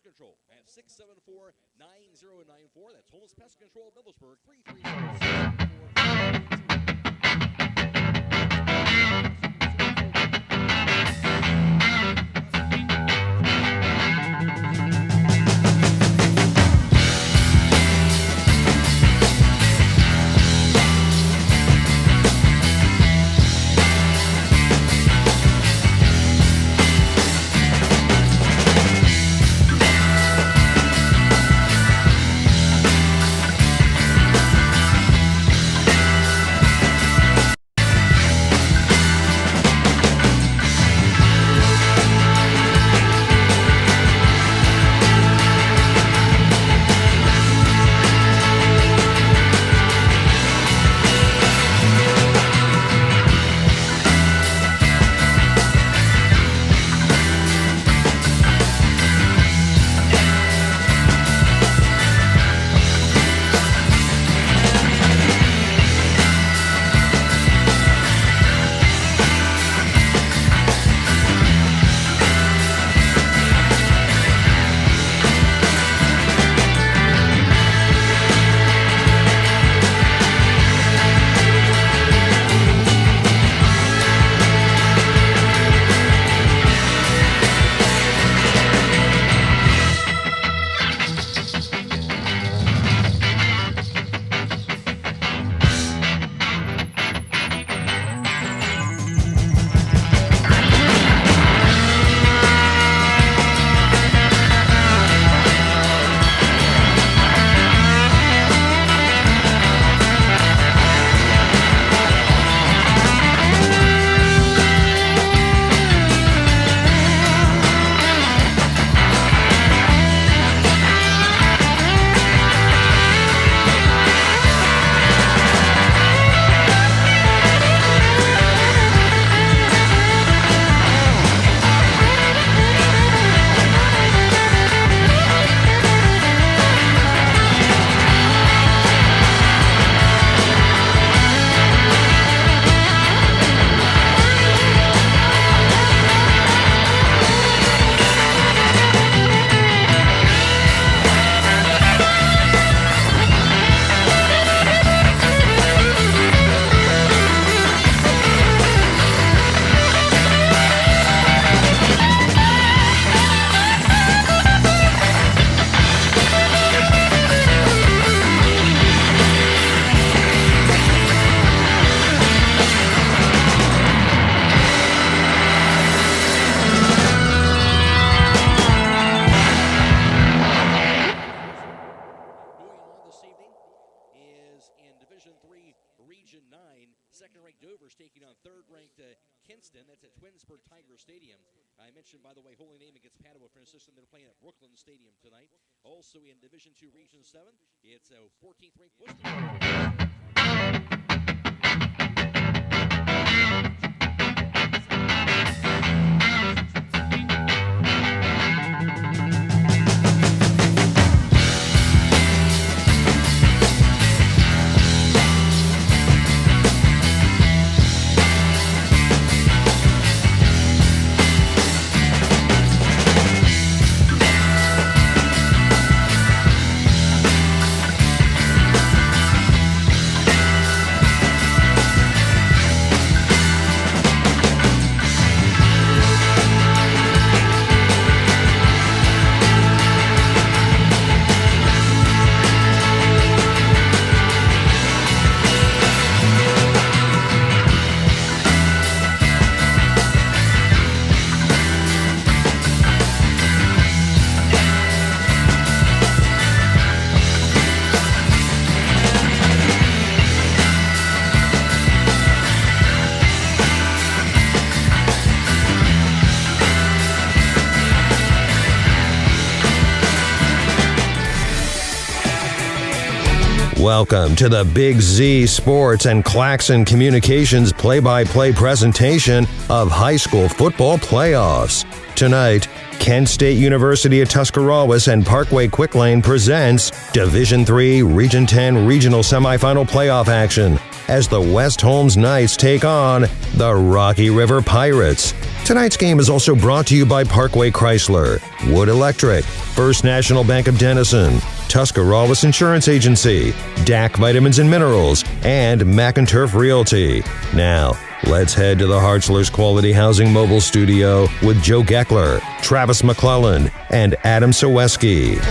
Pest Control at 674-9094. That's Holmes Pest Control, Middlesburg, 330-674-9094. Second-ranked Dover's taking on third-ranked Kinston. That's at Twinsburg Tiger Stadium. I mentioned, by the way, Holy Name against Padua for an assistant. They're playing at Brooklyn Stadium tonight. Also in Division II Region 7, it's a 14th-ranked Worcester. Welcome to the Big Z Sports and Claxon Communications play-by-play presentation of high school football playoffs. Tonight, Kent State University of Tuscarawas and Parkway Quick Lane presents Division III Region 10 Regional Semifinal Playoff action. as the West Holmes Knights take on the Rocky River Pirates. Tonight's game is also brought to you by Parkway Chrysler, Wood Electric, First National Bank of Denison, Tuscarawas Insurance Agency, DAC Vitamins and Minerals, and McInturf Realty. Now, let's head to the Hartzler's Quality Housing Mobile Studio with Joe Geckler, Travis McClellan, and Adam Saweski.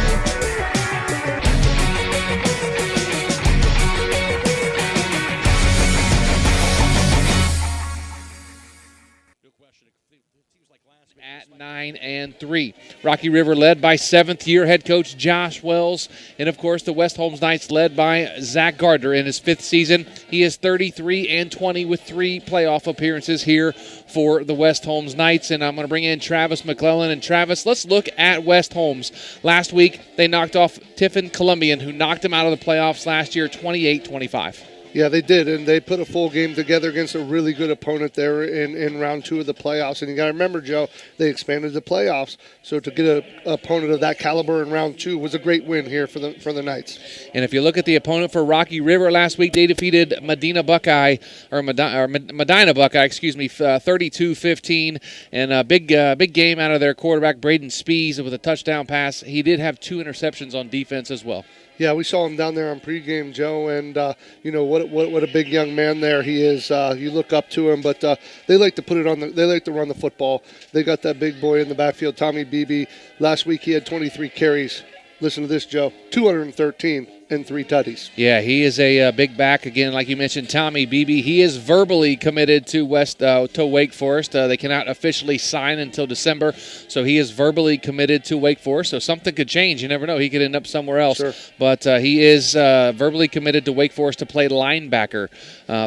At 9-3. Rocky River led by seventh-year head coach Josh Wells. And, of course, the West Holmes Knights led by Zach Gardner in his fifth season. He is 33-20 with 3 playoff appearances here for the West Holmes Knights. And I'm going to bring in Travis McClellan. And, Travis, let's look at West Holmes. Last week, they knocked off Tiffin Columbian, who knocked them out of the playoffs last year 28-25. Yeah, they did, and they put a full game together against a really good opponent there in round 2 of the playoffs. And you got to remember, Joe, they expanded the playoffs, so to get an opponent of that caliber in round 2 was a great win here for the Knights. And if you look at the opponent for Rocky River last week, they defeated Medina Buckeye 32-15, and a big game out of their quarterback Braden Spees with a touchdown pass. He did have 2 interceptions on defense as well. Yeah, we saw him down there on pregame, Joe, and what a big young man there he is. You look up to him, but they like to put it on. They like to run the football. They got that big boy in the backfield, Tommy Beebe. Last week he had 23 carries. Listen to this, Joe. 213 and 3 tutties. Yeah, he is a big back. Again, like you mentioned, Tommy Beebe. He is verbally committed to Wake Forest. They cannot officially sign until December, so he is verbally committed to Wake Forest. So something could change. You never know. He could end up somewhere else. Sure. But he is verbally committed to Wake Forest to play linebacker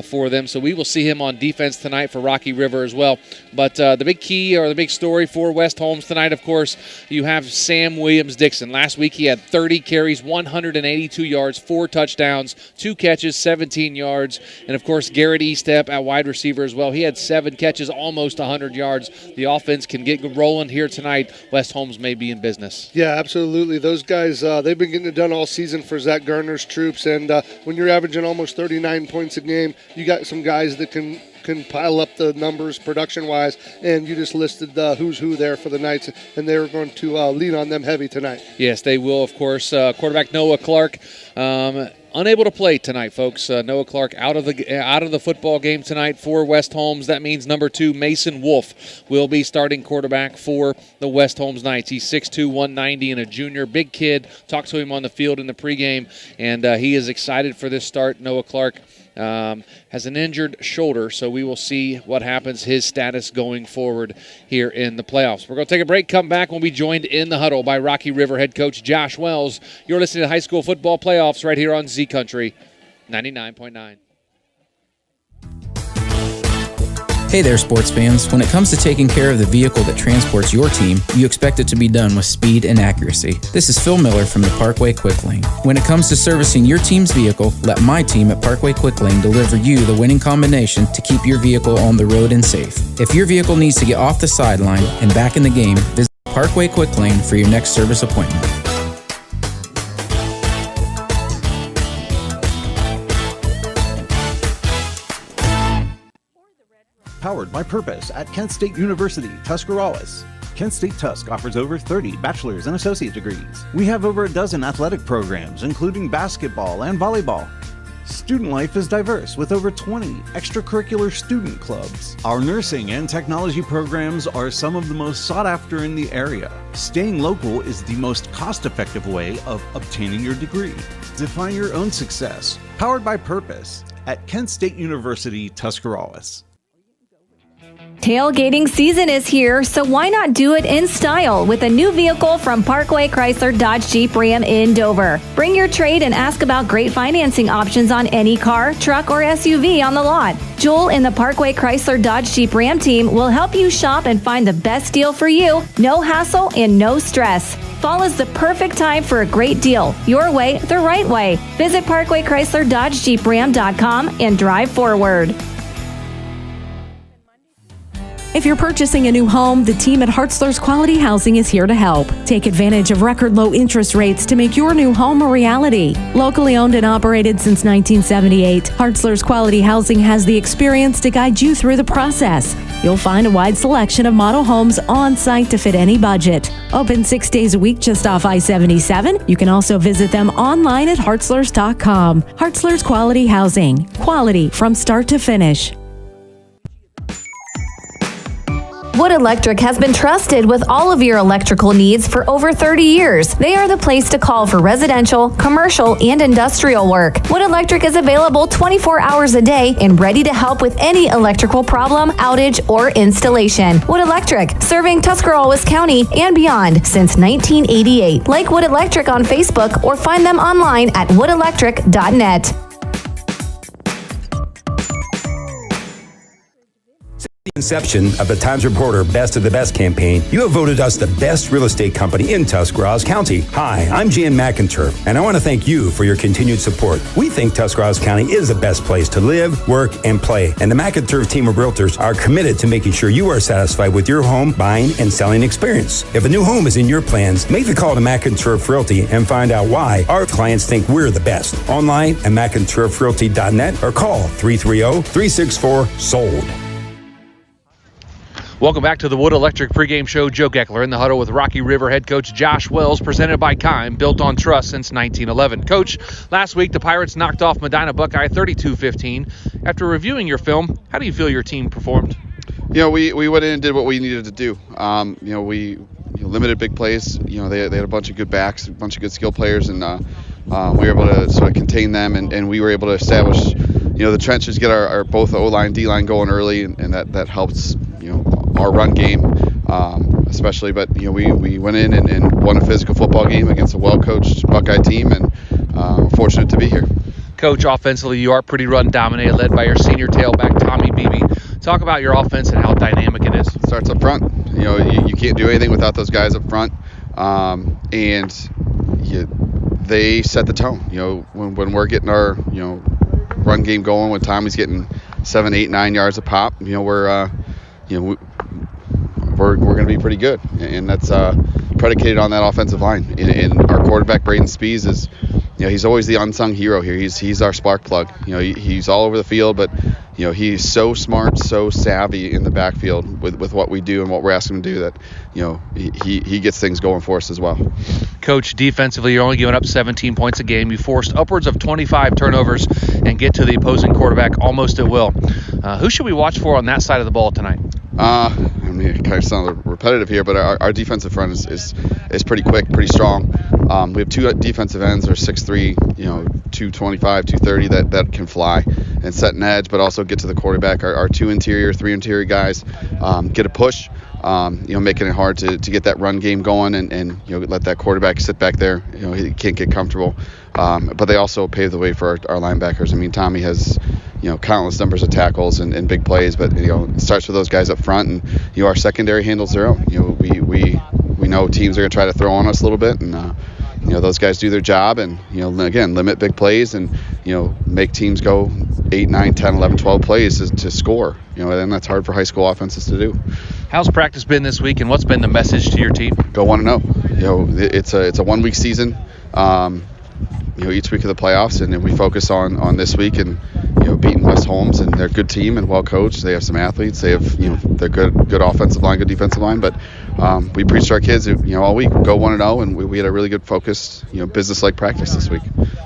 for them. So we will see him on defense tonight for Rocky River as well. But the big key or the big story for West Holmes tonight, of course, you have Sam Williams-Dixon. Last week he had 30 carries, 182 yards, 4 touchdowns, 2 catches, 17 yards. And, of course, Garrett Estep at wide receiver as well. He had 7 catches, almost 100 yards. The offense can get rolling here tonight. West Holmes may be in business. Yeah, absolutely. Those guys, they've been getting it done all season for Zach Gardner's troops. And when you're averaging almost 39 points a game, you got some guys that can pile up the numbers production-wise, and you just listed the who's who there for the Knights, and they're going to lean on them heavy tonight. Yes, they will, of course. Quarterback Noah Clark unable to play tonight, folks. Noah Clark out of the football game tonight for West Holmes. That means number 2, Mason Wolf, will be starting quarterback for the West Holmes Knights. He's 6'2", 190, and a junior. Big kid. Talked to him on the field in the pregame, and he is excited for this start. Noah Clark has an injured shoulder, so we will see what happens, his status going forward here in the playoffs. We're going to take a break, come back, we'll be joined in the huddle by Rocky River head coach Josh Wells. You're listening to High School Football Playoffs right here on Z Country 99.9. Hey there, sports fans. When it comes to taking care of the vehicle that transports your team, you expect it to be done with speed and accuracy. This is Phil Miller from the Parkway Quick Lane. When it comes to servicing your team's vehicle, let my team at Parkway Quick Lane deliver you the winning combination to keep your vehicle on the road and safe. If your vehicle needs to get off the sideline and back in the game, visit Parkway Quick Lane for your next service appointment. Powered by Purpose at Kent State University, Tuscarawas. Kent State Tusk offers over 30 bachelor's and associate degrees. We have over a dozen athletic programs, including basketball and volleyball. Student life is diverse with over 20 extracurricular student clubs. Our nursing and technology programs are some of the most sought after in the area. Staying local is the most cost-effective way of obtaining your degree. Define your own success. Powered by Purpose at Kent State University, Tuscarawas. Tailgating season is here, so why not do it in style with a new vehicle from Parkway Chrysler Dodge Jeep Ram in Dover. Bring your trade and ask about great financing options on any car, truck, or SUV on the lot. Joel and the Parkway Chrysler Dodge Jeep Ram team will help you shop and find the best deal for you. No hassle and no stress. Fall is the perfect time for a great deal. Your way, the right way. Visit ParkwayChryslerDodgeJeepRam.com and drive forward. If you're purchasing a new home, the team at Hartzler's Quality Housing is here to help. Take advantage of record low interest rates to make your new home a reality. Locally owned and operated since 1978, Hartzler's Quality Housing has the experience to guide you through the process. You'll find a wide selection of model homes on site to fit any budget. Open 6 days a week just off I-77. You can also visit them online at hartzlers.com. Hartzler's Quality Housing. Quality from start to finish. Wood Electric has been trusted with all of your electrical needs for over 30 years. They are the place to call for residential, commercial, and industrial work. Wood Electric is available 24 hours a day and ready to help with any electrical problem, outage, or installation. Wood Electric, serving Tuscarawas County and beyond since 1988. Like Wood Electric on Facebook or find them online at woodelectric.net. Inception of the Times Reporter Best of the Best campaign, you have voted us the best real estate company in Tuscarawas County. Hi, I'm Jan McInturf, and I want to thank you for your continued support. We think Tuscarawas County is the best place to live, work, and play, and the McInturf team of realtors are committed to making sure you are satisfied with your home buying and selling experience. If a new home is in your plans, make the call to McInturf Realty and find out why our clients think we're the best. Online at McInturfRealty.net or call 330-364-SOLD. Welcome back to the Wood Electric pregame show. Joe Geckler in the huddle with Rocky River head coach Josh Wells, presented by Kime, built on trust since 1911. Coach, last week the Pirates knocked off Medina Buckeye 32-15. After reviewing your film, how do you feel your team performed? We went in and did what we needed to do. We limited big plays. They had a bunch of good backs, a bunch of good skill players, and we were able to sort of contain them, and we were able to establish, the trenches, get our both O-line, D-line going early, and that helps, our run game, especially. But, we went in and won a physical football game against a well-coached Buckeye team, and we're fortunate to be here. Coach, offensively, you are pretty run-dominated, led by your senior tailback, Tommy Beebe. Talk about your offense and how dynamic it is. It starts up front. You can't do anything without those guys up front, they set the tone. When we're getting our, run game going, when Tommy's getting 7, 8, 9 yards a pop, we're going to be pretty good, and that's predicated on that offensive line. And our quarterback, Braden Spees, is, he's always the unsung hero here. He's our spark plug. He's all over the field, but he's so smart, so savvy in the backfield with what we do and what we're asking him to do that he gets things going for us as well. Coach, defensively, you're only giving up 17 points a game. You forced upwards of 25 turnovers and get to the opposing quarterback almost at will. Who should we watch for on that side of the ball tonight? It kind of sounds repetitive here, but our defensive front is pretty quick, pretty strong. We have two defensive ends that are 6'3", 225, 230 that can fly and set an edge, but also get to the quarterback. Our 3 interior guys get a push, making it hard to get that run game going and let that quarterback sit back there. He can't get comfortable. But they also pave the way for our linebackers. I mean, Tommy has countless numbers of tackles and big plays, but it starts with those guys up front, and our secondary handles their own. We know teams are going to try to throw on us a little bit, and those guys do their job, and again, limit big plays and make teams go 8, 9, 10, 11, 12 plays to score. And that's hard for high school offenses to do. How's practice been this week, and what's been the message to your team? Go 1-0. It's a 1-week season. Each week of the playoffs, and then we focus on this week and beating West Holmes, and they're a good team and well coached. They have some athletes. They have they're good offensive line, good defensive line. But we preach to our kids all week, go 1-0, and we had a really good focused business-like practice this week.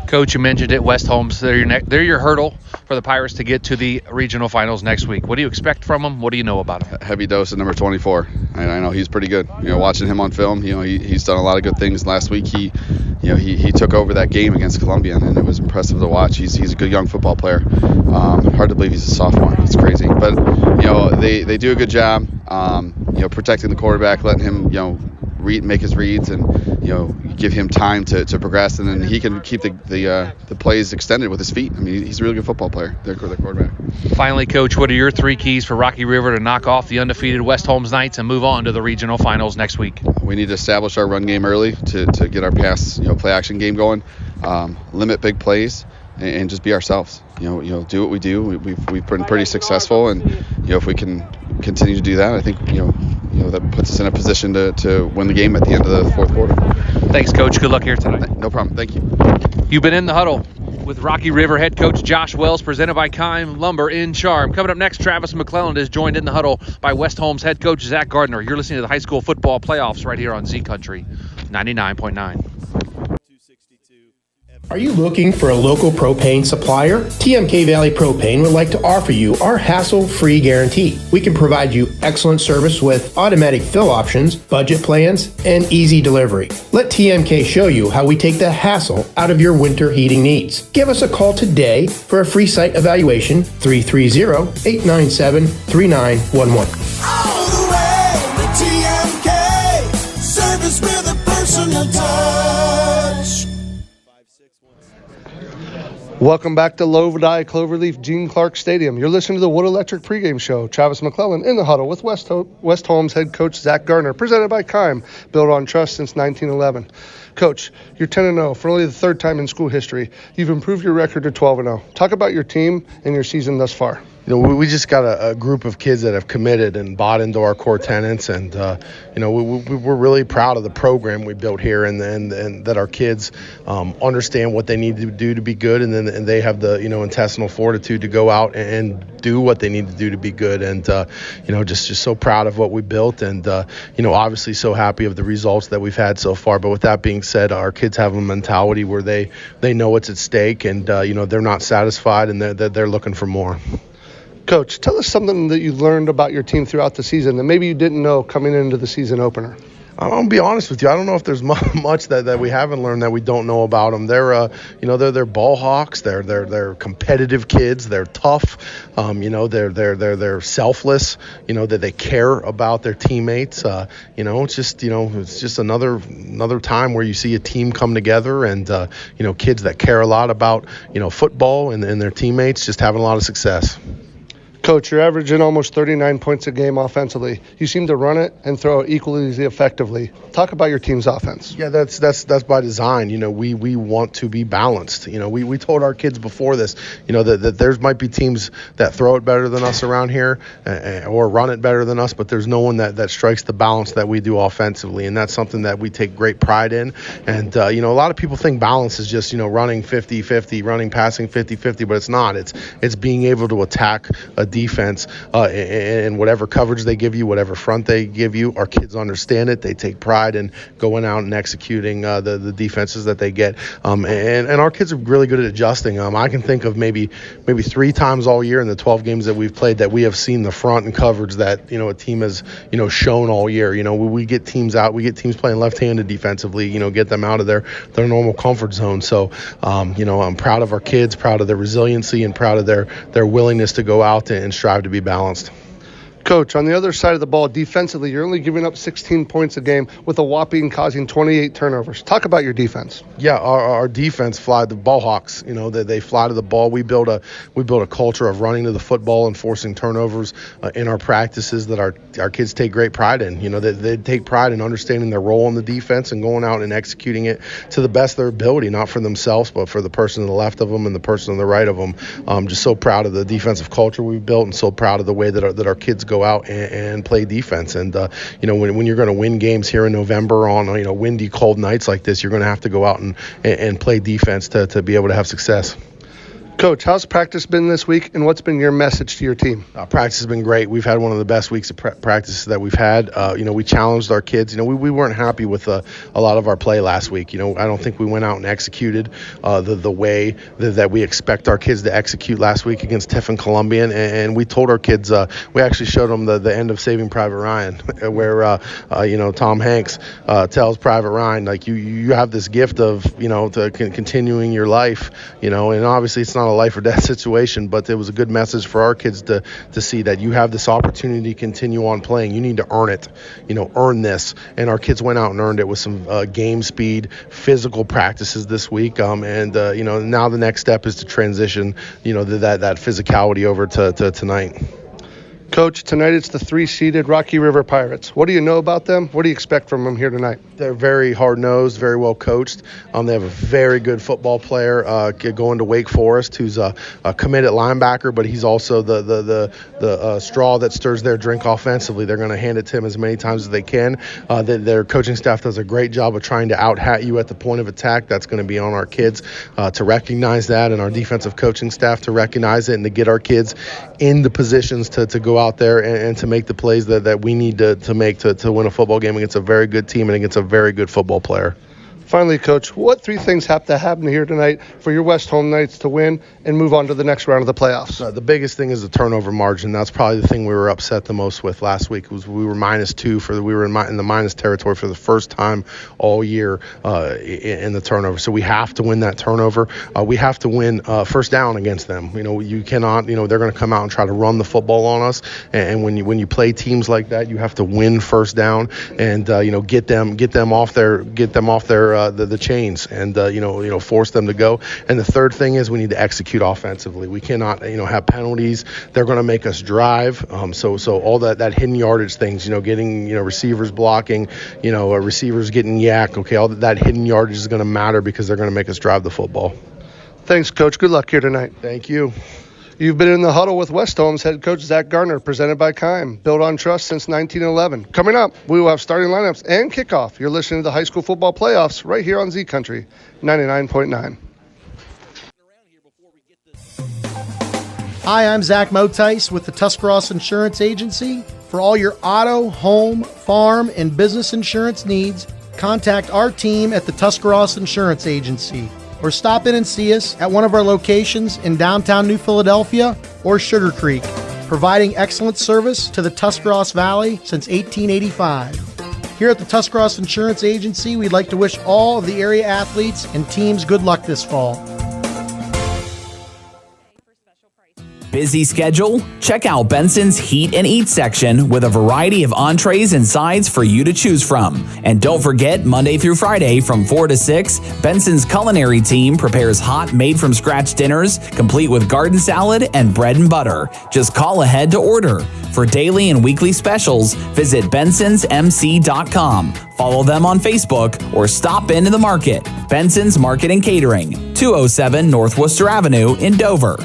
Coach, you mentioned it, West Holmes. They're your hurdle for the Pirates to get to the regional finals next week. What do you expect from them? What do you know about them? A heavy dose of number 24. I know he's pretty good. Watching him on film, he's done a lot of good things. Last week he took over that game against Columbia, and it was impressive to watch. He's a good young football player. Hard to believe he's a sophomore. It's crazy, but they do a good job. Protecting the quarterback, letting him make his reads, and give him time to progress, and then he can keep the plays extended with his feet. I mean, he's a really good football player. Their quarterback. Finally, Coach, what are your 3 keys for Rocky River to knock off the undefeated West Holmes Knights and move on to the regional finals next week? We need to establish our run game early to get our pass play action game going. Limit big plays and just be ourselves. Do what we do. We've been pretty successful, and if we can continue to do that. I think that puts us in a position to win the game at the end of the fourth quarter. Thanks, Coach. Good luck here tonight. No problem. Thank you. You've been in the huddle with Rocky River head coach Josh Wells, presented by Kime Lumber in Charm. Coming up next, Travis McClelland is joined in the huddle by West Holmes head coach Zach Gardner. You're listening to the high school football playoffs right here on Z Country 99.9. Are you looking for a local propane supplier? TMK Valley Propane would like to offer you our hassle-free guarantee. We can provide you excellent service with automatic fill options, budget plans, and easy delivery. Let TMK show you how we take the hassle out of your winter heating needs. Give us a call today for a free site evaluation, 330-897-3911. All the way with TMK, service with a personal touch. Welcome back to Lovedye Cloverleaf Gene Clark Stadium. You're listening to the Wood Electric pregame show. Travis McClelland in the huddle with West Holmes head coach Zach Gardner, presented by Kime, built on trust since 1911. Coach, you're 10-0 for only the third time in school history. You've improved your record to 12-0. Talk about your team and your season thus far. We just got a group of kids that have committed and bought into our core tenets, and we're really proud of the program we built here, and that our kids understand what they need to do to be good, and they have the intestinal fortitude to go out and do what they need to do to be good, and just so proud of what we built, and obviously so happy of the results that we've had so far. But with that being said, our kids have a mentality where they know what's at stake, and they're not satisfied, and they're looking for more. Coach, tell us something that you learned about your team throughout the season that maybe you didn't know coming into the season opener. I'm going to be honest with you. I don't know if there's much that we haven't learned that we don't know about them. They're ball hawks. They're competitive kids. They're tough. They're selfless. That they care about their teammates. It's just another time where you see a team come together, and kids that care a lot about football and their teammates just having a lot of success. Coach, you're averaging almost 39 points a game offensively. You seem to run it and throw it equally as effectively. Talk about your team's offense. Yeah, that's by design. We want to be balanced. We told our kids before this, that there might be teams that throw it better than us around here or run it better than us, but there's no one that strikes the balance that we do offensively, and that's something that we take great pride in. And, a lot of people think balance is just, running 50-50, passing 50-50, but it's not. It's being able to attack a defense and whatever coverage they give you, whatever front they give you. Our kids understand it. They take pride in going out and executing the defenses that they get. And our kids are really good at adjusting. I can think of maybe 3 times all year in the 12 games that we've played that we have seen the front and coverage that a team has shown all year. We get teams out. We get teams playing left-handed defensively. Get them out of their normal comfort zone. So I'm proud of our kids, proud of their resiliency, and proud of their willingness to go out and strive to be balanced. Coach, on the other side of the ball, defensively, you're only giving up 16 points a game with a whopping causing 28 turnovers. Talk about your defense. Yeah, our defense fly the ball hawks. They fly to the ball. We build a culture of running to the football and forcing turnovers in our practices that our kids take great pride in. They take pride in understanding their role in the defense and going out and executing it to the best of their ability, not for themselves, but for the person to the left of them and the person to the right of them. I'm just so proud of the defensive culture we've built, and so proud of the way that our kids go out and play defense. And when you're going to win games here in November on windy, cold nights like this, you're going to have to go out and play defense to be able to have success. Coach, how's practice been this week, and what's been your message to your team? Practice has been great. We've had one of the best weeks of practice that we've had. We challenged our kids. We weren't happy with a lot of our play last week. I don't think we went out and executed the way that we expect our kids to execute last week against Tiffin Columbian. And we told our kids, we actually showed them the end of Saving Private Ryan, where Tom Hanks tells Private Ryan, like, you have this gift of to continuing your life, and obviously it's not a life or death situation, but it was a good message for our kids to see that you have this opportunity to continue on playing. You need to earn it, earn this. And our kids went out and earned it with some game speed, physical practices this week. Now the next step is to transition, that physicality over to tonight. Coach, tonight it's the 3-seeded Rocky River Pirates. What do you know about them? What do you expect from them here tonight? They're very hard-nosed, very well coached. They have a very good football player going to Wake Forest, who's a committed linebacker, but he's also the straw that stirs their drink offensively. They're going to hand it to him as many times as they can. Their coaching staff does a great job of trying to out-hat you at the point of attack. That's going to be on our kids to recognize that, and our defensive coaching staff to recognize it and to get our kids in the positions to go out there and to make the plays that we need to make to win a football game against a very good team and against a very good football player. Finally, Coach, what 3 things have to happen here tonight for your West Home Knights to win and move on to the next round of the playoffs? The biggest thing is the turnover margin. That's probably the thing we were upset the most with last week. Was we were -2 we were in the minus territory for the first time all year in the turnover. So we have to win that turnover. We have to win first down against them. You cannot. They're going to come out and try to run the football on us. And when you play teams like that, you have to win first down and get them off their the chains and force them to go. And the third thing is we need to execute offensively. We cannot have penalties. They're going to make us drive. So all that hidden yardage things, getting receivers blocking, receivers getting yak. Okay, all that hidden yardage is going to matter because they're going to make us drive the football. Thanks, Coach. Good luck here tonight. Thank you. You've been in the huddle with West Holmes head coach Zach Gardner, presented by Keim, built on trust since 1911. Coming up, we will have starting lineups and kickoff. You're listening to the high school football playoffs right here on Z Country 99.9. Hi, I'm Zach Motice with the Tuscarawas Insurance Agency. For all your auto, home, farm, and business insurance needs, contact our team at the Tuscarawas Insurance Agency, or stop in and see us at one of our locations in downtown New Philadelphia or Sugar Creek, providing excellent service to the Tuscarawas Valley since 1885. Here at the Tuscarawas Insurance Agency, we'd like to wish all of the area athletes and teams good luck this fall. Busy schedule? Check out Benson's Heat and Eat section with a variety of entrees and sides for you to choose from. And don't forget, Monday through Friday from 4 to 6, Benson's culinary team prepares hot, made-from-scratch dinners, complete with garden salad and bread and butter. Just call ahead to order. For daily and weekly specials, visit bensonsmc.com. Follow them on Facebook or stop into the market. Benson's Market and Catering, 207 North Worcester Avenue in Dover.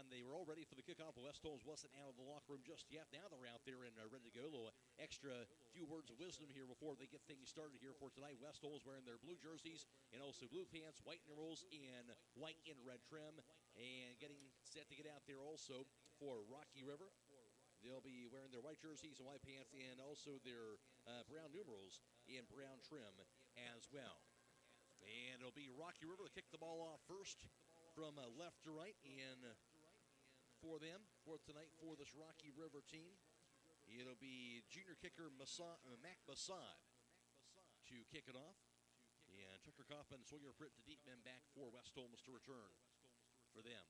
They were all ready for the kickoff. West Holmes wasn't out of the locker room just yet. Now they're out there and ready to go. A little extra few words of wisdom here before they get things started here for tonight. West Holmes wearing their blue jerseys and also blue pants, white numerals in white and red trim, and getting set to get out there also for Rocky River. They'll be wearing their white jerseys and white pants and also their brown numerals in brown trim as well. And it'll be Rocky River to kick the ball off first from left to right and for them, for tonight, for this Rocky River team. It'll be junior kicker Mac Massad to kick it off. And Tucker Kaufman, Sawyer Pritt to deep men back for West Holmes to return for them.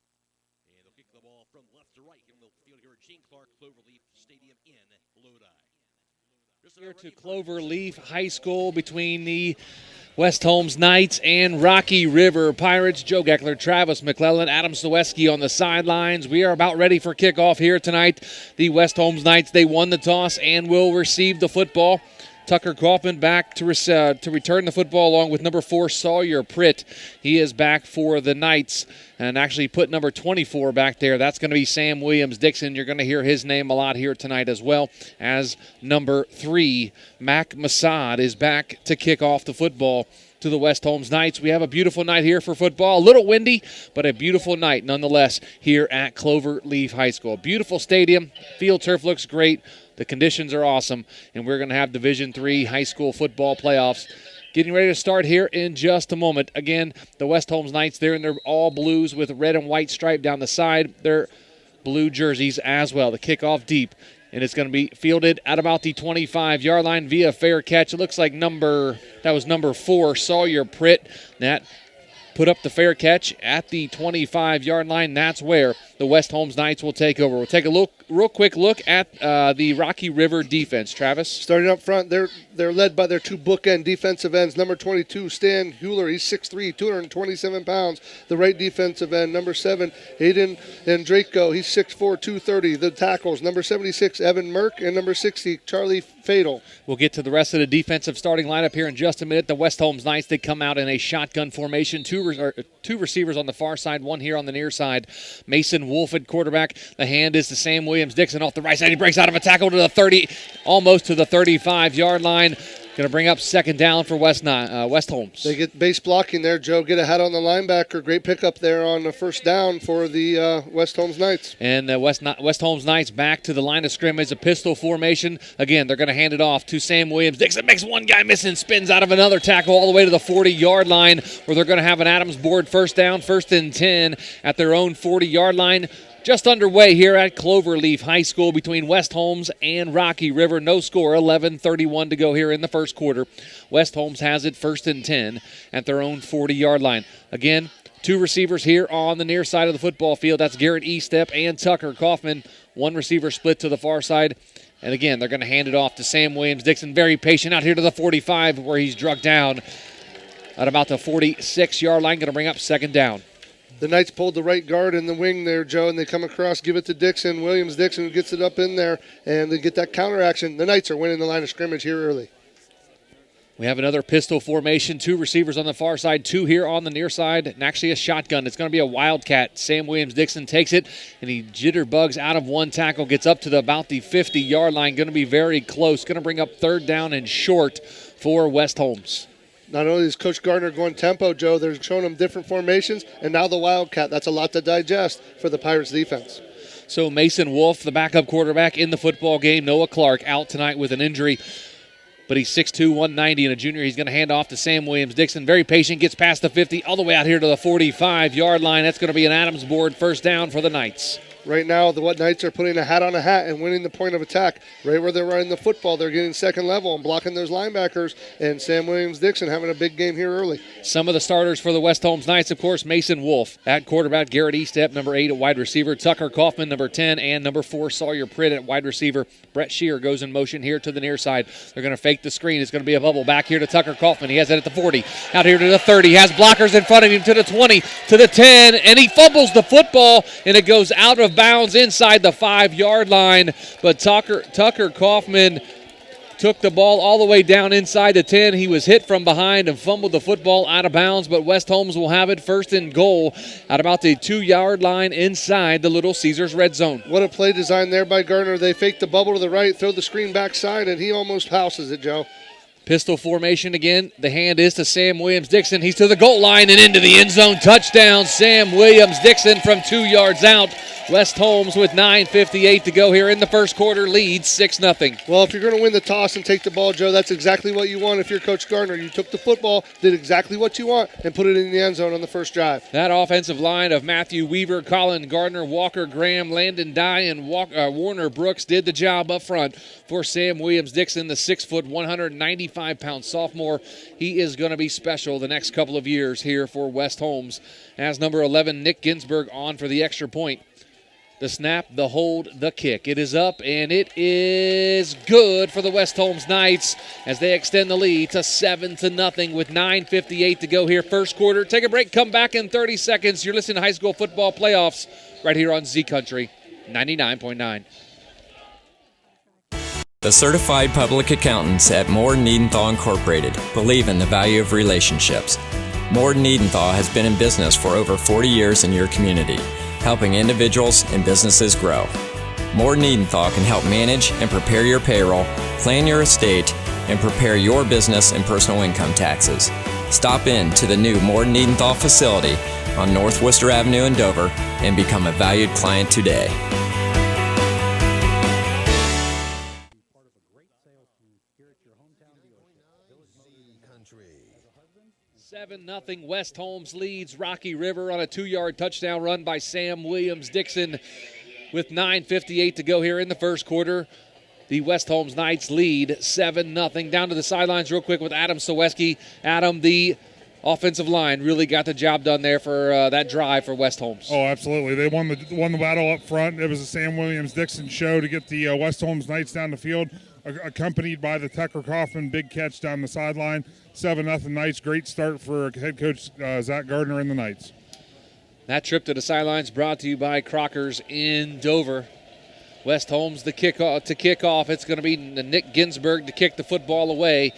And they'll kick the ball from left to right in the field here at Gene Clark Cloverleaf Stadium in Lodi. Here to Cloverleaf High School between the West Holmes Knights and Rocky River Pirates. Joe Geckler, Travis McClellan, Adam Sawecki on the sidelines. We are about ready for kickoff here tonight. The West Holmes Knights, they won the toss and will receive the football. Tucker Kaufman back to return the football along with number 4, Sawyer Pritt. He is back for the Knights and actually put number 24 back there. That's going to be Sam Williams-Dixon. You're going to hear his name a lot here tonight as well as number 3, Mac Massad, is back to kick off the football to the West Holmes Knights. We have a beautiful night here for football. A little windy, but a beautiful night nonetheless here at Cloverleaf High School. Beautiful stadium. Field turf looks great. The conditions are awesome, and we're going to have Division III high school football playoffs getting ready to start here in just a moment. Again, the West Holmes Knights, they're in their all blues with red and white stripe down the side. Their blue jerseys as well. The kickoff deep, and it's going to be fielded at about the 25-yard line via fair catch. It looks like number 4, Sawyer Pritt. That put up the fair catch at the 25-yard line. That's where the West Holmes Knights will take over. We'll take a real quick look at the Rocky River defense. Travis? Starting up front, they're led by their two bookend defensive ends. Number 22, Stan Hewler, he's 6'3", 227 pounds. The right defensive end, number 7, Aiden Andraco, he's 6'4", 230. The tackles, number 76, Evan Merck, and number 60, Charlie Fatal. We'll get to the rest of the defensive starting lineup here in just a minute. The West Holmes Knights, they come out in a shotgun formation. Two receivers on the far side, one here on the near side. Mason Wolf at quarterback. The hand is to Sam Williams-Dixon off the right side. He breaks out of a tackle to the 30, almost to the 35-yard line. Going to bring up second down for West Holmes. They get base blocking there, Joe. Get ahead on the linebacker. Great pickup there on the first down for the West Holmes Knights. And the West Holmes Knights back to the line of scrimmage, a pistol formation. Again, they're going to hand it off to Sam Williams-Dixon. Makes one guy miss and spins out of another tackle all the way to the 40-yard line, where they're going to have an Adams board first down, 1st and 10 at their own 40-yard line. Just underway here at Cloverleaf High School between West Holmes and Rocky River. No score, 11:31 to go here in the first quarter. West Holmes has it 1st and 10 at their own 40-yard line. Again, two receivers here on the near side of the football field. That's Garrett Estep and Tucker Kaufman. One receiver split to the far side. And again, they're going to hand it off to Sam Williams-Dixon. Very patient out here to the 45, where he's drugged down at about the 46-yard line. Going to bring up second down. The Knights pulled the right guard in the wing there, Joe, and they come across, give it to Dixon. Williams-Dixon, who gets it up in there, and they get that counter action. The Knights are winning the line of scrimmage here early. We have another pistol formation, two receivers on the far side, two here on the near side, and actually a shotgun. It's going to be a wildcat. Sam Williams-Dixon takes it, and he jitterbugs out of one tackle, gets up to about the 50-yard line. Going to be very close. Going to bring up third down and short for West Holmes. Not only is Coach Gardner going tempo, Joe, they're showing them different formations, and now the Wildcat. That's a lot to digest for the Pirates defense. So Mason Wolf, the backup quarterback in the football game. Noah Clark out tonight with an injury, but he's 6'2", 190, and a junior. He's going to hand off to Sam Williams-Dixon. Very patient, gets past the 50, all the way out here to the 45-yard line. That's going to be an Adams board first down for the Knights. Right now, the Knights are putting a hat on a hat and winning the point of attack. Right where they're running the football, they're getting second level and blocking those linebackers. And Sam Williams-Dixon having a big game here early. Some of the starters for the West Holmes Knights, of course, Mason Wolf at quarterback, Garrett Estep, number 8 at wide receiver, Tucker Kaufman, number 10, and number 4, Sawyer Pritt at wide receiver. Brett Shear goes in motion here to the near side. They're going to fake the screen. It's going to be a bubble back here to Tucker Kaufman. He has it at the 40, out here to the 30. He has blockers in front of him to the 20, to the 10, and he fumbles the football, and it goes out of bounds inside the 5-yard line. But Tucker Kaufman took the ball all the way down inside the 10. He was hit from behind and fumbled the football out of bounds, but West Holmes will have it 1st and goal at about the 2-yard line inside the Little Caesars red zone. What a play design there by Gardner. They fake the bubble to the right, throw the screen backside, and he almost houses it, Joe. Pistol formation again. The hand is to Sam Williams-Dixon. He's to the goal line and into the end zone. Touchdown, Sam Williams-Dixon from 2 yards out. West Holmes with 9:58 to go here in the first quarter leads 6-0. Well, if you're going to win the toss and take the ball, Joe, that's exactly what you want if you're Coach Gardner. You took the football, did exactly what you want, and put it in the end zone on the first drive. That offensive line of Matthew Weaver, Colin Gardner, Walker Graham, Landon Dye, and Warner Brooks did the job up front for Sam Williams-Dixon, the 6', 195-pound sophomore. He is going to be special the next couple of years here for West Holmes. As number 11, Nick Ginsburg, on for the extra point. The snap, the hold, the kick. It is up, and it is good for the West Holmes Knights as they extend the lead to 7-0 with 9:58 to go here first quarter. Take a break, come back in 30 seconds. You're listening to High School Football Playoffs right here on Z Country 99.9. The certified public accountants at Moore Niedenthal Incorporated believe in the value of relationships. Moore Niedenthal has been in business for over 40 years in your community, helping individuals and businesses grow. Moore Niedenthal can help manage and prepare your payroll, plan your estate, and prepare your business and personal income taxes. Stop in to the new Moore Niedenthal facility on North Worcester Avenue in Dover and become a valued client today. 7-0 West Holmes leads Rocky River on a 2-yard touchdown run by Sam Williams-Dixon with 9:58 to go here in the first quarter. The West Holmes Knights lead 7-0. Down to the sidelines real quick with Adam Soweski. Adam, the offensive line really got the job done there for that drive for West Holmes. Oh, absolutely. They won the battle up front. It was a Sam Williams-Dixon show to get the West Holmes Knights down the field, accompanied by the Tucker Kaufman big catch down the sideline. 7-0 Knights. Great start for head coach Zach Gardner and the Knights. That trip to the sidelines brought to you by Crockers in Dover. West Holmes to kick off. It's going to be Nick Ginsburg to kick the football away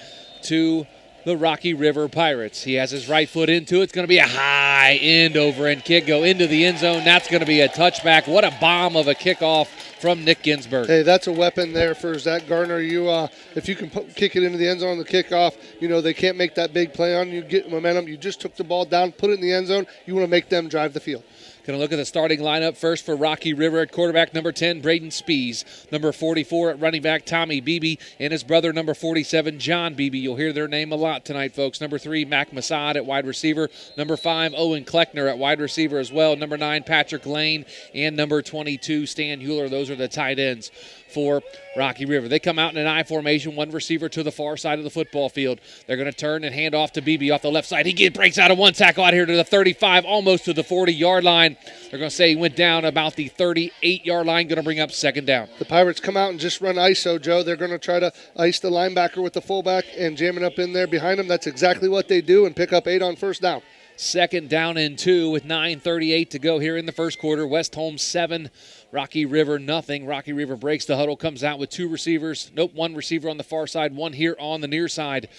to the Rocky River Pirates. He has his right foot into it. It's going to be a high end over and kick go into the end zone. That's going to be a touchback. What a bomb of a kickoff from Nick Ginsburg. Hey, that's a weapon there for Zach Gardner. If you can kick it into the end zone on the kickoff, they can't make that big play on you, get momentum. You just took the ball down, put it in the end zone. You want to make them drive the field. Going to look at the starting lineup first for Rocky River at quarterback, number 10, Braden Spees. Number 44 at running back, Tommy Beebe, and his brother, number 47, John Beebe. You'll hear their name a lot tonight, folks. Number 3, Mac Masad at wide receiver. Number 5, Owen Kleckner at wide receiver as well. Number 9, Patrick Lane, and number 22, Stan Hewler. Those are the tight ends for Rocky River. They come out in an I formation, one receiver to the far side of the football field. They're going to turn and hand off to Beebe off the left side. He breaks out of one tackle out here to the 35, almost to the 40-yard line. They're going to say he went down about the 38-yard line, going to bring up second down. The Pirates come out and just run ISO, Joe. They're going to try to ice the linebacker with the fullback and jam it up in there behind him. That's exactly what they do and pick up 8 on first down. Second down and 2 with 9:38 to go here in the first quarter. West Holmes 7, Rocky River nothing. Rocky River breaks the huddle, comes out with 2 receivers. Nope, 1 receiver on the far side, 1 here on the near side.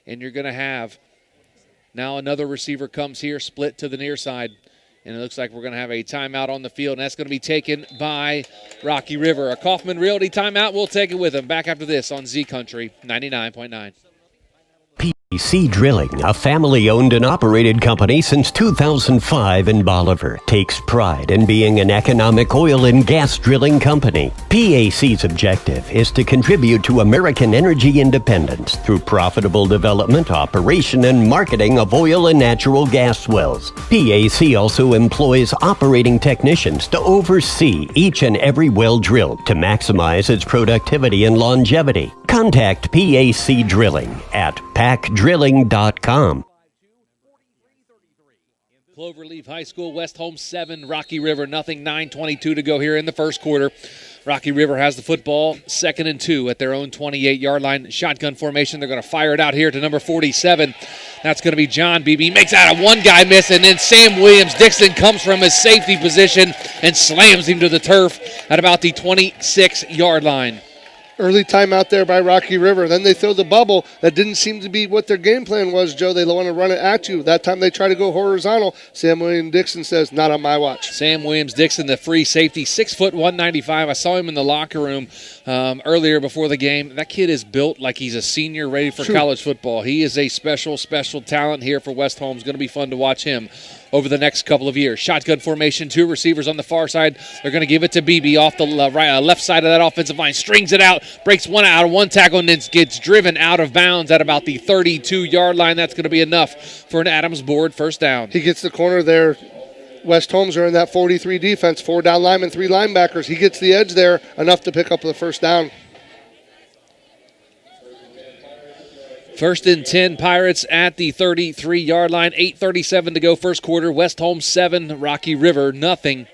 And you're going to have now another receiver comes here, split to the near side. And it looks like we're going to have a timeout on the field, and that's going to be taken by Rocky River. A Kaufman Realty timeout. We'll take it with them. Back after this on Z Country 99.9. PC Drilling, a family-owned and operated company since 2005 in Bolivar, takes pride in being an economic oil and gas drilling company. PAC's objective is to contribute to American energy independence through profitable development, operation, and marketing of oil and natural gas wells. PAC also employs operating technicians to oversee each and every well drilled to maximize its productivity and longevity. Contact PAC Drilling at pacdrilling.com. Cloverleaf High School, West Holmes 7, Rocky River nothing. 9:22 to go here in the first quarter. Rocky River has the football, 2nd and 2 at their own 28-yard line. Shotgun formation. They're going to fire it out here to number 47. That's going to be John Beebe. He makes out a one guy miss, and then Sam Williams-Dixon comes from his safety position and slams him to the turf at about the 26-yard line. Early timeout there by Rocky River. Then they throw the bubble. That didn't seem to be what their game plan was, Joe. They want to run it at you. That time they try to go horizontal. Sam Williams-Dixon says, not on my watch. Sam Williams-Dixon, the free safety, 6 foot 195. I saw him in the locker room earlier before the game. That kid is built like he's a senior ready for college football. He is a special talent here for West Holmes. Going to be fun to watch him over the next couple of years. Shotgun formation, 2 receivers on the far side. They're going to give it to Beebe off the left side of that offensive line. Strings it out, breaks one out of one tackle, and then gets driven out of bounds at about the 32-yard line. That's going to be enough for an Adams board first down. He gets the corner there. West Holmes are in that 43 defense, 4 down linemen, 3 linebackers. He gets the edge there, enough to pick up the first down. 1st and 10, Pirates at the 33-yard line. 8:37 to go first quarter. West Holmes 7, Rocky River nothing.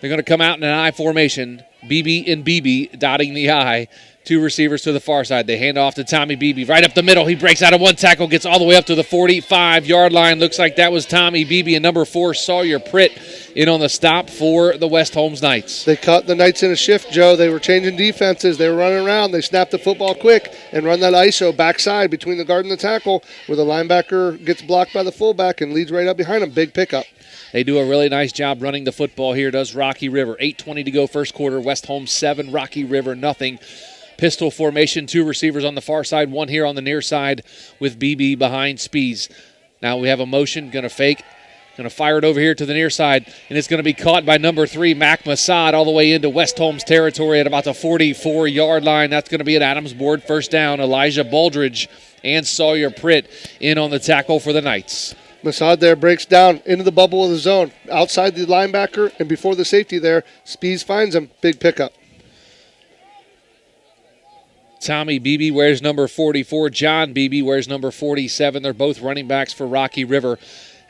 They're going to come out in an I formation. Beebe and Beebe dotting the I. 2 receivers to the far side. They hand off to Tommy Beebe. Right up the middle. He breaks out of one tackle, gets all the way up to the 45-yard line. Looks like that was Tommy Beebe, and number 4, Sawyer Pritt, in on the stop for the West Holmes Knights. They caught the Knights in a shift, Joe. They were changing defenses. They were running around. They snapped the football quick and run that ISO backside between the guard and the tackle, where the linebacker gets blocked by the fullback and leads right up behind him. Big pickup. They do a really nice job running the football here, does Rocky River. 8:20 to go first quarter. West Holmes 7, Rocky River nothing. Pistol formation, 2 receivers on the far side, 1 here on the near side with BB behind Spees. Now we have a motion, going to fake, going to fire it over here to the near side, and it's going to be caught by number 3, Mac Masad, all the way into West Holmes territory at about the 44-yard line. That's going to be an Adams board first down. Elijah Baldridge and Sawyer Pritt in on the tackle for the Knights. Masad there breaks down into the bubble of the zone, outside the linebacker, and before the safety there, Spees finds him. Big pickup. Tommy Beebe wears number 44. John Beebe wears number 47. They're both running backs for Rocky River.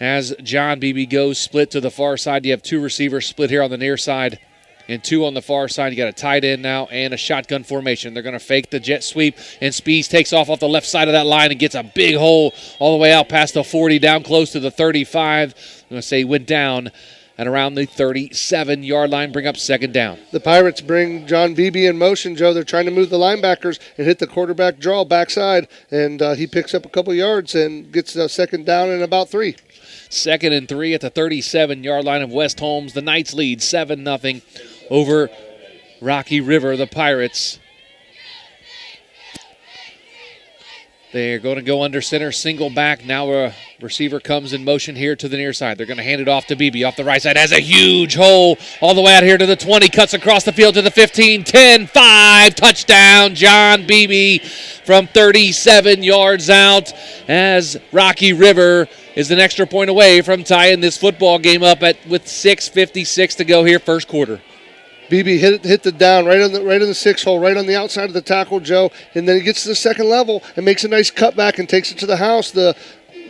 As John Beebe goes split to the far side, you have two receivers split here on the near side and two on the far side. You got a tight end now and a shotgun formation. They're going to fake the jet sweep, and Spees takes off the left side of that line and gets a big hole all the way out past the 40, down close to the 35. I'm going to say he went down at around the 37-yard line, bring up second down. The Pirates bring John Beebe in motion, Joe. They're trying to move the linebackers and hit the quarterback draw backside, and he picks up a couple yards and gets a second down and about 3. 2nd and 3 at the 37-yard line of West Holmes. The Knights lead 7-0 over Rocky River, the Pirates. They're going to go under center, single back. Now a receiver comes in motion here to the near side. They're going to hand it off to Beebe. Off the right side, has a huge hole all the way out here to the 20. Cuts across the field to the 15, 10, 5. Touchdown, John Beebe from 37 yards out, as Rocky River is an extra point away from tying this football game up with 6:56 to go here, first quarter. Beebe hit the down right in the 6 hole, right on the outside of the tackle, Joe, and then he gets to the second level and makes a nice cutback and takes it to the house. The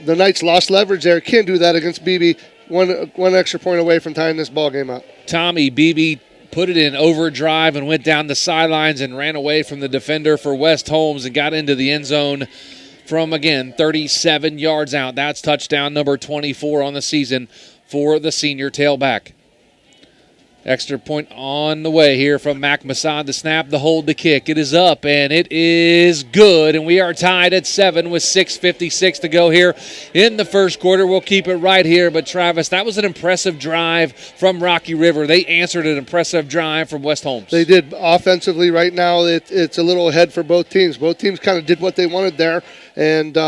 Knights lost leverage there. Can't do that against Beebe. One extra point away from tying this ball game up. Tommy Beebe put it in overdrive and went down the sidelines and ran away from the defender for West Holmes and got into the end zone from, again, 37 yards out. That's touchdown number 24 on the season for the senior tailback. Extra point on the way here from Mac Masad. The snap, the hold, the kick. It is up, and it is good. And we are tied at 7 with 6:56 to go here in the first quarter. We'll keep it right here. But, Travis, that was an impressive drive from Rocky River. They answered an impressive drive from West Holmes. They did. Offensively right now, it's a little ahead for both teams. Both teams kind of did what they wanted there. And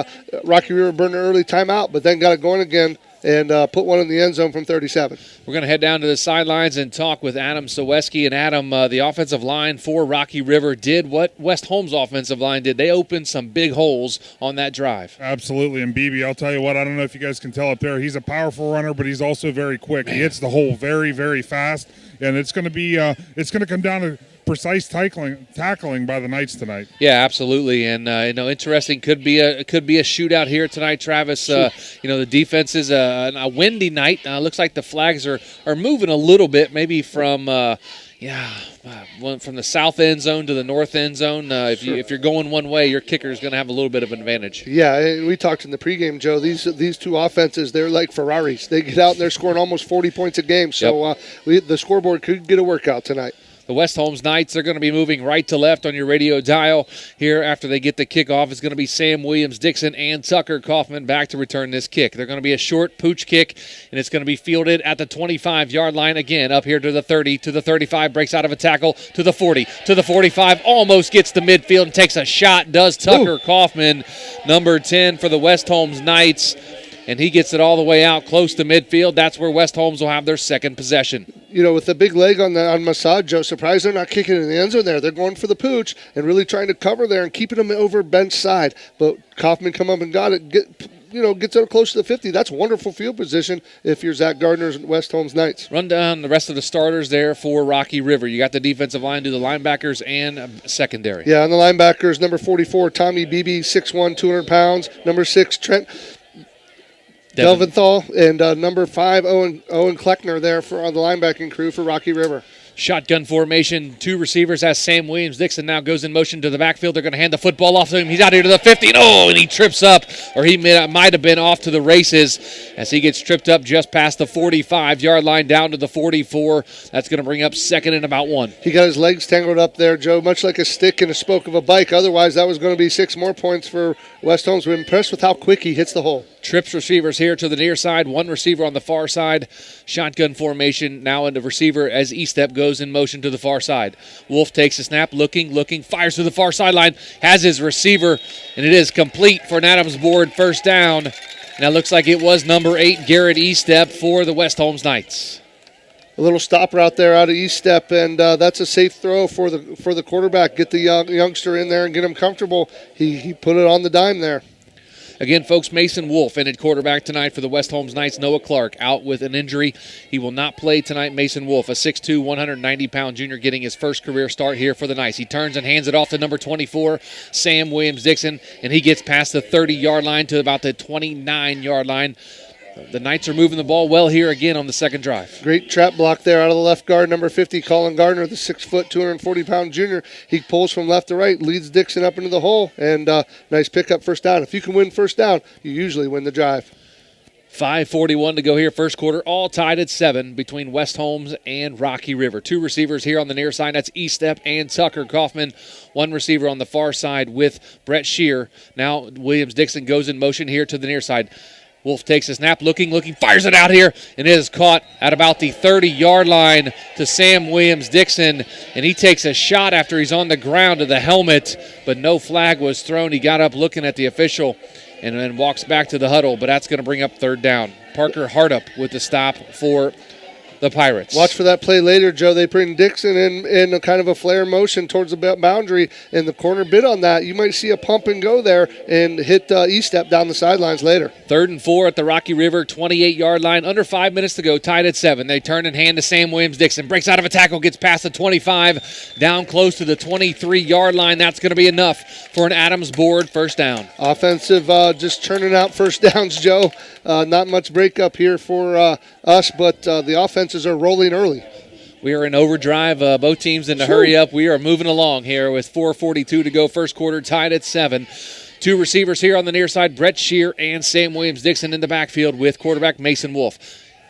Rocky River burned an early timeout, but then got it going again and put one in the end zone from 37. We're going to head down to the sidelines and talk with Adam Soweski. And Adam, the offensive line for Rocky River did what West Holmes' offensive line did. They opened some big holes on that drive. Absolutely. And Beebe, I'll tell you what, I don't know if you guys can tell up there, he's a powerful runner, but he's also very quick. He hits the hole very, very fast. And it's going to be it's going to come down to precise tackling by the Knights tonight. Yeah, absolutely, and interesting. Could be a shootout here tonight, Travis. The defense is a windy night. Looks like the flags are moving a little bit, maybe from from the south end zone to the north end zone. If you're going one way, your kicker is going to have a little bit of an advantage. Yeah, and we talked in the pregame, Joe. These two offenses, they're like Ferraris. They get out and they're scoring almost 40 points a game. So the scoreboard could get a workout tonight. The West Holmes Knights are going to be moving right to left on your radio dial here after they get the kickoff. It's going to be Sam Williams, Dixon, and Tucker Kaufman back to return this kick. They're going to be a short pooch kick, and it's going to be fielded at the 25-yard line again, up here to the 30, to the 35, breaks out of a tackle, to the 40, to the 45, almost gets to midfield and takes a shot, does Tucker Kaufman, number 10 for the West Holmes Knights. And he gets it all the way out close to midfield. That's where West Holmes will have their second possession. With the big leg on Masad, Joe, surprised they're not kicking it in the end zone there. They're going for the pooch and really trying to cover there and keeping them over bench side. But Kaufman come up and got it, gets it close to the 50. That's wonderful field position if you're Zach Gardner's West Holmes Knights. Run down the rest of the starters there for Rocky River. You got the defensive line, do the linebackers, and secondary. Yeah, and the linebackers, number 44, Tommy Beebe, 6'1", 200 pounds. Number 6, Trent Delventhal, and number 5, Owen Kleckner there for the linebacking crew for Rocky River. Shotgun formation, two receivers as Sam Williams. Dixon now goes in motion to the backfield. They're going to hand the football off to him. He's out here to the 50. And he trips up, or he might have been off to the races as he gets tripped up just past the 45-yard line down to the 44. That's going to bring up second and about 1. He got his legs tangled up there, Joe, much like a stick and a spoke of a bike. Otherwise, that was going to be 6 more points for West Holmes. We're impressed with how quick he hits the hole. Trips receivers here to the near side, one receiver on the far side. Shotgun formation now into receiver as E-Step goes in motion to the far side. Wolf takes a snap, looking, fires to the far sideline, has his receiver, and it is complete for an Adams board first down. And that looks like it was number 8, Garrett E-Step for the West Holmes Knights. A little stop route there out of E-Step, and that's a safe throw for the quarterback. Get the youngster in there and get him comfortable. He put it on the dime there. Again, folks, Mason Wolf ended quarterback tonight for the West Holmes Knights. Noah Clark out with an injury. He will not play tonight. Mason Wolf, a 6'2", 190-pound junior, getting his first career start here for the Knights. He turns and hands it off to number 24, Sam Williams-Dixon, and he gets past the 30-yard line to about the 29-yard line. The Knights are moving the ball well here again on the second drive. Great trap block there out of the left guard, number 50, Colin Gardner, the 6', 240-pound junior. He pulls from left to right, leads Dixon up into the hole, and nice pickup first down. If you can win first down, you usually win the drive. 5:41 to go here, first quarter, all tied at 7 between West Holmes and Rocky River. Two receivers here on the near side, that's Estep and Tucker Kaufman. One receiver on the far side with Brett Shear. Now Williams-Dixon goes in motion here to the near side. Wolf takes a snap, looking, fires it out here, and it is caught at about the 30-yard line to Sam Williams-Dixon, and he takes a shot after he's on the ground to the helmet, but no flag was thrown. He got up looking at the official and then walks back to the huddle, but that's going to bring up third down. Parker Hardup with the stop for the Pirates. Watch for that play later, Joe. They bring Dixon in a kind of a flare motion towards the boundary, and the corner bid on that. You might see a pump and go there and hit E-step down the sidelines later. 3rd and 4 at the Rocky River 28-yard line. Under 5 minutes to go, tied at 7. They turn and hand to Sam Williams-Dixon. Breaks out of a tackle, gets past the 25, down close to the 23-yard line. That's going to be enough for an Adams board first down. Offensive just churning out first downs, Joe. Not much breakup here for us, but the offenses are rolling early. We are in overdrive. Both teams in to hurry up. We are moving along here with 4:42 to go. First quarter tied at 7. Two receivers here on the near side, Brett Shear and Sam Williams-Dixon in the backfield with quarterback Mason Wolf.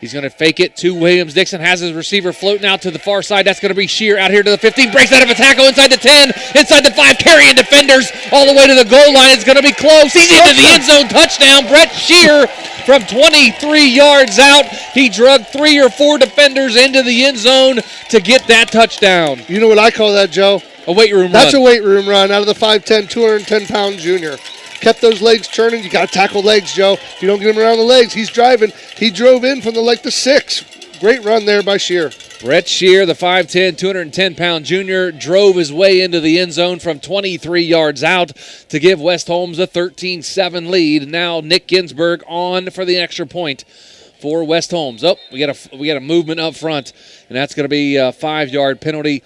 He's going to fake it to Williams-Dixon, has his receiver floating out to the far side. That's going to be Shear out here to the 15, breaks out of a tackle inside the 10, inside the 5, carrying defenders all the way to the goal line. It's going to be close. He's into the end zone. Touchdown, Brett Shear from 23 yards out. He drug 3 or 4 defenders into the end zone to get that touchdown. You know what I call that, Joe? A weight room run. That's a weight room run out of the 5'10", 210-pound junior. Kept those legs churning. You got to tackle legs, Joe. If you don't get him around the legs, he's driving. He drove in from the 6. Great run there by Shear. Brett Shear, the 5'10", 210-pound junior, drove his way into the end zone from 23 yards out to give West Holmes a 13-7 lead. Now Nick Ginsburg on for the extra point for West Holmes. Oh, we got a movement up front, and that's going to be a 5-yard penalty.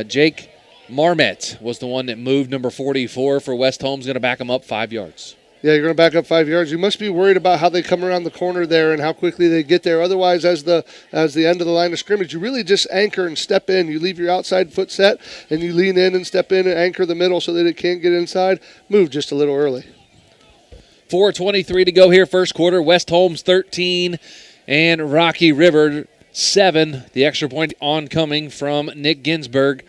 Jake Marmette was the one that moved number 44 for West Holmes. Going to back him up 5 yards. Yeah, you're going to back up 5 yards. You must be worried about how they come around the corner there and how quickly they get there. Otherwise, as the end of the line of scrimmage, you really just anchor and step in. You leave your outside foot set, and you lean in and step in and anchor the middle so that it can't get inside. Move just a little early. 4:23 to go here, first quarter. West Holmes 13 and Rocky River 7. The extra point oncoming from Nick Ginsburg,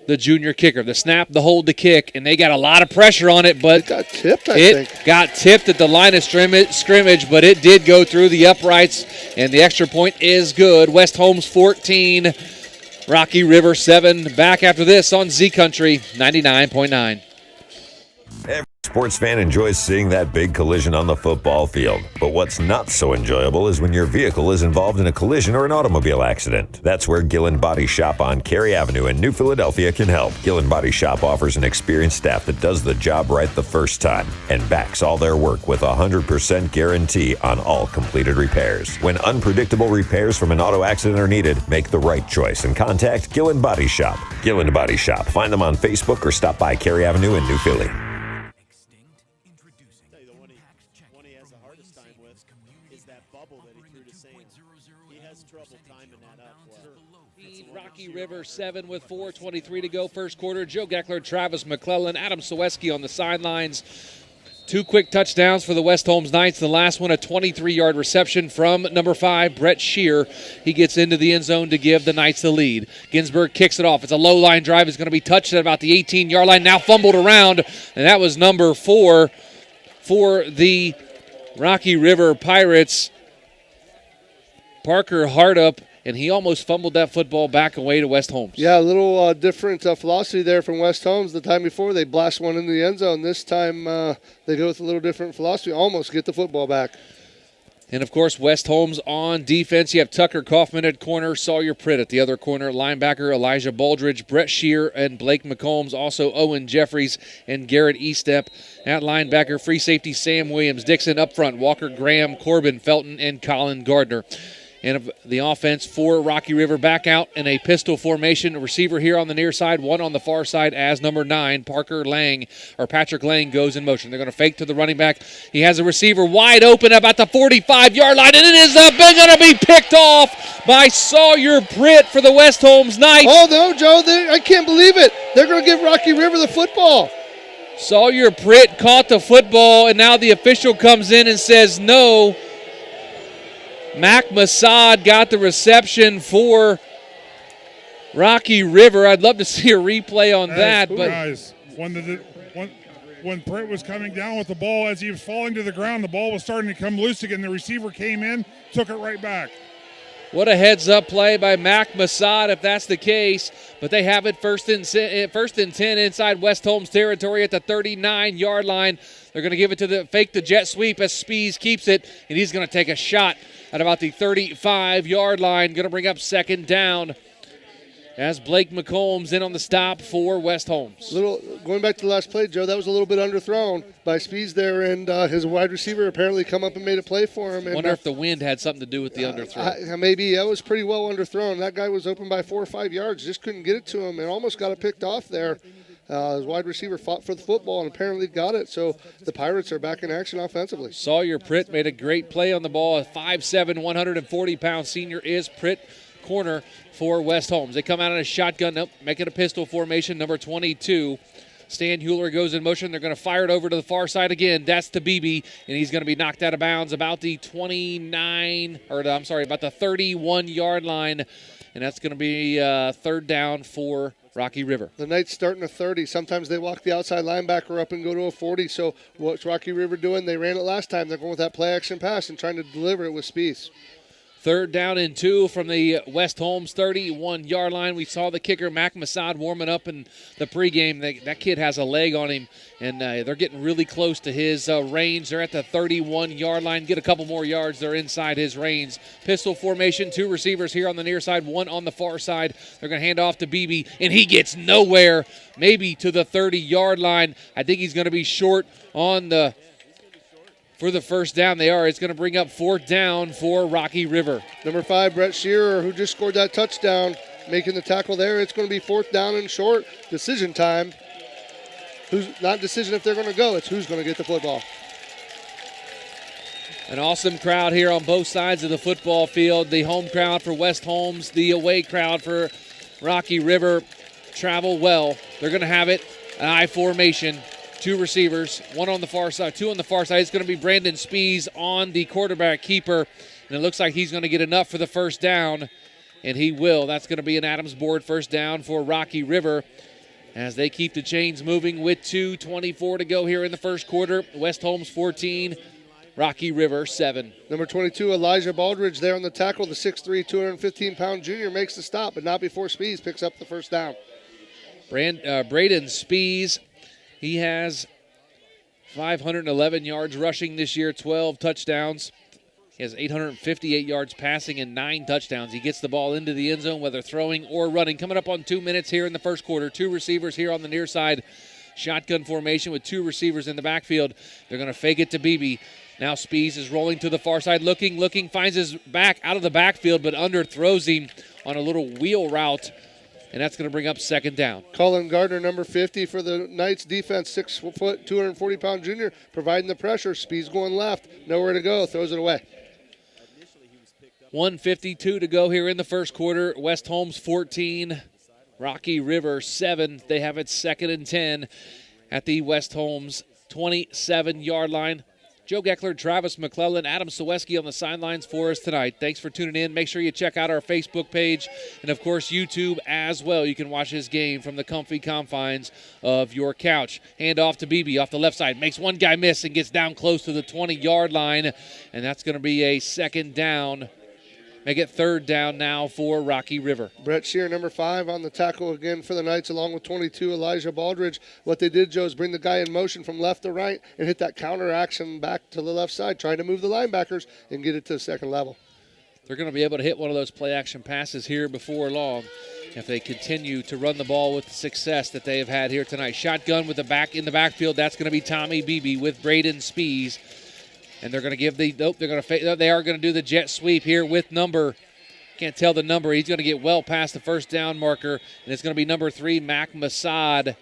the junior kicker. The snap, the hold, the kick, and they got a lot of pressure on it, but it got tipped, I think. Got tipped at the line of scrimmage, but it did go through the uprights, and the extra point is good. West Holmes 14, Rocky River 7. Back after this on Z Country 99.9. Every sports fan enjoys seeing that big collision on the football field. But what's not so enjoyable is when your vehicle is involved in a collision or an automobile accident. That's where Gillen Body Shop on Cary Avenue in New Philadelphia can help. Gillen Body Shop offers an experienced staff that does the job right the first time and backs all their work with a 100% guarantee on all completed repairs. When unpredictable repairs from an auto accident are needed, make the right choice and contact Gillen Body Shop. Gillen Body Shop. Find them on Facebook or stop by Cary Avenue in New Philly. Rocky River 7 with 4:23 to go, first quarter. Joe Geckler, Travis McClellan, Adam Soweski on the sidelines. 2 quick touchdowns for the West Holmes Knights. The last one, a 23-yard reception from number 5, Brett Shear. He gets into the end zone to give the Knights the lead. Ginsburg kicks it off. It's a low-line drive. It's going to be touched at about the 18-yard line. Now fumbled around, and that was number 4 for the Rocky River Pirates, Parker Hardup, and he almost fumbled that football back away to West Holmes. Yeah, a little different philosophy there from West Holmes. The time before, they blast one into the end zone. This time, they go with a little different philosophy, almost get the football back. And, of course, West Holmes on defense. You have Tucker Kaufman at corner, Sawyer Pritt at the other corner, linebacker Elijah Baldridge, Brett Shear, and Blake McCombs. Also Owen Jeffries and Garrett Estep at linebacker. Free safety Sam Williams. Dixon up front, Walker Graham, Corbin Felton, and Colin Gardner. And the offense for Rocky River back out in a pistol formation. A receiver here on the near side, one on the far side as number 9, Patrick Lang goes in motion. They're going to fake to the running back. He has a receiver wide open about the 45-yard line, and it is going to be picked off by Sawyer Pritt for the West Holmes Knights. Oh, no, Joe, I can't believe it. They're going to give Rocky River the football. Sawyer Pritt caught the football, and now the official comes in and says no. Mac Masad got the reception for Rocky River. I'd love to see a replay on that. But guys, when Pritt was coming down with the ball, as he was falling to the ground, the ball was starting to come loose again. The receiver came in, took it right back. What a heads-up play by Mac Masad if that's the case. But they have it first and 10 inside West Holmes territory at the 39-yard line. They're going to give it to the jet sweep as Spees keeps it, and he's going to take a shot at about the 35-yard line. Going to bring up second down as Blake McCombs in on the stop for West Holmes. Going back to the last play, Joe, that was a little bit underthrown by Spees there, and his wide receiver apparently come up and made a play for him. I wonder if the wind had something to do with the underthrow. Maybe that was pretty well underthrown. That guy was open by 4 or 5 yards, just couldn't get it to him, and almost got it picked off there. His wide receiver fought for the football and apparently got it, so the Pirates are back in action offensively. Sawyer Pritt made a great play on the ball. A 5'7", 140-pound senior is Pritt, corner for West Holmes. They come out in a shotgun, making a pistol formation, number 22. Stan Hewler goes in motion. They're going to fire it over to the far side again. That's to Beebe, and he's going to be knocked out of bounds about the 31-yard line, and that's going to be third down for Rocky River. The Knights starting a 30. Sometimes they walk the outside linebacker up and go to a 40. So what's Rocky River doing? They ran it last time. They're going with that play-action pass and trying to deliver it with Spees. Third down and 2 from the West Holmes 31-yard line. We saw the kicker, Mac Masad, warming up in the pregame. That kid has a leg on him, and they're getting really close to his range. They're at the 31-yard line. Get a couple more yards. They're inside his range. Pistol formation, 2 receivers here on the near side, 1 on the far side. They're going to hand off to Beebe, and he gets nowhere, maybe to the 30-yard line. I think he's going to be short on for the first down. They are. It's going to bring up fourth down for Rocky River. Number 5, Brett Shearer, who just scored that touchdown, making the tackle there. It's going to be fourth down and short. Decision time. Not decision if they're going to go. It's who's going to get the football. An awesome crowd here on both sides of the football field. The home crowd for West Holmes, the away crowd for Rocky River travel well. They're going to have it, an I formation. 2 receivers, 1 on the far side, 2 on the far side. It's going to be Brandon Spees on the quarterback keeper, and it looks like he's going to get enough for the first down, and he will. That's going to be an Adams board first down for Rocky River as they keep the chains moving with 2:24 to go here in the first quarter. West Holmes 14, Rocky River 7. Number 22, Elijah Baldridge there on the tackle. The 6'3", 215-pound junior makes the stop, but not before Spees picks up the first down. Braden Spees, he has 511 yards rushing this year, 12 touchdowns. He has 858 yards passing and 9 touchdowns. He gets the ball into the end zone, whether throwing or running. Coming up on 2 minutes here in the first quarter. 2 receivers here on the near side. Shotgun formation with 2 receivers in the backfield. They're going to fake it to Beebe. Now Spees is rolling to the far side, looking, finds his back out of the backfield, but underthrows him on a little wheel route. And that's going to bring up second down. Colin Gardner, number 50 for the Knights defense, 6 foot, 240-pound junior, providing the pressure. Speed's going left, nowhere to go, throws it away. 1:52 to go here in the first quarter. West Holmes 14, Rocky River 7. They have it 2nd and 10 at the West Holmes 27-yard line. Joe Geckler, Travis McClellan, Adam Saweski on the sidelines for us tonight. Thanks for tuning in. Make sure you check out our Facebook page and, of course, YouTube as well. You can watch this game from the comfy confines of your couch. Hand off to Beebe off the left side. Makes one guy miss and gets down close to the 20-yard line, and that's going to be a second down. Make it third down now for Rocky River. Brett Shear, number 5, on the tackle again for the Knights, along with 22, Elijah Baldridge. What they did, Joe, is bring the guy in motion from left to right and hit that counter action back to the left side, trying to move the linebackers and get it to the second level. They're going to be able to hit one of those play-action passes here before long if they continue to run the ball with the success that they have had here tonight. Shotgun with the back in the backfield. That's going to be Tommy Beebe with Braden Spees. And they're going to give they are going to do the jet sweep here with can't tell the number. He's going to get well past the first down marker, and it's going to be number 3, Mac Masad,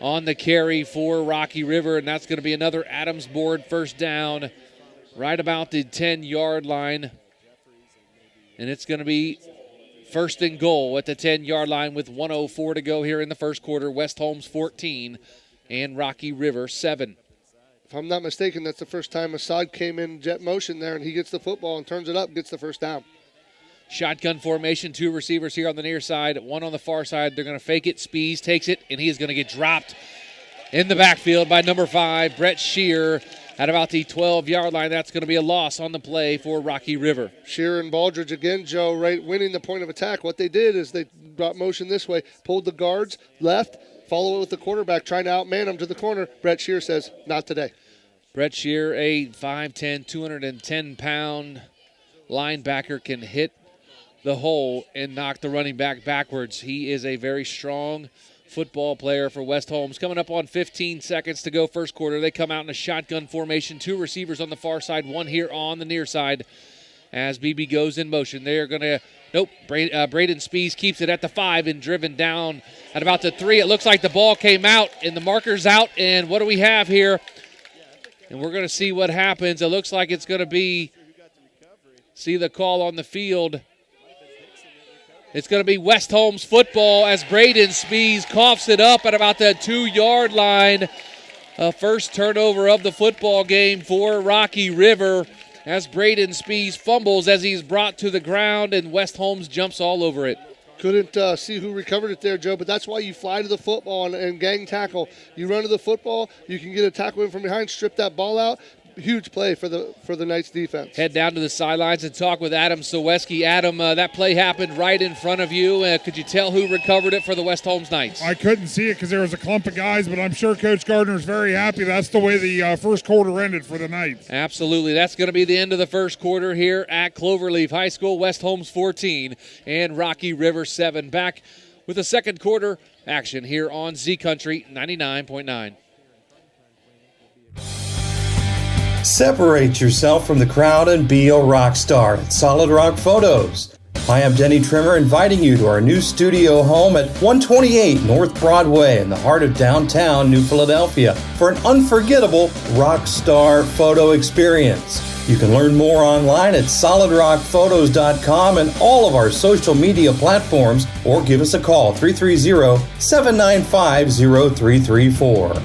on the carry for Rocky River, and that's going to be another Adams board first down right about the 10-yard line. And it's going to be first and goal at the 10-yard line with 1:04 to go here in the first quarter. West Holmes 14 and Rocky River 7. If I'm not mistaken, that's the first time Assad came in jet motion there, and he gets the football and turns it up, gets the first down. Shotgun formation, 2 receivers here on the near side, 1 on the far side. They're going to fake it. Spees takes it, and he is going to get dropped in the backfield by number 5, Brett Shear, at about the 12-yard line. That's going to be a loss on the play for Rocky River. Shear and Baldridge again, Joe, right, winning the point of attack. What they did is they brought motion this way, pulled the guards left, follow it with the quarterback, trying to outman him to the corner. Brett Shear says, not today. Brett Shear, a 5'10", 210-pound linebacker, can hit the hole and knock the running back backwards. He is a very strong football player for West Holmes. Coming up on 15 seconds to go first quarter. They come out in a shotgun formation. 2 receivers on the far side, 1 here on the near side as BB goes in motion. They're going to, Braden Spees keeps it at the 5 and driven down at about the 3. It looks like the ball came out and the marker's out. And what do we have here? And we're going to see what happens. It looks like it's going to be, see the call on the field. It's going to be West Holmes football as Braden Spees coughs it up at about the 2-yard line. First turnover of the football game for Rocky River as Braden Spees fumbles as he's brought to the ground, and West Holmes jumps all over it. Couldn't see who recovered it there, Joe, but that's why you fly to the football and gang tackle. You run to the football, you can get a tackle in from behind, strip that ball out. Huge play for the Knights defense. Head down to the sidelines and talk with Adam Soweski. Adam, that play happened right in front of you. Could you tell who recovered it for the West Holmes Knights? I couldn't see it because there was a clump of guys, but I'm sure Coach Gardner is very happy. That's the way the first quarter ended for the Knights. Absolutely. That's going to be the end of the first quarter here at Cloverleaf High School. West Holmes 14 and Rocky River 7. Back with the second quarter action here on Z Country 99.9. Separate yourself from the crowd and be a rock star at Solid Rock Photos. Hi, I'm Denny Trimmer, inviting you to our new studio home at 128 North Broadway in the heart of downtown New Philadelphia for an unforgettable rock star photo experience. You can learn more online at solidrockphotos.com and all of our social media platforms, or give us a call, 330-795-0334.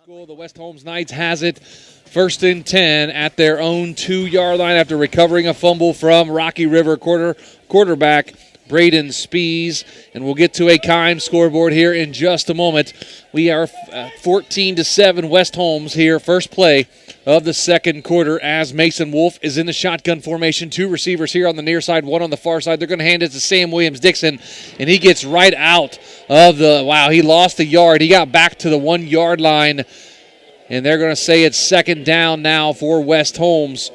The West Holmes Knights has it first and 10 at their own 2-yard line after recovering a fumble from Rocky River quarterback Braden Spees. And we'll get to a Kime scoreboard here in just a moment. We are 14-7 West Holmes here, first play of the second quarter as Mason Wolf is in the shotgun formation. 2 receivers here on the near side, 1 on the far side. They're going to hand it to Sam Williams-Dixon, and he gets right out of he lost a yard. He got back to the 1-yard line, and they're going to say it's second down now for West Holmes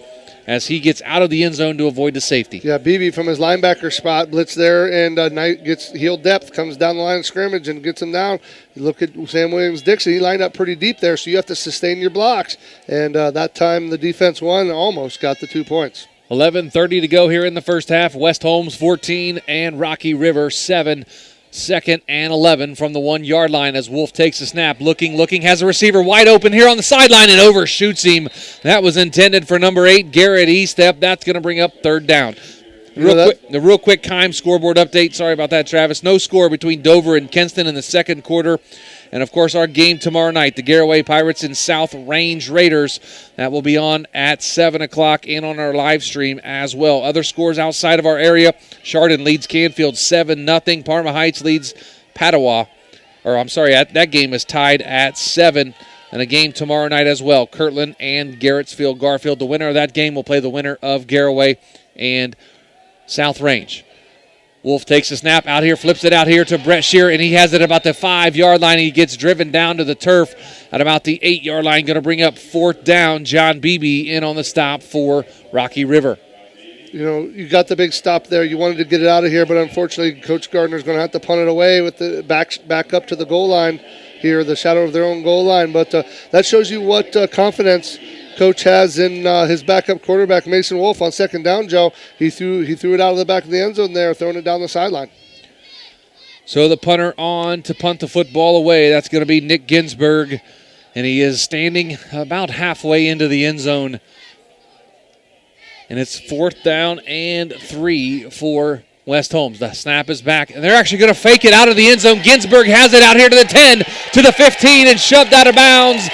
as he gets out of the end zone to avoid the safety. Yeah, Beebe from his linebacker spot blitz there, and Knight gets heel depth, comes down the line of scrimmage and gets him down. You look at Sam Williams-Dixon, he lined up pretty deep there, so you have to sustain your blocks. And that time the defense won, almost got the 2 points. 11:30 to go here in the first half. West Holmes 14 and Rocky River 7. Second and 11 from the 1-yard line as Wolf takes a snap. Looking, has a receiver wide open here on the sideline and overshoots him. That was intended for number 8, Garrett Estep. That's going to bring up third down. The real quick Kime scoreboard update. Sorry about that, Travis. No score between Dover and Kenston in the second quarter. And, of course, our game tomorrow night, the Garraway Pirates and South Range Raiders. That will be on at 7 o'clock and on our live stream as well. Other scores outside of our area, Chardon leads Canfield 7-0. Parma Heights leads that game is tied at 7. And a game tomorrow night as well, Kirtland and Garrettsfield Garfield. The winner of that game will play the winner of Garraway and South Range. Wolf takes a snap out here, flips it out here to Brett Shear, and he has it about the 5-yard line. He gets driven down to the turf at about the 8-yard line. Going to bring up 4th down. John Beebe in on the stop for Rocky River. You know, you got the big stop there. You wanted to get it out of here, but unfortunately, Coach Gardner's going to have to punt it away with the back up to the goal line here, the shadow of their own goal line. But that shows you what confidence Coach has in his backup quarterback, Mason Wolf, on 2nd down, Joe. He threw it out of the back of the end zone there, throwing it down the sideline. So the punter on to punt the football away. That's going to be Nick Ginsberg, and he is standing about halfway into the end zone. And it's 4th down and 3 for West Holmes. The snap is back, and they're actually going to fake it out of the end zone. Ginsberg has it out here to the 10, to the 15, and shoved out of bounds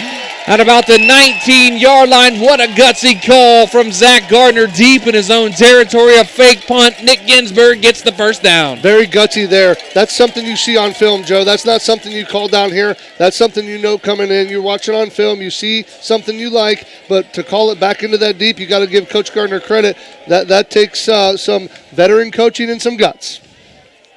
at about the 19-yard line. What a gutsy call from Zach Gardner deep in his own territory. A fake punt. Nick Ginsberg gets the 1st down. Very gutsy there. That's something you see on film, Joe. That's not something you call down here. That's something you know coming in. You're watching on film. You see something you like, but to call it back into that deep, you got to give Coach Gardner credit. That takes some veteran coaching and some guts.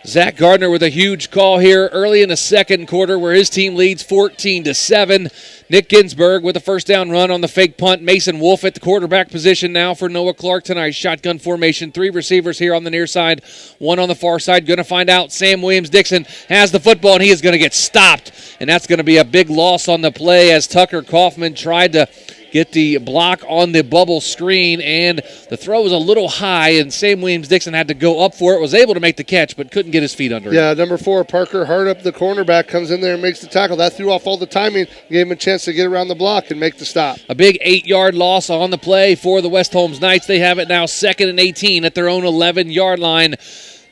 Zach Gardner with a huge call here early in the 2nd quarter where his team leads 14-7. Nick Ginsberg with a 1st down run on the fake punt. Mason Wolf at the quarterback position now for Noah Clark tonight. Shotgun formation, 3 receivers here on the near side, 1 on the far side. Going to find out Sam Williams-Dixon has the football, and he is going to get stopped. And that's going to be a big loss on the play as Tucker Kaufman tried to get the block on the bubble screen, and the throw was a little high, and Sam Williams-Dixon had to go up for it, was able to make the catch, but couldn't get his feet under it. Yeah, number 4, Parker Hardup, the cornerback, comes in there and makes the tackle. That threw off all the timing, gave him a chance to get around the block and make the stop. A big 8-yard loss on the play for the West Holmes Knights. They have it now 2nd and 18 at their own 11-yard line.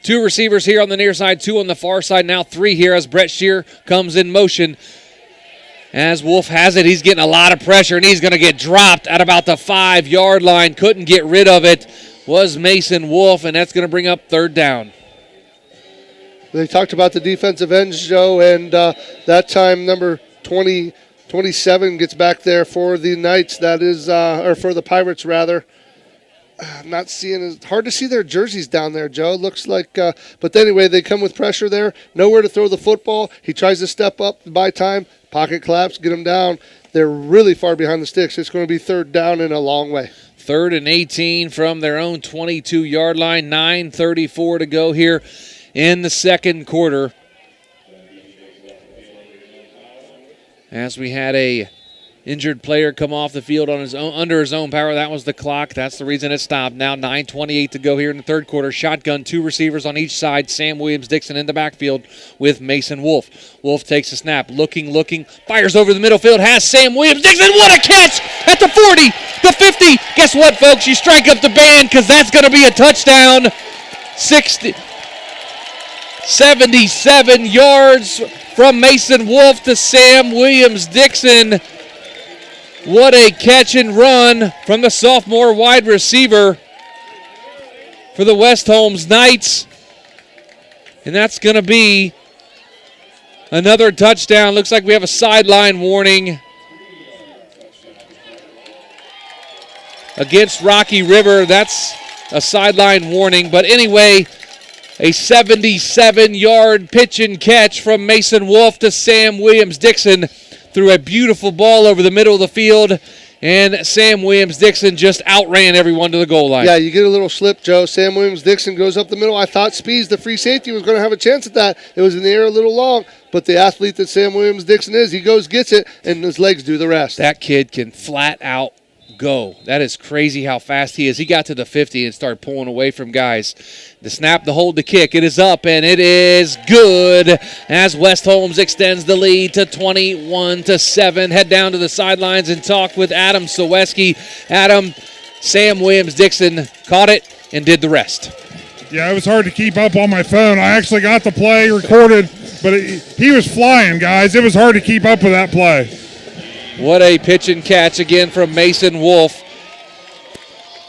2 receivers here on the near side, 2 on the far side, now 3 here as Brett Shear comes in motion. As Wolf has it, he's getting a lot of pressure, and he's going to get dropped at about the 5-yard line. Couldn't get rid of it was Mason Wolf, and that's going to bring up 3rd down. They talked about the defensive ends, Joe, and that time number 27 gets back there for the Knights. That is, or for the Pirates, rather. I'm not seeing it. It's hard to see their jerseys down there, Joe. It looks like, but anyway, they come with pressure there. Nowhere to throw the football. He tries to step up, buy time. Pocket collapse, get them down. They're really far behind the sticks. It's going to be 3rd down in a long way. 3rd and 18 from their own 22-yard line. 9:34 to go here in the 2nd quarter. As we had a injured player come off the field on his own, under his own power. That was the clock. That's the reason it stopped. Now 9:28 to go here in the 3rd quarter. Shotgun, 2 receivers on each side. Sam Williams-Dixon in the backfield with Mason Wolf. Wolf takes a snap, looking, fires over the middle field, has Sam Williams-Dixon. What a catch at the 40, the 50. Guess what, folks? You strike up the band because that's going to be a touchdown. 77 yards from Mason Wolf to Sam Williams-Dixon. What a catch and run from the sophomore wide receiver for the West Holmes Knights. And that's going to be another touchdown. Looks like we have a sideline warning against Rocky River. That's a sideline warning. But anyway, a 77-yard pitch and catch from Mason Wolf to Sam Williams-Dixon. Threw a beautiful ball over the middle of the field, and Sam Williams-Dixon just outran everyone to the goal line. Yeah, you get a little slip, Joe. Sam Williams-Dixon goes up the middle. I thought Spees, the free safety, was going to have a chance at that. It was in the air a little long, but the athlete that Sam Williams-Dixon is, he goes, gets it, and his legs do the rest. That kid can flat out go. That is crazy how fast he is. He got to the 50 and started pulling away from guys. The snap, the hold, the kick. It is up, and it is good as West Holmes extends the lead to 21-7. Head down to the sidelines and talk with Adam Saweski. Adam, Sam Williams-Dixon caught it and did the rest. Yeah, it was hard to keep up on my phone. I actually got the play recorded, but he was flying, guys. It was hard to keep up with that play. What a pitch and catch again from Mason Wolf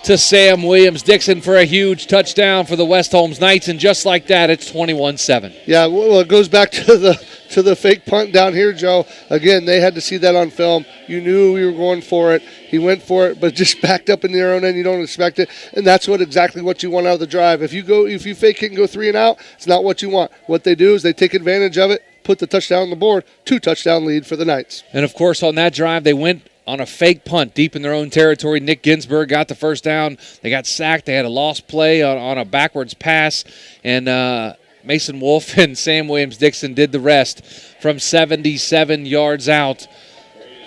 to Sam Williams-Dixon for a huge touchdown for the West Holmes Knights, and just like that, it's 21-7. Yeah, well, it goes back to to the fake punt down here, Joe. Again, they had to see that on film. You knew we were going for it. He went for it, but just backed up in their own end. You don't expect it, and that's exactly what you want out of the drive. If you fake it and go 3 and out, it's not what you want. What they do is they take advantage of it, put the touchdown on the board, 2-touchdown lead for the Knights. And, of course, on that drive, they went on a fake punt deep in their own territory. Nick Ginsburg got the first down. They got sacked. They had a lost play on a backwards pass, and Mason Wolf and Sam Williams-Dixon did the rest from 77 yards out.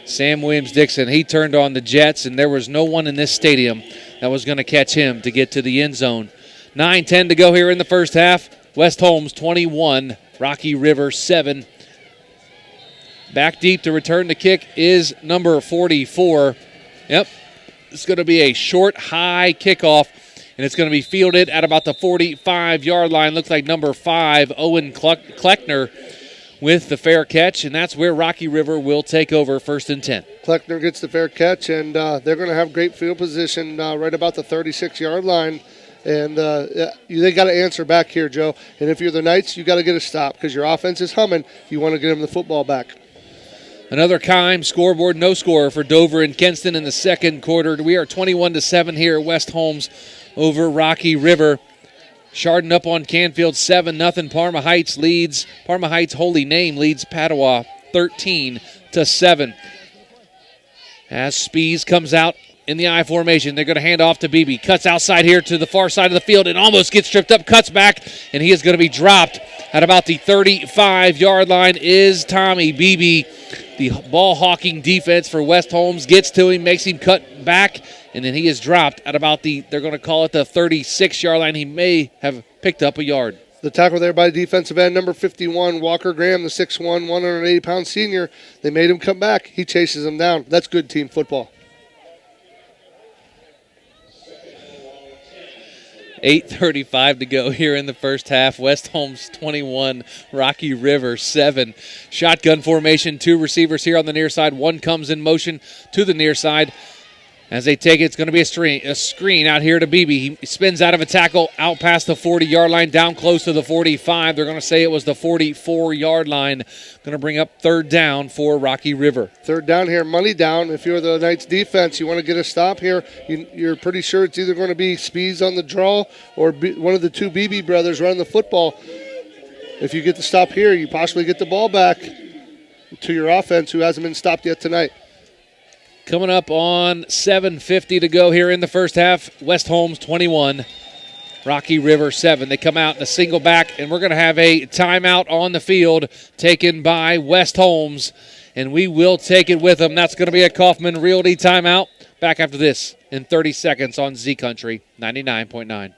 Sam Williams-Dixon, he turned on the Jets, and there was no one in this stadium that was going to catch him to get to the end zone. 9:10 to go here in the first half. West Holmes 21, Rocky River 7. Back deep to return the kick is number 44. Yep, it's going to be a short, high kickoff, and it's going to be fielded at about the 45-yard line. Looks like number 5, Owen Kleckner, with the fair catch, and that's where Rocky River will take over 1st and 10. Kleckner gets the fair catch, and they're going to have great field position right about the 36-yard line. And they got to answer back here, Joe. And if you're the Knights, you got to get a stop because your offense is humming. You want to get them the football back. Another Keim scoreboard, no score for Dover and Kenston in the second quarter. We are 21-7 here at West Holmes over Rocky River. Chardon up on Canfield 7-0. Parma Heights Holy Name leads Padua 13-7. As Spees comes out in the I formation, they're going to hand off to Beebe. Cuts outside here to the far side of the field and almost gets tripped up, cuts back, and he is going to be dropped at about the 35-yard line is Tommy Beebe. The ball-hawking defense for West Holmes gets to him, makes him cut back, and then he is dropped at about they're going to call it the 36-yard line. He may have picked up a yard. The tackle there by defensive end, number 51, Walker Graham, the 6'1", 180-pound senior. They made him come back. He chases him down. That's good team football. 8:35 to go here in the first half. West Holmes 21, Rocky River 7. Shotgun formation, 2 receivers here on the near side. One comes in motion to the near side. As they take it, it's going to be a screen out here to Beebe. He spins out of a tackle, out past the 40-yard line, down close to the 45. They're going to say it was the 44-yard line. Going to bring up 3rd down for Rocky River. 3rd down here, money down. If you're the Knights defense, you want to get a stop here. You're pretty sure it's either going to be Spees on the draw or one of the 2 Beebe brothers running the football. If you get the stop here, you possibly get the ball back to your offense who hasn't been stopped yet tonight. Coming up on 7:50 to go here in the first half. West Holmes 21, Rocky River 7. They come out in a single back, and we're going to have a timeout on the field taken by West Holmes, and we will take it with them. That's going to be a Kaufman Realty timeout. Back after this in 30 seconds on Z Country 99.9.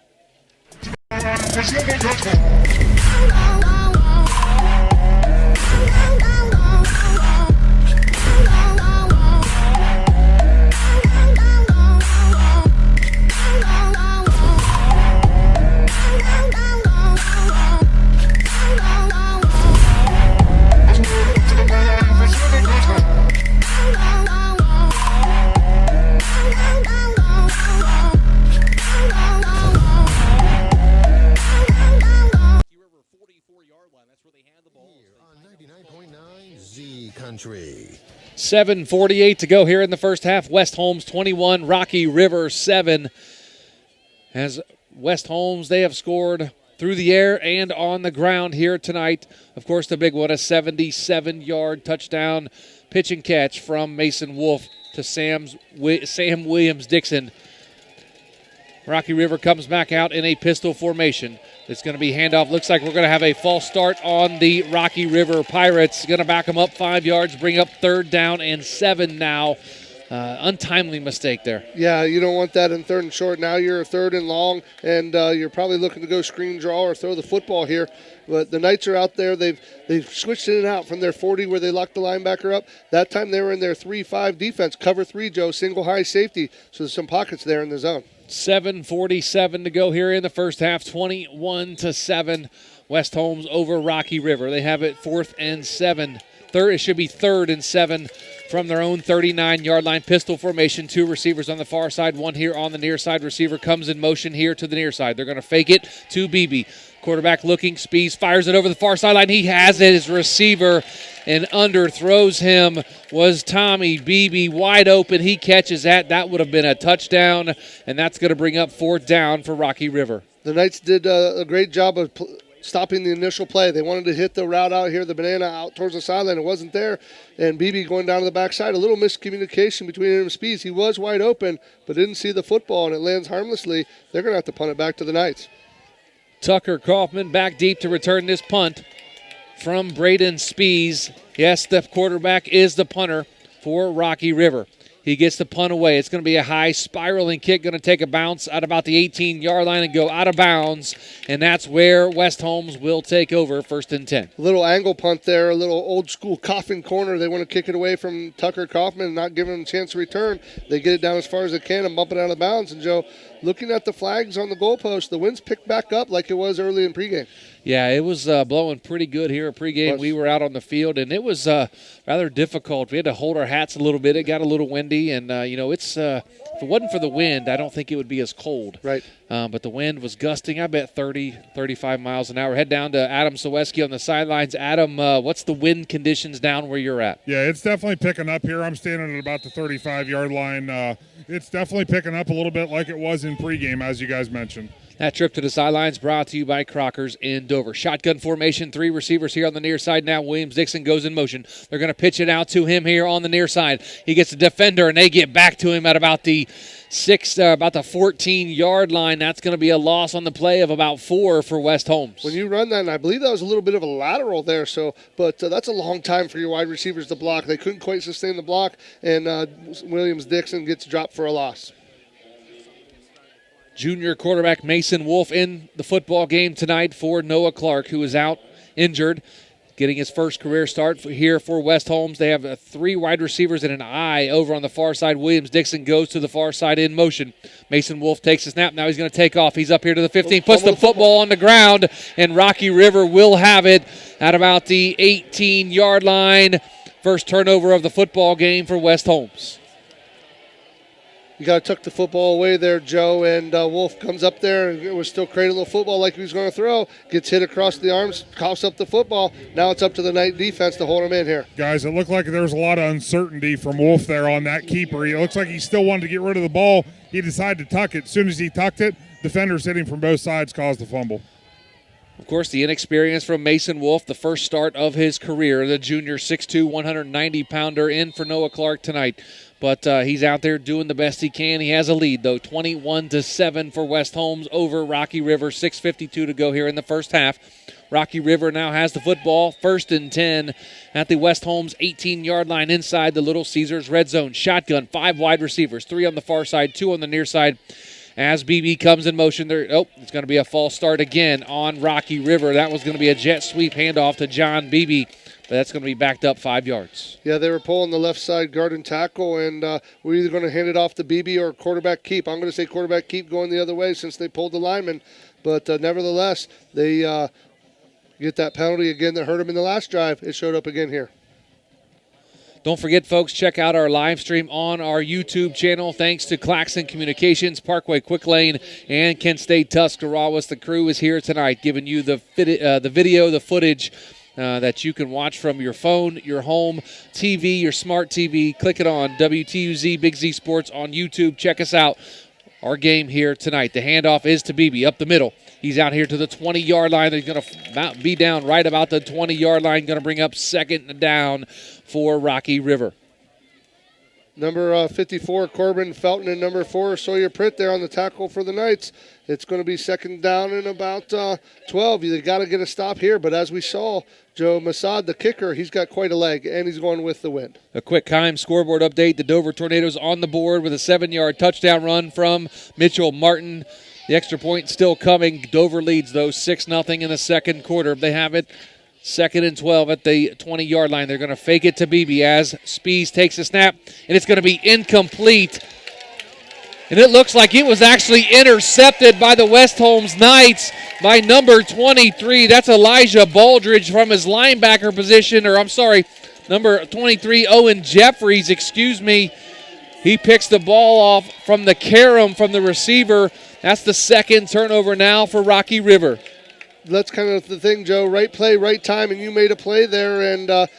Country. 7:48 to go here in the first half. West Holmes 21, Rocky River 7. As West Holmes, they have scored through the air and on the ground here tonight. Of course, the big one, a 77-yard touchdown pitch and catch from Mason Wolf to Sam Williams-Dixon. Rocky River comes back out in a pistol formation. It's going to be handoff. Looks like we're going to have a false start on the Rocky River Pirates. Going to back them up 5 yards, bring up 3rd down and 7 now. Untimely mistake there. Yeah, you don't want that in 3rd and short. Now you're 3rd and long, and you're probably looking to go screen draw or throw the football here. But the Knights are out there. They've switched in and out from their 40 where they locked the linebacker up. That time they were in their 3-5 defense. Cover 3, Joe, single high safety. So there's some pockets there in the zone. 7:47 to go here in the first half, 21-7. West Holmes over Rocky River. They have it 4th and 7. It should be 3rd and 7 from their own 39-yard line. Pistol formation, 2 receivers on the far side, 1 here on the near side. Receiver comes in motion here to the near side. They're going to fake it to Beebe. Quarterback looking, Spees fires it over the far sideline. He has it, his receiver, and underthrows him was Tommy Beebe, wide open. He catches that. That would have been a touchdown, and that's going to bring up 4th down for Rocky River. The Knights did a great job of stopping the initial play. They wanted to hit the route out here, the banana out towards the sideline. It wasn't there, and Beebe going down to the backside. A little miscommunication between him and Spees. He was wide open, but didn't see the football, and it lands harmlessly. They're going to have to punt it back to the Knights. Tucker Kaufman back deep to return this punt from Braden Spees. Yes, the quarterback is the punter for Rocky River. He gets the punt away. It's going to be a high spiraling kick, going to take a bounce at about the 18-yard line and go out of bounds, and that's where West Holmes will take over 1st and 10. A little angle punt there, a little old-school coffin corner. They want to kick it away from Tucker Kaufman and not give him a chance to return. They get it down as far as they can and bump it out of bounds. And, Joe, looking at the flags on the goalpost, the wind's picked back up like it was early in pregame. Yeah, it was blowing pretty good here at pregame. We were out on the field, and it was rather difficult. We had to hold our hats a little bit. It got a little windy, and, it's if it wasn't for the wind, I don't think it would be as cold. Right. But the wind was gusting, I bet 30, 35 miles an hour. Head down to Adam Soweski on the sidelines. Adam, what's the wind conditions down where you're at? Yeah, it's definitely picking up here. I'm standing at about the 35-yard line. It's definitely picking up a little bit like it was in pregame, as you guys mentioned. That trip to the sidelines brought to you by Crockers in Dover. Shotgun formation, 3 receivers here on the near side now. Williams-Dixon goes in motion. They're going to pitch it out to him here on the near side. He gets a defender, and they get back to him at about the 14-yard line. That's going to be a loss on the play of about 4 for West Holmes. When you run that, and I believe that was a little bit of a lateral there, but that's a long time for your wide receivers to block. They couldn't quite sustain the block, and Williams-Dixon gets dropped for a loss. Junior quarterback Mason Wolf in the football game tonight for Noah Clark, who is out injured, getting his first career start here for West Holmes. They have 3 wide receivers and an eye over on the far side. Williams-Dixon goes to the far side in motion. Mason Wolf takes a snap. Now he's going to take off. He's up here to the 15, puts the football on the ground, and Rocky River will have it at about the 18-yard line. First turnover of the football game for West Holmes. You got to tuck the football away there, Joe, and Wolf comes up there and was still creating a little football like he was going to throw. Gets hit across the arms, coughs up the football. Now it's up to the Knight defense to hold him in here. Guys, it looked like there was a lot of uncertainty from Wolf there on that keeper. It looks like he still wanted to get rid of the ball. He decided to tuck it. As soon as he tucked it, defenders hitting from both sides caused the fumble. Of course, the inexperience from Mason Wolf, the first start of his career, the junior 6'2", 190-pounder in for Noah Clark tonight. But he's out there doing the best he can. He has a lead, though, 21-7 for West Holmes over Rocky River. 6:52 to go here in the first half. Rocky River now has the football, 1st and 10 at the West Holmes 18-yard line inside the Little Caesars red zone. Shotgun, 5 wide receivers, 3 on the far side, 2 on the near side. As BB comes in motion, it's going to be a false start again on Rocky River. That was going to be a jet sweep handoff to John Beebe, but that's going to be backed up 5 yards. Yeah, they were pulling the left side guard and tackle, and we're either going to hand it off to Beebe or quarterback keep. I'm going to say quarterback keep going the other way since they pulled the lineman, but nevertheless, they get that penalty again that hurt them in the last drive. It showed up again here. Don't forget, folks, check out our live stream on our YouTube channel. Thanks to Claxon Communications, Parkway Quick Lane, and Kent State Tuscarawas. The crew is here tonight giving you the video, the footage that you can watch from your phone, your home TV, your smart TV. Click it on WTUZ Big Z Sports on YouTube. Check us out. Our game here tonight. The handoff is to Beebe up the middle. He's out here to the 20-yard line. He's going to be down right about the 20-yard line. Going to bring up 2nd down for Rocky River. Number 54, Corbin Felton, and number 4, Sawyer Pritt there on the tackle for the Knights. It's going to be 2nd down and about 12. You got to get a stop here, but as we saw, Joe Masad, the kicker, he's got quite a leg, and he's going with the wind. A quick time scoreboard update. The Dover Tornadoes on the board with a 7-yard touchdown run from Mitchell Martin. The extra point still coming. Dover leads, though, 6-0 in the second quarter. They have it 2nd and 12 at the 20-yard line. They're going to fake it to Beebe as Spees takes a snap, and it's going to be incomplete. And it looks like it was actually intercepted by the West Holmes Knights by number 23. That's Elijah Baldridge from his linebacker position, number 23, Owen Jeffries, He picks the ball off from the carom from the receiver. That's the 2nd turnover now for Rocky River. that's kind of the thing, Joe. Right play, right time, and you made a play there. And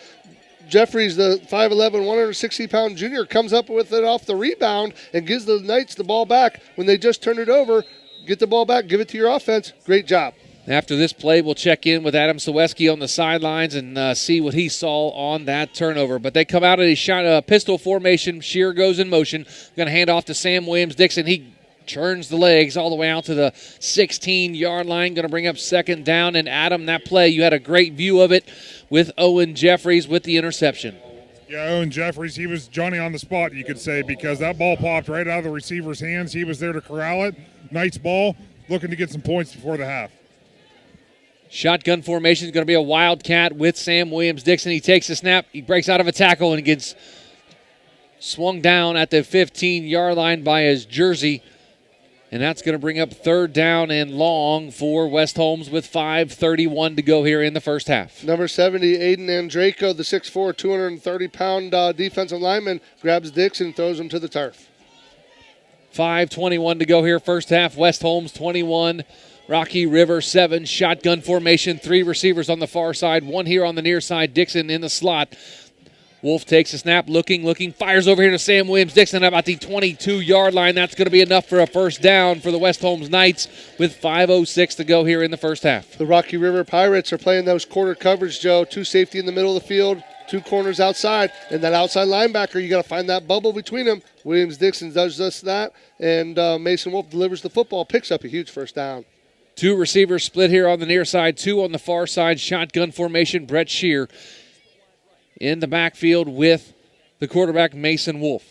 Jeffries, the 5'11", 160-pound junior, comes up with it off the rebound and gives the Knights the ball back. When they just turn it over, get the ball back, give it to your offense. Great job. After this play, we'll check in with Adam Saweski on the sidelines and see what he saw on that turnover. But they come out of a pistol formation. Shear goes in motion. Going to hand off to Sam Williams-Dixon. He churns the legs all the way out to the 16-yard line. Going to bring up second down. And, Adam, that play, you had a great view of it with Owen Jeffries with the interception. Yeah, Owen Jeffries, he was Johnny on the spot, you could say, because that ball popped right out of the receiver's hands. He was there to corral it. Knights ball, looking to get some points before the half. Shotgun formation is going to be a wildcat with Sam Williams-Dixon. He takes a snap. He breaks out of a tackle and gets swung down at the 15-yard line by his jersey. And that's going to bring up third down and long for West Holmes with 5:31 to go here in the first half. Number 70, Aiden Andraco, the 6'4", 230-pound defensive lineman, grabs Dixon, throws him to the turf. 5:21 to go here, first half. West Holmes 21, Rocky River 7. Shotgun formation, 3 receivers on the far side, 1 here on the near side. Dixon in the slot. Wolf takes a snap, looking, fires over here to Sam Williams-Dixon about the 22-yard line. That's going to be enough for a first down for the West Holmes Knights with 5:06 to go here in the first half. The Rocky River Pirates are playing those quarter coverage, Joe. 2 safety in the middle of the field, 2 corners outside, and that outside linebacker, you got to find that bubble between them. Williams-Dixon does just that, and Mason Wolf delivers the football, picks up a huge first down. 2 receivers split here on the near side, 2 on the far side. Shotgun formation, Brett Shear in the backfield with the quarterback, Mason Wolf.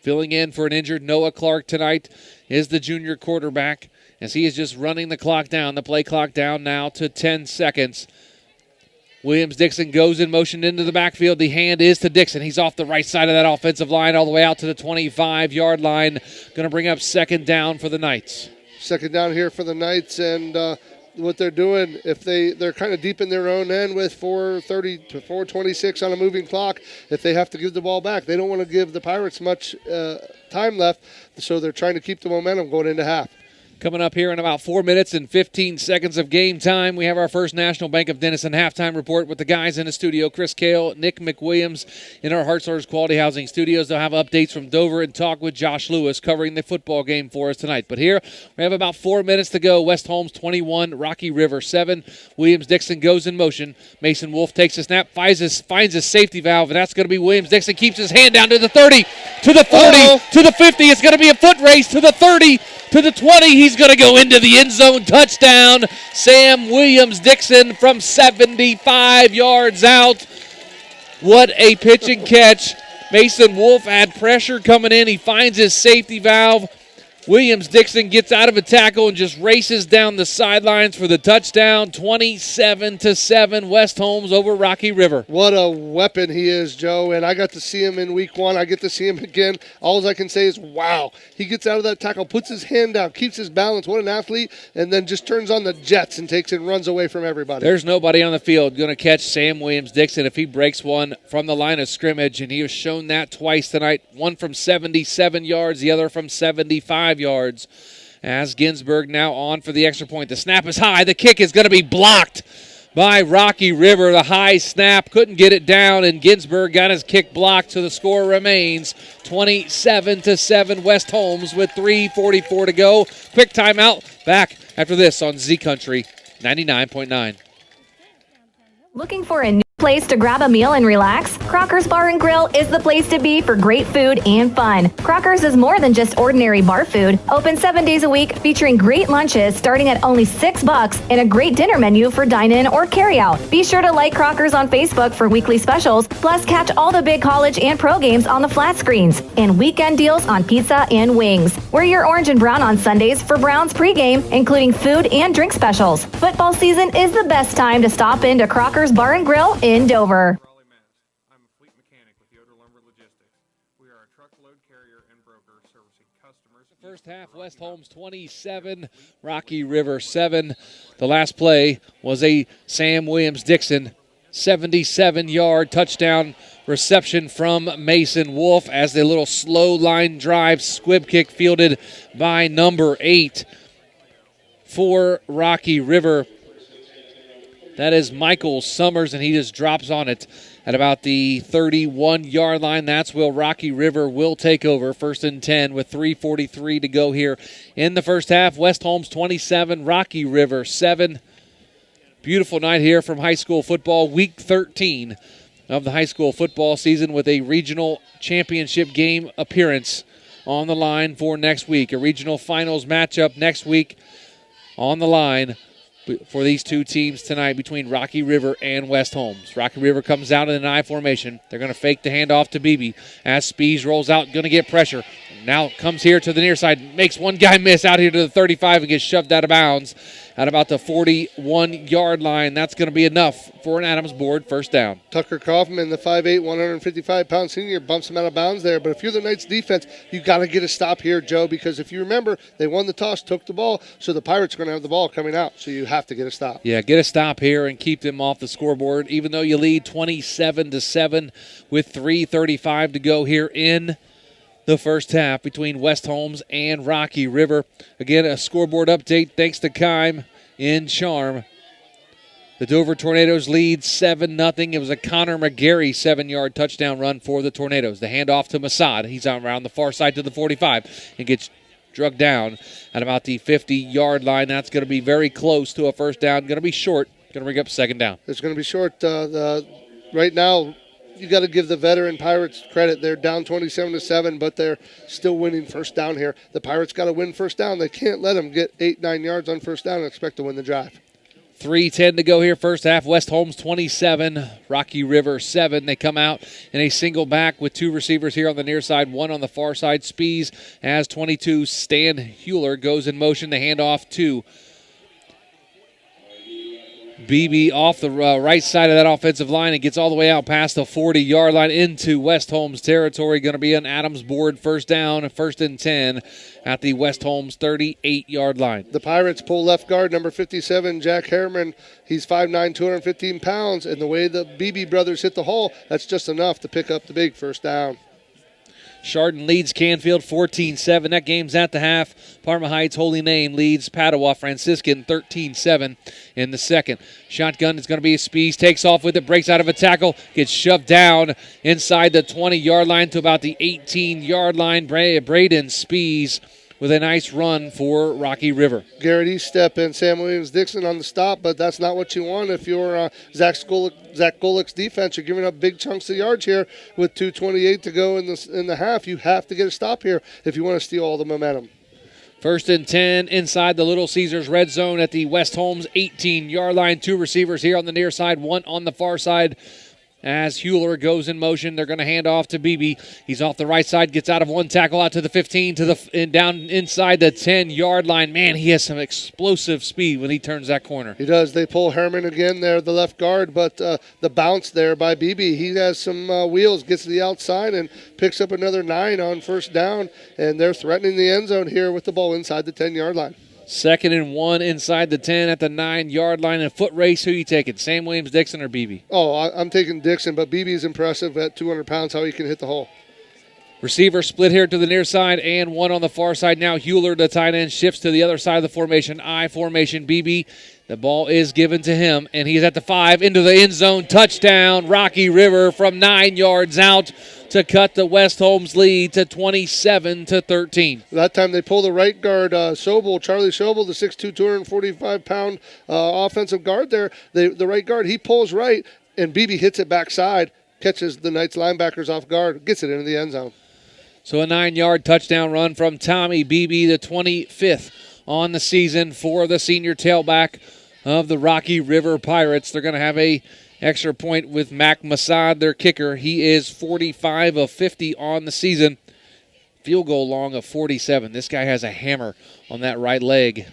Filling in for an injured Noah Clark tonight is the junior quarterback as he is just running the clock down, the play clock down now to 10 seconds. Williams-Dixon goes in motion into the backfield. The hand is to Dixon. He's off the right side of that offensive line all the way out to the 25-yard line. Going to bring up second down for the Knights. Second down here for the Knights, and what they're doing, if they're kind of deep in their own end with 4:30 to 4:26 on a moving clock, if they have to give the ball back, they don't want to give the Pirates much time left, so they're trying to keep the momentum going into half. Coming up here in about 4 minutes and 15 seconds of game time, we have our first National Bank of Denison halftime report with the guys in the studio, Chris Kale, Nick McWilliams in our Hartzler's Quality Housing Studios. They'll have updates from Dover and talk with Josh Lewis covering the football game for us tonight. But here, we have about 4 minutes to go. West Holmes 21, Rocky River 7. Williams-Dixon goes in motion. Mason Wolf takes a snap, finds his safety valve, and that's going to be Williams-Dixon. Keeps his hand down to the 30, to the 40, to the 50. It's going to be a foot race to the 30, to the 20. He's going to go into the end zone. Touchdown, Sam Williams-Dixon from 75 yards out. What a pitch and catch. Mason Wolf had pressure coming in. He finds his safety valve. Williams-Dixon gets out of a tackle and just races down the sidelines for the touchdown. 27-7, West Holmes over Rocky River. What a weapon he is, Joe, and I got to see him in week 1. I get to see him again. All I can say is, wow. He gets out of that tackle, puts his hand down, keeps his balance. What an athlete, and then just turns on the jets and takes and runs away from everybody. There's nobody on the field going to catch Sam Williams-Dixon if he breaks one from the line of scrimmage, and he has shown that twice tonight. One from 77 yards, the other from 75 yards. As Ginsburg now on for the extra point. The snap is high. The kick is going to be blocked by Rocky River. The high snap couldn't get it down, and Ginsburg got his kick blocked, so the score remains 27-7 West Holmes with 3:44 to go. Quick timeout. Back after this on Z Country 99.9. Looking for a new place to grab a meal and relax? Crocker's Bar and Grill is the place to be for great food and fun. Crocker's is more than just ordinary bar food. Open 7 days a week, featuring great lunches starting at only $6 and a great dinner menu for dine-in or carry-out. Be sure to like Crocker's on Facebook for weekly specials, plus catch all the big college and pro games on the flat screens, and weekend deals on pizza and wings. Wear your orange and brown on Sundays for Browns pregame, including food and drink specials. Football season is the best time to stop into Crocker's Bar and Grill in Dover. First half, West Holmes 27, Rocky River 7. The last play was a Sam Williams-Dixon 77-yard touchdown reception from Mason Wolf as the little slow line drive squib kick fielded by number 8 for Rocky River. That is Michael Summers, and he just drops on it at about the 31-yard line. That's where Rocky River will take over. 1st and 10 with 3:43 to go here in the first half. West Holmes 27, Rocky River 7. Beautiful night here from high school football, week 13 of the high school football season, with a regional championship game appearance on the line for next week. A regional finals matchup next week on the line for these two teams tonight between Rocky River and West Holmes. Rocky River comes out in an I formation. They're going to fake the handoff to Beebe as Spees rolls out, going to get pressure. Now comes here to the near side, makes one guy miss out here to the 35 and gets shoved out of bounds at about the 41-yard line. That's going to be enough for an Adams board first down. Tucker Kaufman, the 5'8", 155-pound senior, bumps him out of bounds there. But if you're the Knights defense, you got to get a stop here, Joe, because if you remember, they won the toss, took the ball, so the Pirates are going to have the ball coming out. So you have to get a stop. Yeah, get a stop here and keep them off the scoreboard, even though you lead 27-7 with 3:35 to go here in the first half between West Holmes and Rocky River. Again, a scoreboard update thanks to Kime in Charm. The Dover Tornadoes lead 7-0. It was a Connor McGarry 7-yard touchdown run for the Tornadoes. The handoff to Masad. He's on around the far side to the 45 and gets drug down at about the 50-yard line. That's going to be very close to a first down. Going to be short. Going to bring up second down. It's going to be short. Right now, you got to give the veteran Pirates credit. They're down 27-7, but they're still winning first down here. The Pirates got to win first down. They can't let them get 8-9 yards on first down and expect to win the drive. 3:10 to go here, first half. West Holmes 27, Rocky River 7. They come out in a single back with two receivers here on the near side, one on the far side. Spees has 22. Stan Hewler goes in motion. The handoff to Beebe off the right side of that offensive line and gets all the way out past the 40-yard line into West Holmes territory. Going to be an Adams board first down, 1st and 10 at the West Holmes 38-yard line. The Pirates pull left guard, number 57, Jack Harriman. He's 5'9", 215 pounds, and the way the Beebe brothers hit the hole, that's just enough to pick up the big first down. Chardon leads Canfield 14-7. That game's at the half. Parma Heights Holy Name leads Padua Franciscan 13-7 in the second. Shotgun is going to be a Spees. Takes off with it, breaks out of a tackle, gets shoved down inside the 20-yard line to about the 18-yard line. Braden Spees with a nice run for Rocky River. Garrett Eastep and Sam Williams-Dixon on the stop, but that's not what you want if you're Zach Golick's defense. You're giving up big chunks of yards here with 2:28 to go in the half. You have to get a stop here if you want to steal all the momentum. 1st and 10 inside the Little Caesars red zone at the West Holmes 18-yard line. Two receivers here on the near side, one on the far side. As Hewler goes in motion, they're going to hand off to Beebe. He's off the right side, gets out of one tackle out to the 15, and down inside the 10-yard line. Man, he has some explosive speed when he turns that corner. He does. They pull Herman again there, the left guard, but the bounce there by Beebe, he has some wheels, gets to the outside and picks up another 9 on first down, and they're threatening the end zone here with the ball inside the 10-yard line. 2nd and 1 inside the 10 at the 9-yard line. In a foot race, who you taking, Sam Williams-Dixon or Beebe? Oh, I'm taking Dixon, but Beebe is impressive at 200 pounds how he can hit the hole. Receiver split here to the near side and one on the far side. Now Hewler, the tight end, shifts to the other side of the formation. I formation, Beebe. The ball is given to him, and he's at the 5, into the end zone. Touchdown, Rocky River from 9 yards out to cut the West Holmes lead to 27-13. That time they pull the right guard, Charlie Sobel, the 6'2", 245-pound offensive guard there. The right guard, he pulls right, and Beebe hits it backside, catches the Knights linebackers off guard, gets it into the end zone. So a 9-yard touchdown run from Tommy Beebe, the 25th on the season for the senior tailback of the Rocky River Pirates. They're going to have a extra point with Mac Masad, their kicker. He is 45 of 50 on the season. Field goal long of 47. This guy has a hammer on that right leg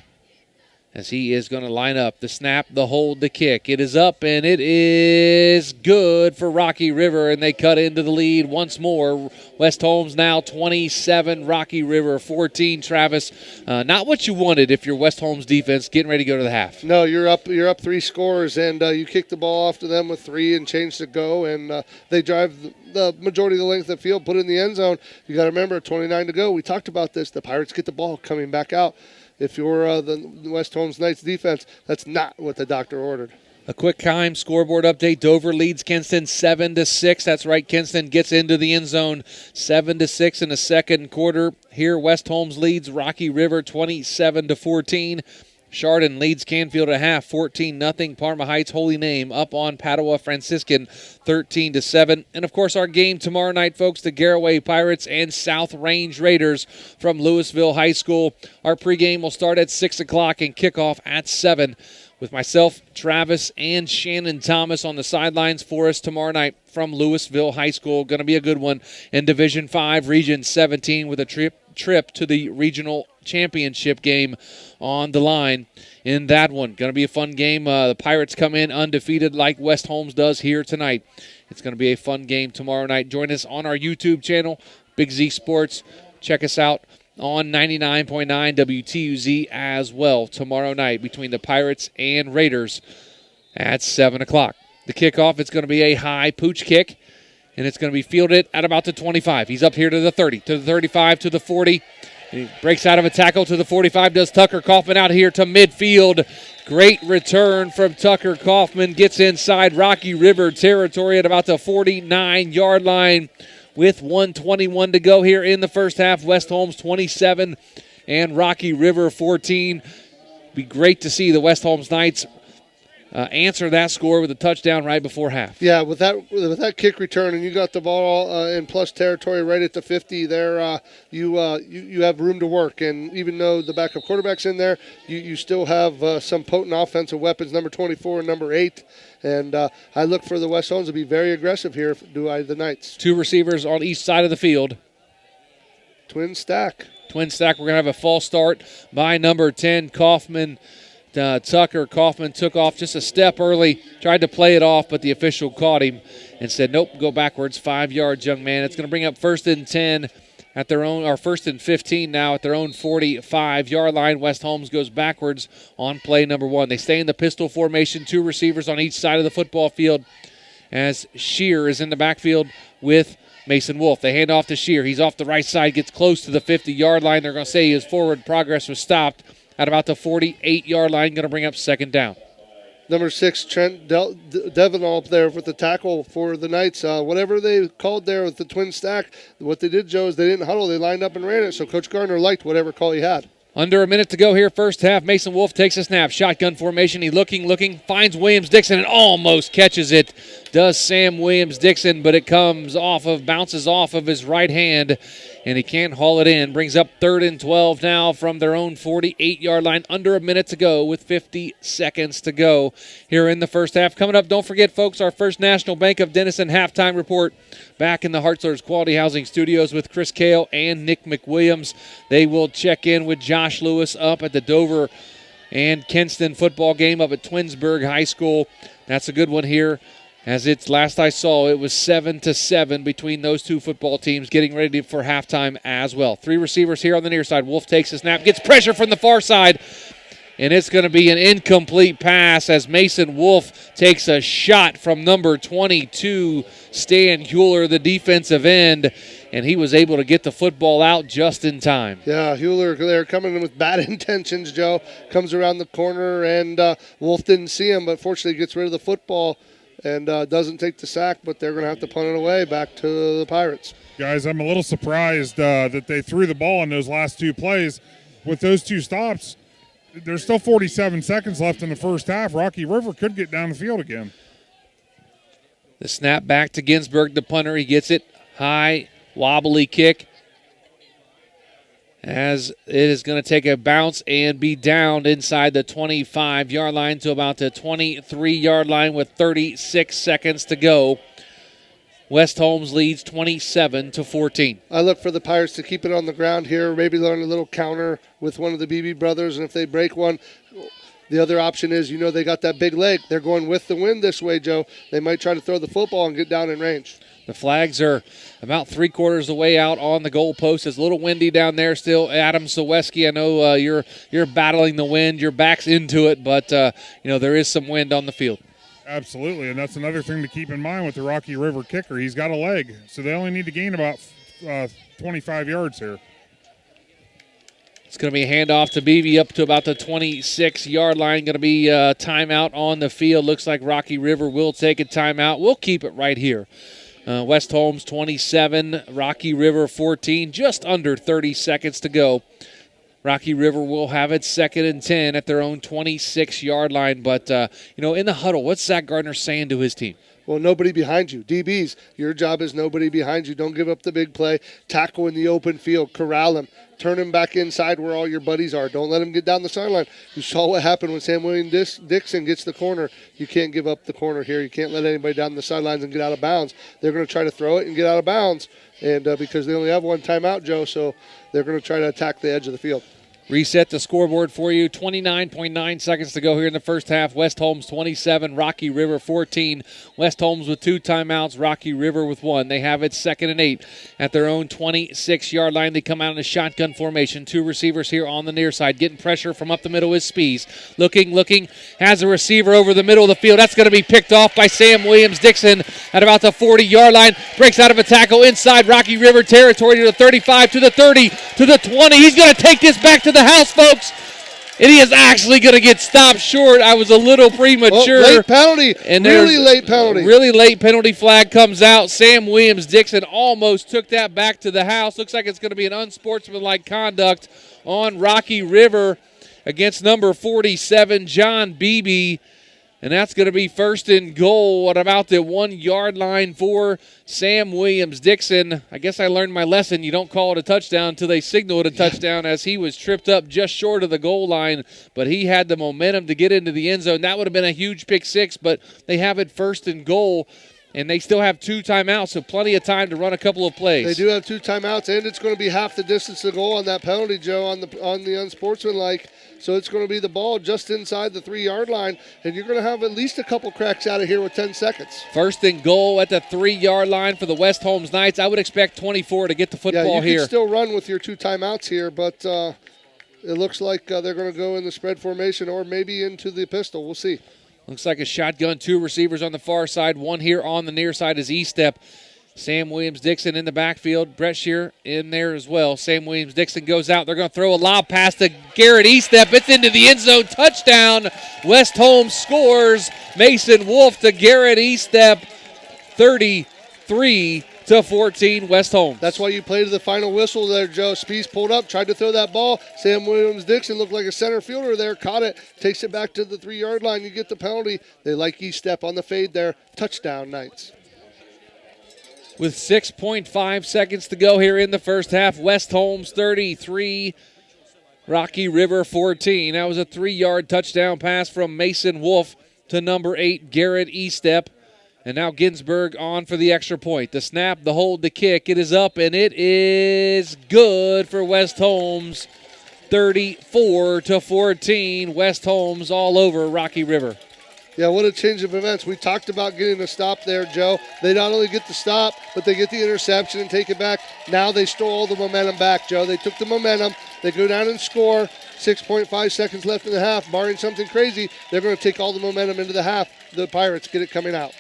as he is going to line up. The snap, the hold, the kick. It is up, and it is good for Rocky River, and they cut into the lead once more. West Holmes now 27, Rocky River 14. Travis, not what you wanted if you're West Holmes defense getting ready to go to the half. No, you're up 3 scores, and you kick the ball off to them with 3 and change to go, and they drive the majority of the length of the field, put it in the end zone. You got to remember, 29 to go. We talked about this. The Pirates get the ball coming back out. If you're the West Holmes Knights defense, that's not what the doctor ordered. A quick time scoreboard update. Dover leads Kinston 7-6. That's right, Kinston gets into the end zone 7-6 in the second quarter. Here, West Holmes leads Rocky River 27-14. Chardon leads Canfield at half 14-0. Parma Heights Holy Name up on Padua Franciscan 13-7. And of course, our game tomorrow night, folks, the Garraway Pirates and South Range Raiders from Louisville High School. Our pregame will start at 6 o'clock and kick off at 7. With myself, Travis, and Shannon Thomas on the sidelines for us tomorrow night from Louisville High School. Going to be a good one in Division 5, Region 17, with a trip to the regional championship game on the line in that one. Going to be a fun game. The Pirates come in undefeated like West Holmes does here tonight. It's going to be a fun game tomorrow night. Join us on our YouTube channel, Big Z Sports. Check us out on 99.9 WTUZ as well tomorrow night between the Pirates and Raiders at 7 o'clock. The kickoff, it's going to be a high pooch kick, and it's going to be fielded at about the 25. He's up here to the 30, to the 35, to the 40. And he breaks out of a tackle to the 45, does Tucker Kaufman out here to midfield. Great return from Tucker Kaufman. Gets inside Rocky River territory at about the 49-yard line. With 1:21 to go here in the first half. West Holmes 27 and Rocky River 14. Be great to see the West Holmes Knights answer that score with a touchdown right before half. Yeah, with that kick return, and you got the ball in plus territory right at the 50 there, you have room to work. And even though the backup quarterback's in there, you still have some potent offensive weapons, number 24 and number 8. And I look for the West Holmes to be very aggressive here, the Knights. Two receivers on each side of the field. Twin stack. We're going to have a false start by number 10, Kaufman. Tucker Kaufman took off just a step early, tried to play it off, but the official caught him and said, nope, go backwards, 5 yards, young man. It's going to bring up 1st and 10 at their own, or 1st and 15 now at their own 45-yard line. West Holmes goes backwards on play number 1. They stay in the pistol formation, 2 receivers on each side of the football field as Shear is in the backfield with Mason Wolf. They hand off to Shear. He's off the right side, gets close to the 50-yard line. They're going to say his forward progress was stopped at about the 48-yard line, going to bring up 2nd down. Number 6, Trent Devenall up there with the tackle for the Knights. Whatever they called there with the twin stack, what they did, Joe, is they didn't huddle. They lined up and ran it, so Coach Gardner liked whatever call he had. Under a minute to go here, first half. Mason Wolf takes a snap. Shotgun formation. He's looking, finds Williams-Dixon and almost catches it. Does Sam Williams-Dixon, but it bounces off of his right hand, and he can't haul it in. Brings up 3rd and 12 now from their own 48-yard line. Under a minute to go with 50 seconds to go here in the first half. Coming up, don't forget, folks, our First National Bank of Denison halftime report back in the Hartzler's Quality Housing Studios with Chris Kale and Nick McWilliams. They will check in with Josh Lewis up at the Dover and Kinston football game up at Twinsburg High School. That's a good one here. As it's last I saw, it was 7-7 between those two football teams getting ready for halftime as well. 3 receivers here on the near side. Wolf takes a snap, gets pressure from the far side, and it's going to be an incomplete pass as Mason Wolf takes a shot from number 22, Stan Hewler, the defensive end, and he was able to get the football out just in time. Yeah, Hewler there coming in with bad intentions, Joe. Comes around the corner, and Wolf didn't see him, but fortunately gets rid of the football and doesn't take the sack, but they're going to have to punt it away back to the Pirates. Guys, I'm a little surprised that they threw the ball in those last 2 plays. With those 2 stops, there's still 47 seconds left in the first half. Rocky River could get down the field again. The snap back to Ginsburg, the punter. He gets it. High, wobbly kick. As it is going to take a bounce and be downed inside the 25-yard line to about the 23-yard line with 36 seconds to go. West Holmes leads 27-14. I look for the Pirates to keep it on the ground here, maybe learn a little counter with one of the Beebe brothers, and if they break one, the other option is, they got that big leg. They're going with the wind this way, Joe. They might try to throw the football and get down in range. The flags are about 3/4 of the way out on the goalpost. It's a little windy down there still. Adam Saweski, I know you're battling the wind. Your back's into it, but there is some wind on the field. Absolutely, and that's another thing to keep in mind with the Rocky River kicker. He's got a leg, so they only need to gain about 25 yards here. It's going to be a handoff to Beebe up to about the 26-yard line. Going to be a timeout on the field. Looks like Rocky River will take a timeout. We'll keep it right here. West Holmes 27, Rocky River 14, just under 30 seconds to go. Rocky River will have it 2nd and 10 at their own 26-yard line. But, in the huddle, what's Zach Gardner saying to his team? Well, nobody behind you. DBs, your job is nobody behind you. Don't give up the big play. Tackle in the open field. Corral him. Turn him back inside where all your buddies are. Don't let him get down the sideline. You saw what happened when Sam William Dixon gets the corner. You can't give up the corner here. You can't let anybody down the sidelines and get out of bounds. They're going to try to throw it and get out of bounds, and because they only have one timeout, Joe, so they're going to try to attack the edge of the field. Reset the scoreboard for you. 29.9 seconds to go here in the first half. West Holmes 27, Rocky River 14. West Holmes with 2 timeouts, Rocky River with 1. They have it 2nd and 8 at their own 26-yard line. They come out in a shotgun formation. 2 receivers here on the near side. Getting pressure from up the middle is Spees. Looking, has a receiver over the middle of the field. That's going to be picked off by Sam Williams-Dixon at about the 40-yard line. Breaks out of a tackle inside Rocky River territory to the 35, to the 30, to the 20. He's going to take this back to the house, folks. And he is actually going to get stopped short. I was a little premature. Late penalty. And really late penalty. Really late penalty flag comes out. Sam Williams-Dixon almost took that back to the house. Looks like it's going to be an unsportsmanlike conduct on Rocky River against number 47, John Beebe. And that's going to be 1st and goal at about the 1-yard line for Sam Williams-Dixon. I guess I learned my lesson. You don't call it a touchdown until they signal it a touchdown, as he was tripped up just short of the goal line. But he had the momentum to get into the end zone. That would have been a huge pick six, but they have it 1st and goal. And they still have 2 timeouts, so plenty of time to run a couple of plays. They do have 2 timeouts, and it's going to be half the distance to goal on that penalty, Joe, on the unsportsmanlike. So it's going to be the ball just inside the 3-yard line, and you're going to have at least a couple cracks out of here with 10 seconds. 1st and goal at the 3-yard line for the West Holmes Knights. I would expect 24 to get the football here. You can still run with your 2 timeouts here, but it looks like they're going to go in the spread formation or maybe into the pistol. We'll see. Looks like a shotgun. 2 receivers on the far side. 1 here on the near side is E-Step. Sam Williams-Dixon in the backfield. Brett Shear in there as well. Sam Williams-Dixon goes out. They're going to throw a lob pass to Garrett E-Step. It's into the end zone. Touchdown. West Holmes scores. Mason Wolf to Garrett E-Step. 33-14, West Holmes. That's why you play to the final whistle there, Joe. Spees pulled up, tried to throw that ball. Sam Williams-Dixon looked like a center fielder there, caught it, takes it back to the 3-yard line. You get the penalty. They like E-Step on the fade there. Touchdown, Knights. With 6.5 seconds to go here in the first half, West Holmes 33, Rocky River 14. That was a 3-yard touchdown pass from Mason Wolf to number 8, Garrett E-Step. And now Ginsburg on for the extra point. The snap, the hold, the kick. It is up, and it is good for West Holmes. 34-14. West Holmes all over Rocky River. Yeah, what a change of events. We talked about getting a stop there, Joe. They not only get the stop, but they get the interception and take it back. Now they stole all the momentum back, Joe. They took the momentum. They go down and score. 6.5 seconds left in the half. Barring something crazy, they're going to take all the momentum into the half. The Pirates get it coming out.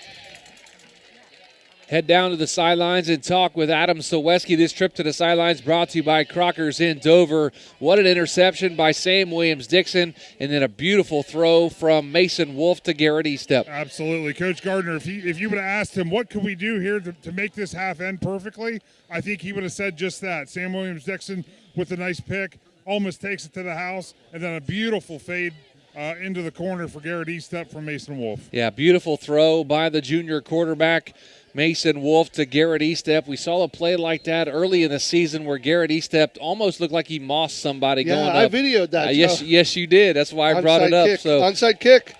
Head down to the sidelines and talk with Adam Soweski. This trip to the sidelines brought to you by Crockers in Dover. What an interception by Sam Williams-Dixon, and then a beautiful throw from Mason Wolf to Garrett E-Step. Absolutely. Coach Gardner, if you would have asked him what could we do here to make this half end perfectly, I think he would have said just that. Sam Williams-Dixon with a nice pick, almost takes it to the house, and then a beautiful fade into the corner for Garrett E-Step from Mason Wolf. Yeah, beautiful throw by the junior quarterback, Mason Wolf to Garrett E-Step. We saw a play like that early in the season where Garrett E-Step almost looked like he mossed somebody going up. Yeah, I videoed that. Yes, you did. That's why I brought it up. So onside kick.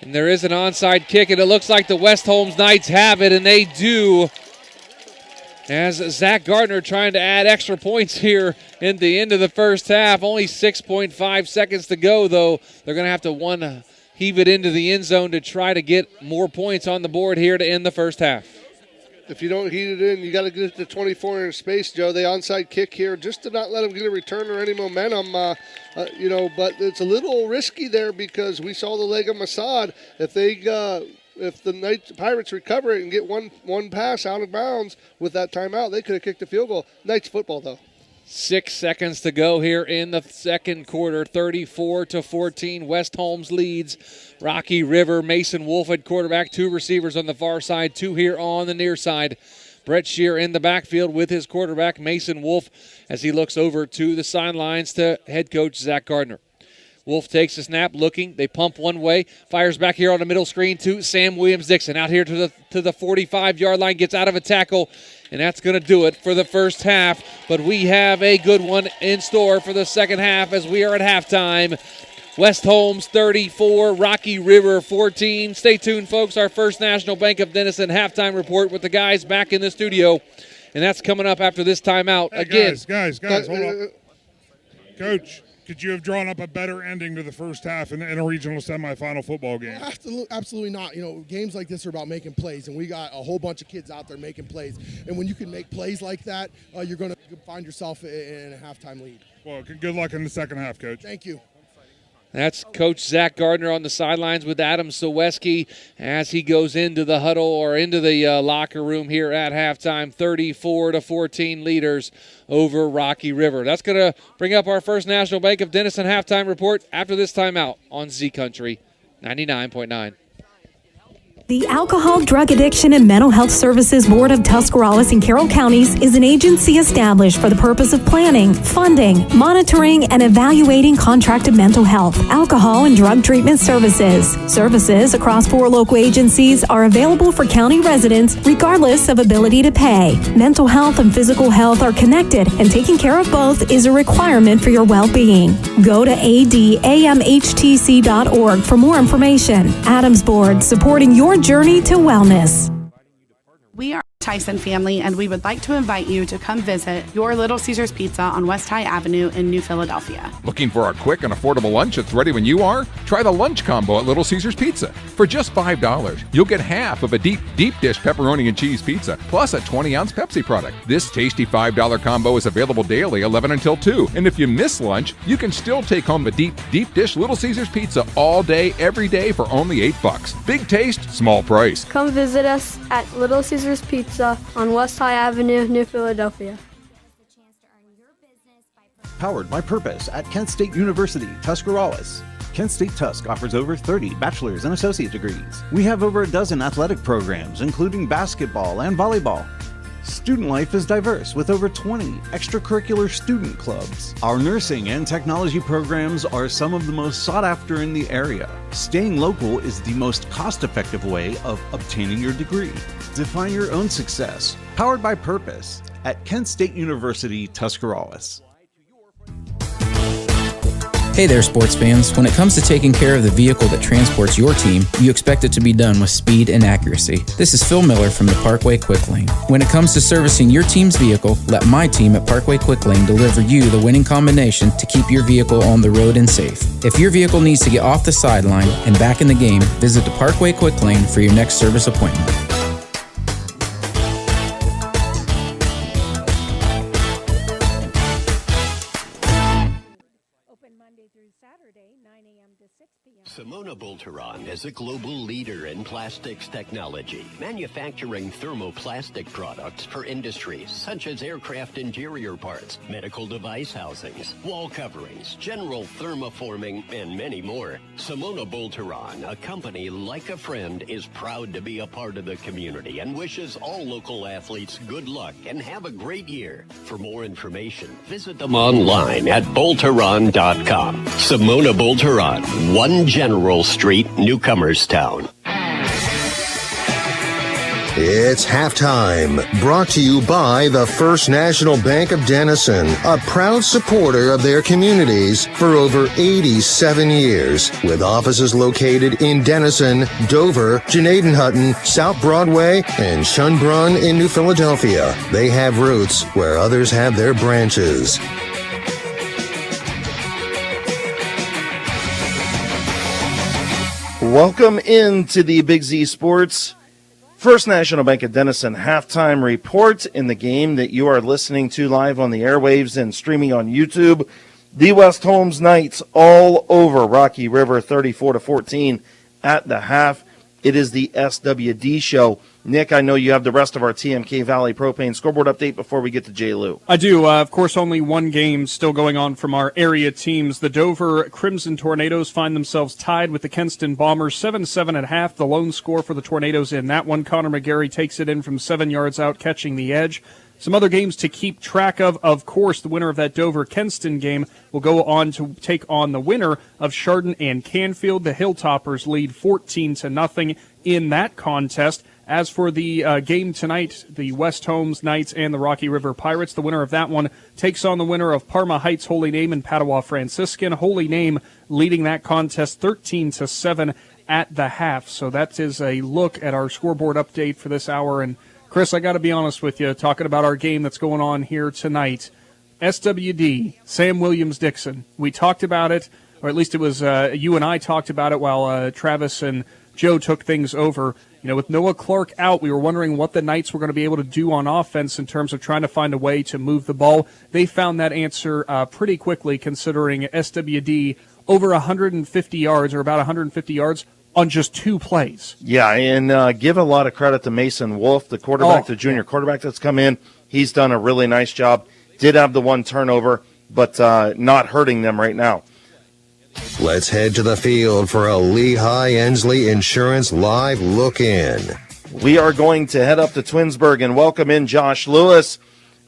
And there is an onside kick, and it looks like the West Holmes Knights have it, and they do. As Zach Gardner trying to add extra points here in the end of the first half. Only 6.5 seconds to go, though. They're going to have to heave it into the end zone to try to get more points on the board here to end the first half. If you don't heat it in, you got to get it to 24 in space, Joe. They onside kick here just to not let them get a return or any momentum, but it's a little risky there because we saw the leg of Masad. If the Pirates recover it and get one pass out of bounds with that timeout, they could have kicked a field goal. Knights football, though. 6 seconds to go here in the second quarter. 34-14. West Holmes leads Rocky River. Mason Wolf at quarterback. 2 receivers on the far side, 2 here on the near side. Brett Shear in the backfield with his quarterback, Mason Wolf, as he looks over to the sidelines to head coach Zach Gardner. Wolf takes a snap, looking. They pump one way, fires back here on the middle screen to Sam Williams-Dixon. Out here to the 45-yard line, gets out of a tackle, and that's going to do it for the first half. But we have a good one in store for the second half as we are at halftime. West Holmes 34, Rocky River 14. Stay tuned, folks. Our First National Bank of Denison halftime report with the guys back in the studio. And that's coming up after this timeout. Hey, again. Guys, hold up. Coach, could you have drawn up a better ending to the first half in a regional semifinal football game? Absolutely not. Games like this are about making plays, and we got a whole bunch of kids out there making plays. And when you can make plays like that, you're going to find yourself in a halftime lead. Well, good luck in the second half, Coach. Thank you. That's Coach Zach Gardner on the sidelines with Adam Soweski as he goes into the huddle or into the locker room here at halftime. 34-14 leaders over Rocky River. That's going to bring up our First National Bank of Denison halftime report after this timeout on Z Country 99.9. The Alcohol, Drug Addiction, and Mental Health Services Board of Tuscarawas and Carroll Counties is an agency established for the purpose of planning, funding, monitoring, and evaluating contracted mental health, alcohol, and drug treatment services. Services across 4 local agencies are available for county residents regardless of ability to pay. Mental health and physical health are connected, and taking care of both is a requirement for your well-being. Go to adamhtc.org for more information. Adams Board, supporting your journey to wellness. We are Tyson family, and we would like to invite you to come visit your Little Caesars Pizza on West High Avenue in New Philadelphia. Looking for a quick and affordable lunch that's ready when you are? Try the lunch combo at Little Caesars Pizza. For just $5, you'll get half of a deep dish pepperoni and cheese pizza, plus a 20-ounce Pepsi product. This tasty $5 combo is available daily, 11 until 2. And if you miss lunch, you can still take home the deep dish Little Caesars Pizza all day, every day for only $8. Big taste, small price. Come visit us at Little Caesars Pizza on West High Avenue, New Philadelphia. Powered by Purpose at Kent State University, Tuscarawas. Kent State Tusk offers over 30 bachelor's and associate degrees. We have over a dozen athletic programs, including basketball and volleyball. Student life is diverse with over 20 extracurricular student clubs. Our nursing and technology programs are some of the most sought after in the area. Staying local is the most cost-effective way of obtaining your degree. Define your own success. Powered by Purpose at Kent State University, Tuscarawas. Hey there, sports fans. When it comes to taking care of the vehicle that transports your team, you expect it to be done with speed and accuracy. This is Phil Miller from the Parkway Quick Lane. When it comes to servicing your team's vehicle, let my team at Parkway Quick Lane deliver you the winning combination to keep your vehicle on the road and safe. If your vehicle needs to get off the sideline and back in the game, visit the Parkway Quick Lane for your next service appointment. Simona Bolteron is a global leader in plastics technology, manufacturing thermoplastic products for industries such as aircraft interior parts, medical device housings, wall coverings, general thermoforming, and many more. Simona Bolteron, a company like a friend, is proud to be a part of the community and wishes all local athletes good luck and have a great year. For more information, visit them online at Bolteron.com. Simona Bolteron, 1 General Street, Newcomerstown. It's halftime, brought to you by the First National Bank of Denison, a proud supporter of their communities for over 87 years, with offices located in Denison, Dover, Janadenhutton, South Broadway, and Schönbrunn in New Philadelphia. They have roots where others have their branches. Welcome into the Big Z Sports First National Bank of Denison halftime report in the game that you are listening to live on the airwaves and streaming on YouTube. The West Holmes Knights all over Rocky River 34-14 at the half. It is the SWD show. Nick, I know you have the rest of our TMK Valley Propane scoreboard update before we get to J. Lou. I do. Of course, only one game still going on from our area teams. The Dover Crimson Tornadoes find themselves tied with the Kenston Bombers 7-7 at half. The lone score for the Tornadoes in that one. Connor McGarry takes it in from 7 yards out, catching the edge. Some other games to keep track of. Of course, the winner of that Dover-Kenston game will go on to take on the winner of Chardon and Canfield. The Hilltoppers lead 14-0 in that contest. As for the game tonight, the West Holmes Knights and the Rocky River Pirates, the winner of that one takes on the winner of Parma Heights Holy Name and Padua Franciscan. Holy Name leading that contest 13-7 at the half. So that is a look at our scoreboard update for this hour. And Chris, I got to be honest with you, talking about our game that's going on here tonight. SWD, Sam Williams-Dixon. We talked about it, or at least it was you and I talked about it while Travis and Joe took things over. You know, with Noah Clark out, we were wondering what the Knights were going to be able to do on offense in terms of trying to find a way to move the ball. They found that answer pretty quickly, considering SWD over 150 yards, or about 150 yards, on just 2 plays. Yeah, and give a lot of credit to Mason Wolf, the quarterback, the junior quarterback that's come in. He's done a really nice job. Did have the one turnover, but not hurting them right now. Let's head to the field for a Lehigh Ensley Insurance Live Look-In. We are going to head up to Twinsburg and welcome in Josh Lewis.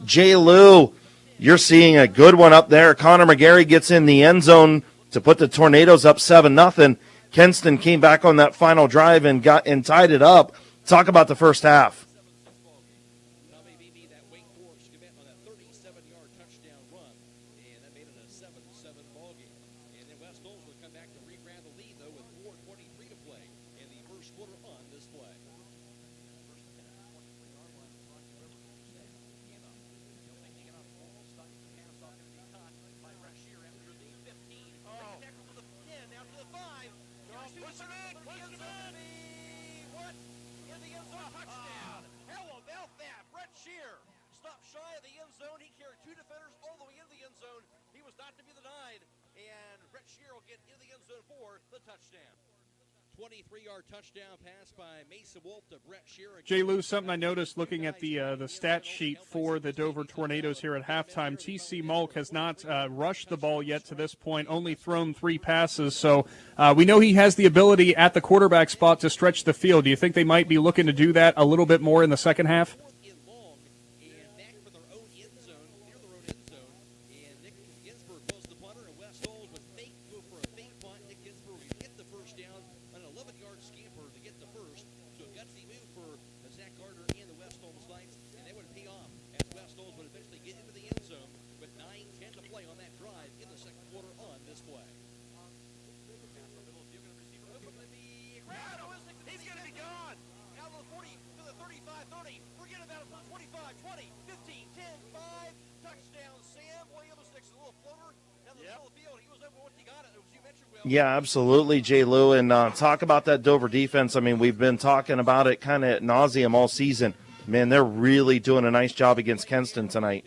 J. Lou, you're seeing a good one up there. Connor McGarry gets in the end zone to put the Tornadoes up 7-0. Kenston came back on that final drive and tied it up. Talk about the first half. Touchdown pass by Mason Wolf to Brett Shearer. Jay Lou, something I noticed looking at the stat sheet for the Dover Tornadoes here at halftime, T.C. Mulk has not rushed the ball yet to this point, only thrown 3 passes. So we know he has the ability at the quarterback spot to stretch the field. Do you think they might be looking to do that a little bit more in the second half? Yeah, absolutely, J. Lou. And talk about that Dover defense. I mean, we've been talking about it kind of ad nauseum all season. Man, they're really doing a nice job against Kenston tonight.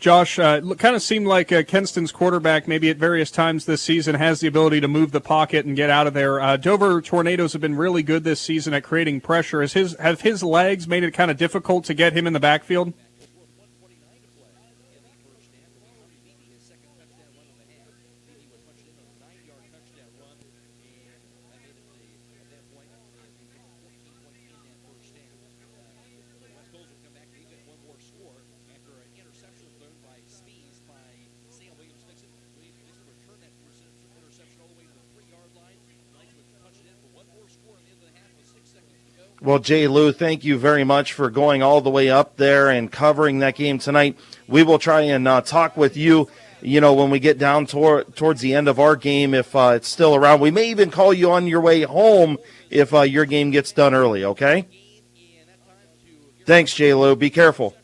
Josh, kind of seemed like Kenston's quarterback maybe at various times this season has the ability to move the pocket and get out of there. Dover Tornadoes have been really good this season at creating pressure. Have his legs made it kind of difficult to get him in the backfield? Well, Jay Lou, thank you very much for going all the way up there and covering that game tonight. We will try and talk with you, when we get down towards the end of our game, if it's still around. We may even call you on your way home if your game gets done early, okay? Thanks, Jay Lou. Be careful.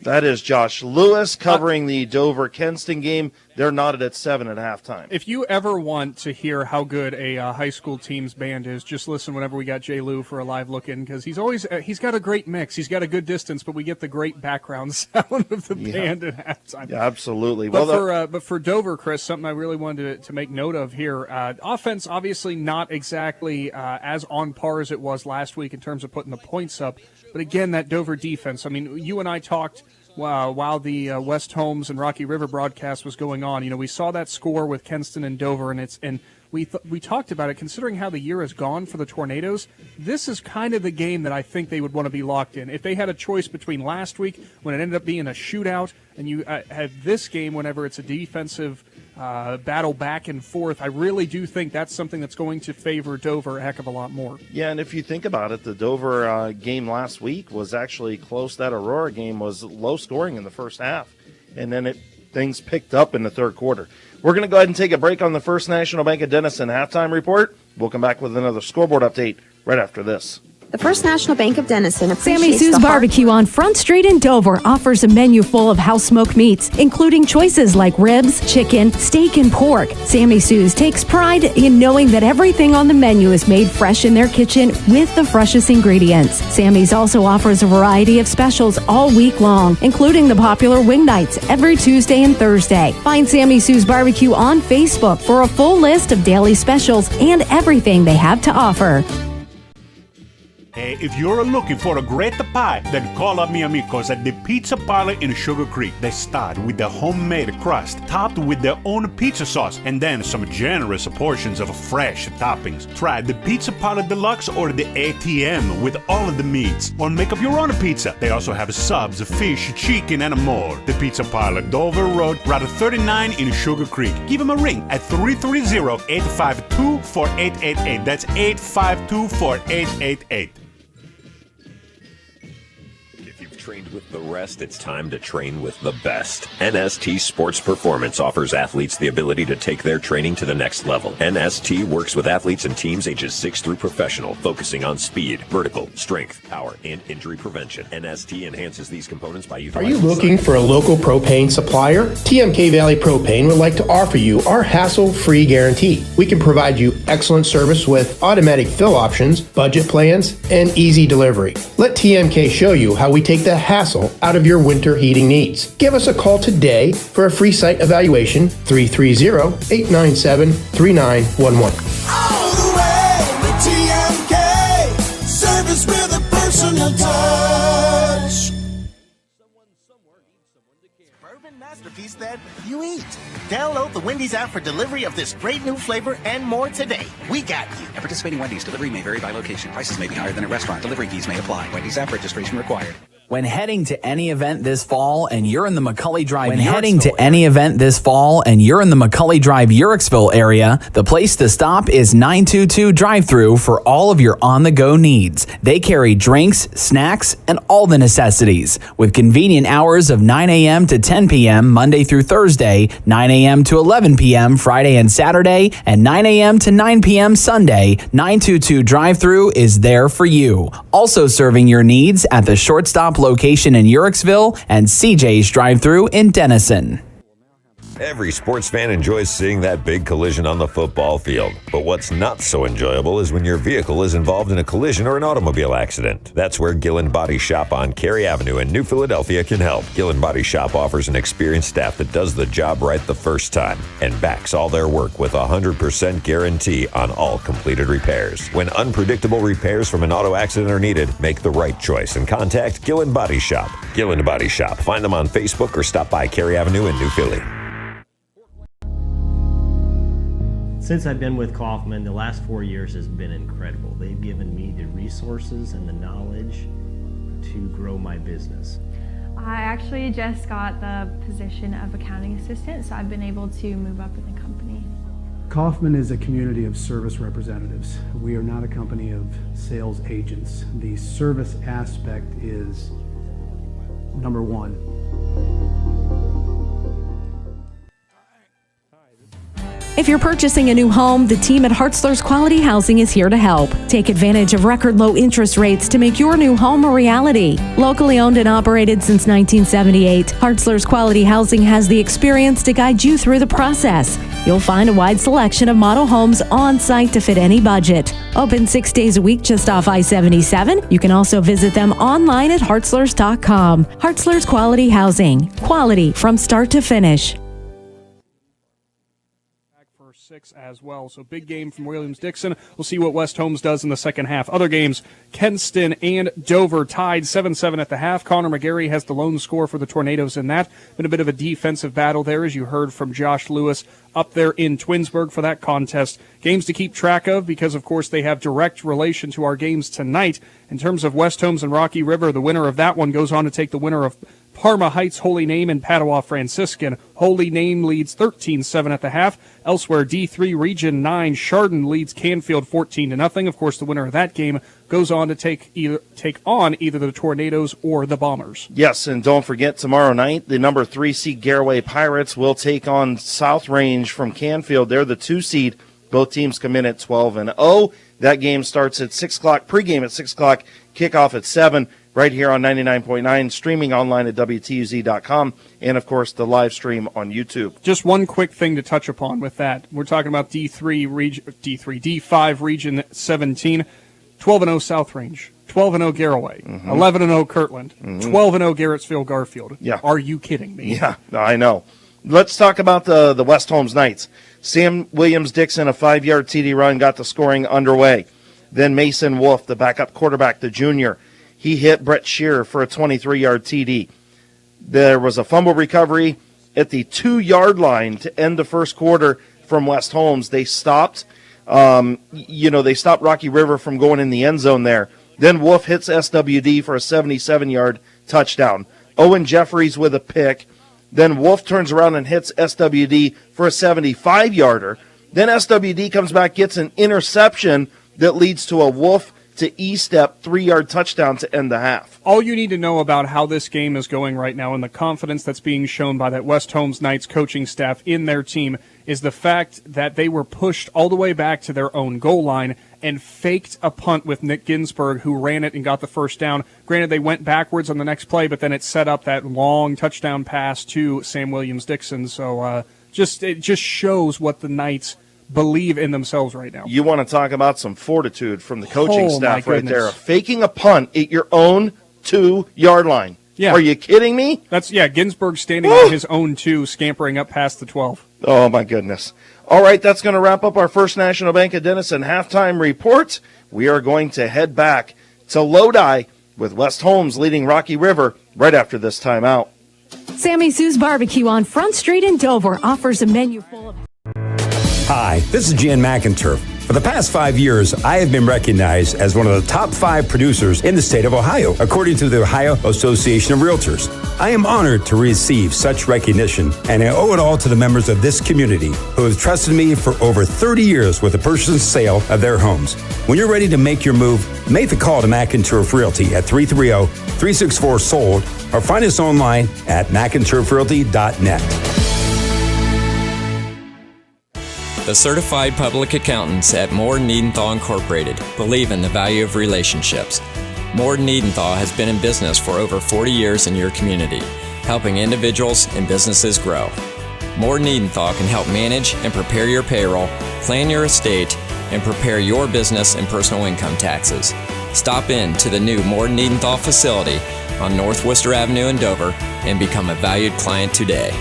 That is Josh Lewis covering the Dover-Kenston game. They're knotted at 7 at halftime. If you ever want to hear how good a high school team's band is, just listen whenever we got Jay Lou for a live look-in, because he's got a great mix. He's got a good distance, but we get the great background sound of the band at halftime. Yeah, absolutely. But for Dover, Chris, something I really wanted to make note of here, offense obviously not exactly as on par as it was last week in terms of putting the points up, but again, that Dover defense. I mean, you and I talked while the West Holmes and Rocky River broadcast was going on. We saw that score with Kenston and Dover, and we talked about it. Considering how the year has gone for the Tornadoes, this is kind of the game that I think they would want to be locked in. If they had a choice between last week, when it ended up being a shootout, and you had this game whenever it's a defensive battle back and forth, I really do think that's something that's going to favor Dover a heck of a lot more. Yeah, and if you think about it, the Dover game last week was actually close. That Aurora game was low scoring in the first half, and then things picked up in the third quarter. We're going to go ahead and take a break on the First National Bank of Denison halftime report. We'll come back with another scoreboard update right after this. The First National Bank of Denison Sammy Sue's Barbecue on Front Street in Dover offers a menu full of house-smoked meats, including choices like ribs, chicken, steak, and pork. Sammy Sue's takes pride in knowing that everything on the menu is made fresh in their kitchen with the freshest ingredients. Sammy's also offers a variety of specials all week long, including the popular wing nights every Tuesday and Thursday. Find Sammy Sue's Barbecue on Facebook for a full list of daily specials and everything they have to offer. Hey, if you're looking for a great pie, then call up mi amigos at the Pizza Parlor in Sugar Creek. They start with the homemade crust, topped with their own pizza sauce, and then some generous portions of fresh toppings. Try the Pizza Parlor Deluxe or the ATM with all of the meats, or make up your own pizza. They also have subs, fish, chicken, and more. The Pizza Parlor, Dover Road, Route 39 in Sugar Creek. Give them a ring at 330-852-4888. That's 852-4888. Trained with the rest, it's time to train with the best. NST Sports Performance offers athletes the ability to take their training to the next level. NST works with athletes and teams ages 6 through professional, focusing on speed, vertical, strength, power, and injury prevention. NST enhances these components by utilizing... Are you looking for a local propane supplier? TMK Valley Propane would like to offer you our hassle-free guarantee. We can provide you excellent service with automatic fill options, budget plans, and easy delivery. Let TMK show you how we take the hassle out of your winter heating needs. Give us a call today for a free site evaluation, 330-897-3911. All the way with TMK, service with a personal touch. Bourbon masterpiece that you eat. Download the Wendy's app for delivery of this great new flavor and more today. We got you. At participating Wendy's, delivery may vary by location. Prices may be higher than a restaurant. Delivery fees may apply. Wendy's app registration required. When heading to any event this fall and you're in the McCully Drive, Urexville area, the place to stop is 922 Drive-Thru for all of your on-the-go needs. They carry drinks, snacks, and all the necessities with convenient hours of 9 a.m. to 10 p.m. Monday through Thursday, 9 a.m. to 11 p.m. Friday and Saturday, and 9 a.m. to 9 p.m. Sunday. 922 Drive-Thru is there for you. Also serving your needs at the Shortstop location in Urexville and CJ's Drive-Thru in Denison. Every sports fan enjoys seeing that big collision on the football field. But what's not so enjoyable is when your vehicle is involved in a collision or an automobile accident. That's where Gillen Body Shop on Cary Avenue in New Philadelphia can help. Gillen Body Shop offers an experienced staff that does the job right the first time and backs all their work with a 100% guarantee on all completed repairs. When unpredictable repairs from an auto accident are needed, make the right choice and contact Gillen Body Shop. Gillen Body Shop. Find them on Facebook or stop by Cary Avenue in New Philly. Since I've been with Kaufman, the last 4 years has been incredible. They've given me the resources and the knowledge to grow my business. I actually just got the position of accounting assistant, so I've been able to move up in the company. Kaufman is a community of service representatives. We are not a company of sales agents. The service aspect is number one. If you're purchasing a new home, the team at Hartzler's Quality Housing is here to help. Take advantage of record low interest rates to make your new home a reality. Locally owned and operated since 1978, Hartzler's Quality Housing has the experience to guide you through the process. You'll find a wide selection of model homes on site to fit any budget. Open 6 days a week just off I-77. You can also visit them online at hartzlers.com. Hartzler's Quality Housing. Quality from start to finish. 6 as well. So big game from Williams-Dixon. We'll see what West Holmes does in the second half. Other games, Kenston and Dover tied 7-7 at the half. Connor McGarry has the lone score for the Tornadoes in that. Been a bit of a defensive battle there, as you heard from Josh Lewis up there in Twinsburg for that contest. Games to keep track of because, of course, they have direct relation to our games tonight. In terms of West Holmes and Rocky River, the winner of that one goes on to take the winner of Parma Heights Holy Name and Padua Franciscan. Holy Name leads 13-7 at the half. Elsewhere, D3 Region 9, Chardon leads Canfield 14-0. Of course, the winner of that game goes on to take on either the Tornadoes or the Bombers. Yes, and don't forget, tomorrow night, the number 3 seed Garaway Pirates will take on South Range from Canfield. They're the 2 seed. Both teams come in at 12-0. That game starts at 6 o'clock, pregame at 6 o'clock, kickoff at 7, right here on 99.9, streaming online at WTUZ.com, and, of course, the live stream on YouTube. Just one quick thing to touch upon with that. We're talking about D5 Region 17, 12-0 South Range, 12-0 Garaway, 11-0 Kirtland, 12-0 Garrettsville Garfield. Yeah. Are you kidding me? Yeah, I know. Let's talk about the West Holmes Knights. Sam Williams-Dixon, a 5-yard TD run, got the scoring underway. Then Mason Wolf, the backup quarterback, the junior, he hit Brett Shearer for a 23-yard TD. There was a fumble recovery at the 2-yard line to end the first quarter from West Holmes. They stopped, they stopped Rocky River from going in the end zone there. Then Wolf hits SWD for a 77-yard touchdown. Owen Jeffries with a pick. Then Wolf turns around and hits SWD for a 75-yarder. Then SWD comes back, gets an interception that leads to a Wolf to E-step 3-yard touchdown to end the half. All you need to know about how this game is going right now and the confidence that's being shown by that West Holmes Knights coaching staff in their team is the fact that they were pushed all the way back to their own goal line and faked a punt with Nick Ginsburg, who ran it and got the first down. Granted, they went backwards on the next play, but then it set up that long touchdown pass to Sam Williams-Dixon. So it just shows what the Knights believe in themselves right now. You want to talk about some fortitude from the coaching staff right there. Goodness. Faking a punt at your own 2-yard line. Yeah. Are you kidding me? Ginsburg standing on his own 2, scampering up past the 12. Oh, my goodness. All right, that's going to wrap up our First National Bank of Denison halftime report. We are going to head back to Lodi with West Holmes leading Rocky River right after this timeout. Sammy Sue's Barbecue on Front Street in Dover offers a menu full of... Hi, this is Jan McInturf. For the past 5 years, I have been recognized as one of the top 5 producers in the state of Ohio, according to the Ohio Association of Realtors. I am honored to receive such recognition, and I owe it all to the members of this community who have trusted me for over 30 years with the purchase and sale of their homes. When you're ready to make your move, make the call to McInturf Realty at 330-364-SOLD or find us online at McInturfRealty.net. The certified public accountants at Moore Niedenthal Incorporated believe in the value of relationships. Moore Niedenthal has been in business for over 40 years in your community, helping individuals and businesses grow. Moore Niedenthal can help manage and prepare your payroll, plan your estate, and prepare your business and personal income taxes. Stop in to the new Moore Niedenthal facility on North Worcester Avenue in Dover and become a valued client today.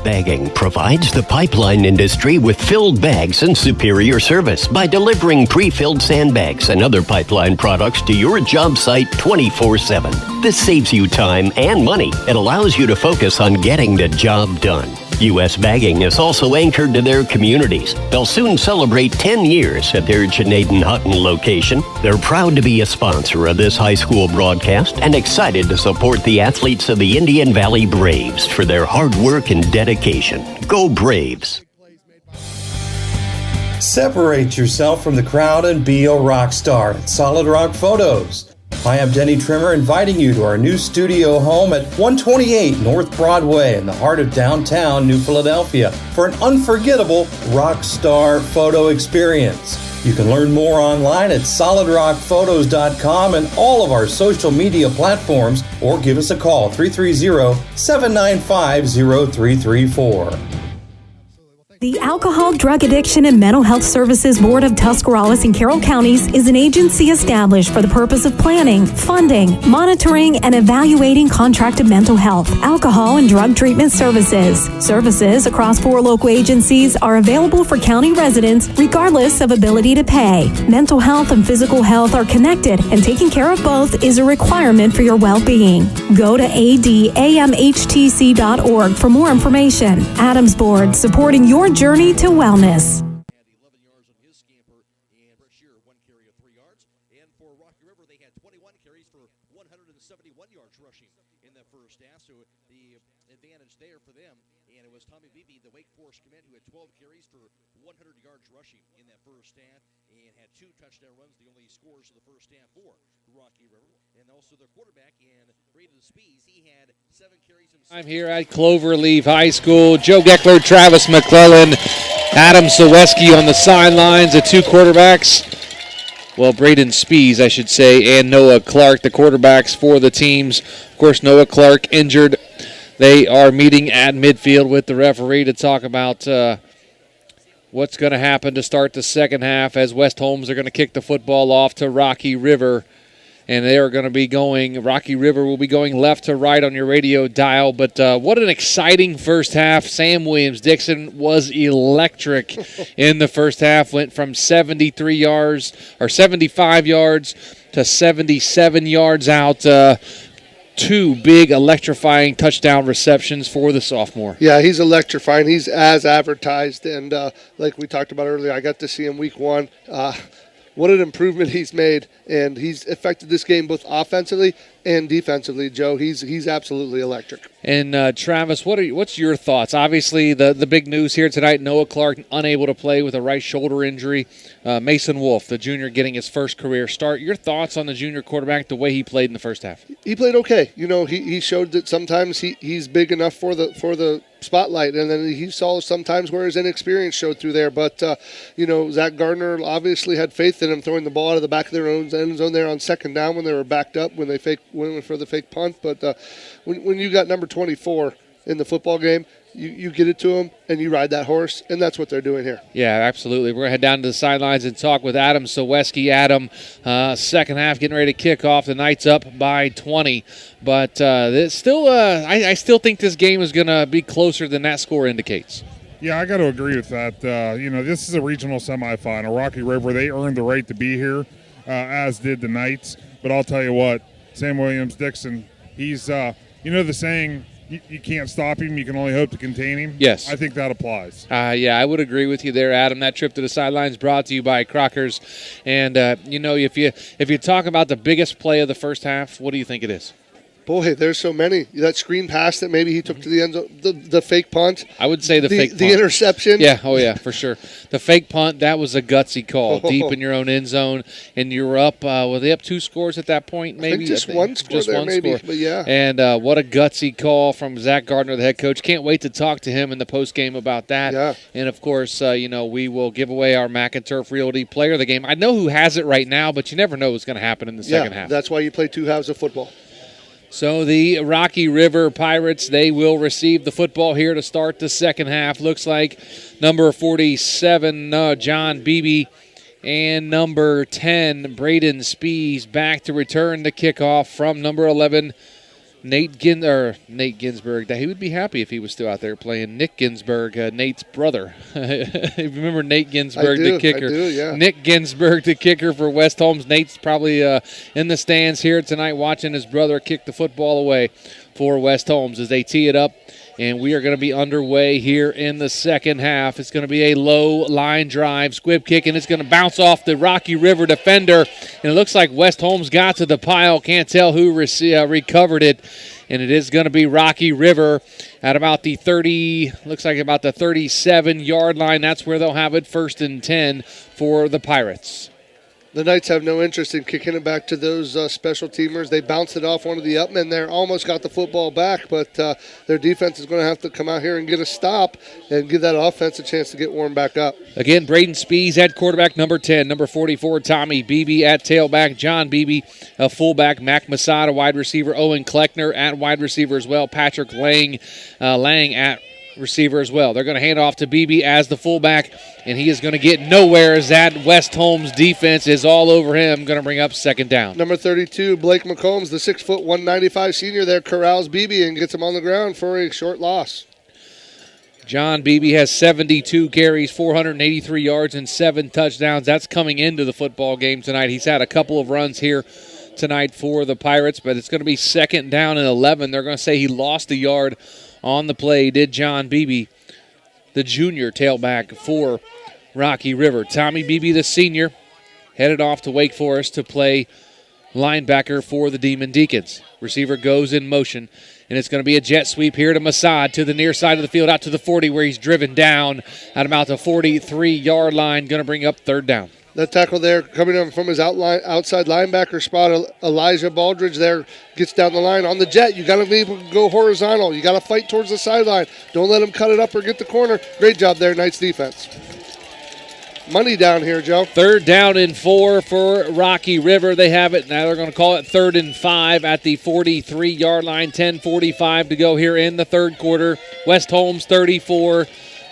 Bagging provides the pipeline industry with filled bags and superior service by delivering pre-filled sandbags and other pipeline products to your job site 24/7. This saves you time and money. It allows you to focus on getting the job done. U.S. Bagging is also anchored to their communities. They'll soon celebrate 10 years at their Janaden-Hutton location. They're proud to be a sponsor of this high school broadcast and excited to support the athletes of the Indian Valley Braves for their hard work and dedication. Go Braves! Separate yourself from the crowd and be a rock star at Solid Rock Photos. Hi, I'm Denny Trimmer, inviting you to our new studio home at 128 North Broadway in the heart of downtown New Philadelphia for an unforgettable rock star photo experience. You can learn more online at solidrockphotos.com and all of our social media platforms, or give us a call 330-795-0334. The Alcohol, Drug Addiction, and Mental Health Services Board of Tuscarawas and Carroll Counties is an agency established for the purpose of planning, funding, monitoring, and evaluating contracted mental health, alcohol, and drug treatment services. Services across 4 local agencies are available for county residents regardless of ability to pay. Mental health and physical health are connected, and taking care of both is a requirement for your well-being. Go to adamhtc.org for more information. Adams Board, supporting your journey to wellness. Had 11 yards on his scamper, and Brett Shearer 1 carry of 3 yards. And for Rocky River, they had 21 carries for 171 yards rushing in the first half. So the advantage there for them. And it was Tommy Beebe, the Wake Forest commit, who had 12 carries for 100 yards rushing in that first half and had 2 touchdown runs, the only scores of the first half for Rocky River. And also their quarterback, and Braden Spees, he had 7 carries himself. I'm here at Cloverleaf High School. Joe Geckler, Travis McClellan, Adam Saweski on the sidelines, the 2 quarterbacks. Well, Braden Spees, I should say, and Noah Clark, the quarterbacks for the teams. Of course, Noah Clark injured. They are meeting at midfield with the referee to talk about what's going to happen to start the second half, as West Holmes are going to kick the football off to Rocky River. And they are going to be going, Rocky River will be going left to right on your radio dial. But what an exciting first half. Sam Williams-Dixon was electric in the first half. Went from 75 yards to 77 yards out. 2 big electrifying touchdown receptions for the sophomore. Yeah, he's electrifying. He's as advertised. And like we talked about earlier, I got to see him week 1. What an improvement he's made, and he's affected this game both offensively and defensively, Joe. He's absolutely electric. And Travis, what's your thoughts? Obviously, the big news here tonight, Noah Clark unable to play with a right shoulder injury. Mason Wolf, the junior, getting his first career start. Your thoughts on the junior quarterback, the way he played in the first half? He played okay. You know, he showed that sometimes he's big enough for the spotlight, and then he saw sometimes where his inexperience showed through there. But, Zach Gardner obviously had faith in him throwing the ball out of the back of their own end zone there on second down when they were backed up, when they went for the fake punt. But when you got number 24 in the football game, you get it to him and you ride that horse, and that's what they're doing here. Yeah, absolutely. We're going to head down to the sidelines and talk with Adam Saweski. Adam, second half getting ready to kick off. The Knights up by 20. But it's still, I still think this game is going to be closer than that score indicates. Yeah, I got to agree with that. This is a regional semifinal. Rocky River, they earned the right to be here, as did the Knights. But I'll tell you what, Sam Williams-Dixon, he's, the saying, you can't stop him, you can only hope to contain him. Yes. I think that applies. Yeah, I would agree with you there, Adam. That trip to the sidelines brought to you by Crockers. And, if you talk about the biggest play of the first half, what do you think it is? Boy, there's so many. That screen pass that maybe he took to the end zone, the fake punt. I would say the fake punt. The interception. Yeah, for sure. The fake punt, that was a gutsy call, deep in your own end zone, and you were up, were they up 2 scores at that point maybe? I think one score there maybe, but yeah. And what a gutsy call from Zach Gardner, the head coach. Can't wait to talk to him in the postgame about that. Yeah. And, of course, we will give away our Mac and Turf Realty player of the game. I know who has it right now, but you never know what's going to happen in the second half. That's why you play 2 halves of football. So the Rocky River Pirates, they will receive the football here to start the second half. Looks like number 47, John Beebe, and number 10, Braden Spees, back to return the kickoff from number 11, Nate Ginsberg. He would be happy if he was still out there playing. Nick Ginsberg, Nate's brother. Remember Nate Ginsberg, the kicker? I do, yeah. Nick Ginsberg, the kicker for West Holmes. Nate's probably in the stands here tonight watching his brother kick the football away. for West Holmes as they tee it up. And we are going to be underway here in the second half. It's going to be a low line drive, squib kick, and it's going to bounce off the Rocky River defender. And it looks like West Holmes got to the pile. Can't tell who recovered it. And it is going to be Rocky River at about the 37-yard line. That's where they'll have it 1st and 10 for the Pirates. The Knights have no interest in kicking it back to those special teamers. They bounced it off one of the upmen there, almost got the football back, but their defense is going to have to come out here and get a stop and give that offense a chance to get warmed back up. Again, Braden Spees at quarterback, number 10. Number 44, Tommy Beebe at tailback. John Beebe, a fullback. Mac Masada, wide receiver. Owen Kleckner at wide receiver as well. Patrick Lang at receiver as well. They're going to hand off to Beebe as the fullback, and he is going to get nowhere as that West Holmes defense is all over him. Going to bring up 2nd down. Number 32, Blake McCombs, the 6', 195 senior there, corrals Beebe and gets him on the ground for a short loss. John Beebe has 72 carries, 483 yards, and 7 touchdowns. That's coming into the football game tonight. He's had a couple of runs here tonight for the Pirates, but it's going to be 2nd down and 11. They're going to say he lost a yard on the play, did John Beebe, the junior tailback for Rocky River. Tommy Beebe, the senior, headed off to Wake Forest to play linebacker for the Demon Deacons. Receiver goes in motion, and it's going to be a jet sweep here to Masad to the near side of the field, out to the 40, where he's driven down at about the 43-yard line. Going to bring up 3rd down. That tackle there coming in from his outside linebacker spot, Elijah Baldridge there gets down the line. On the jet, you got to be able to go horizontal. You got to fight towards the sideline. Don't let him cut it up or get the corner. Great job there, Knights defense. Money down here, Joe. 3rd down and 4 for Rocky River. They have it. Now they're going to call it 3rd and 5 at the 43-yard line. 10:45 to go here in the 3rd quarter. West Holmes 34.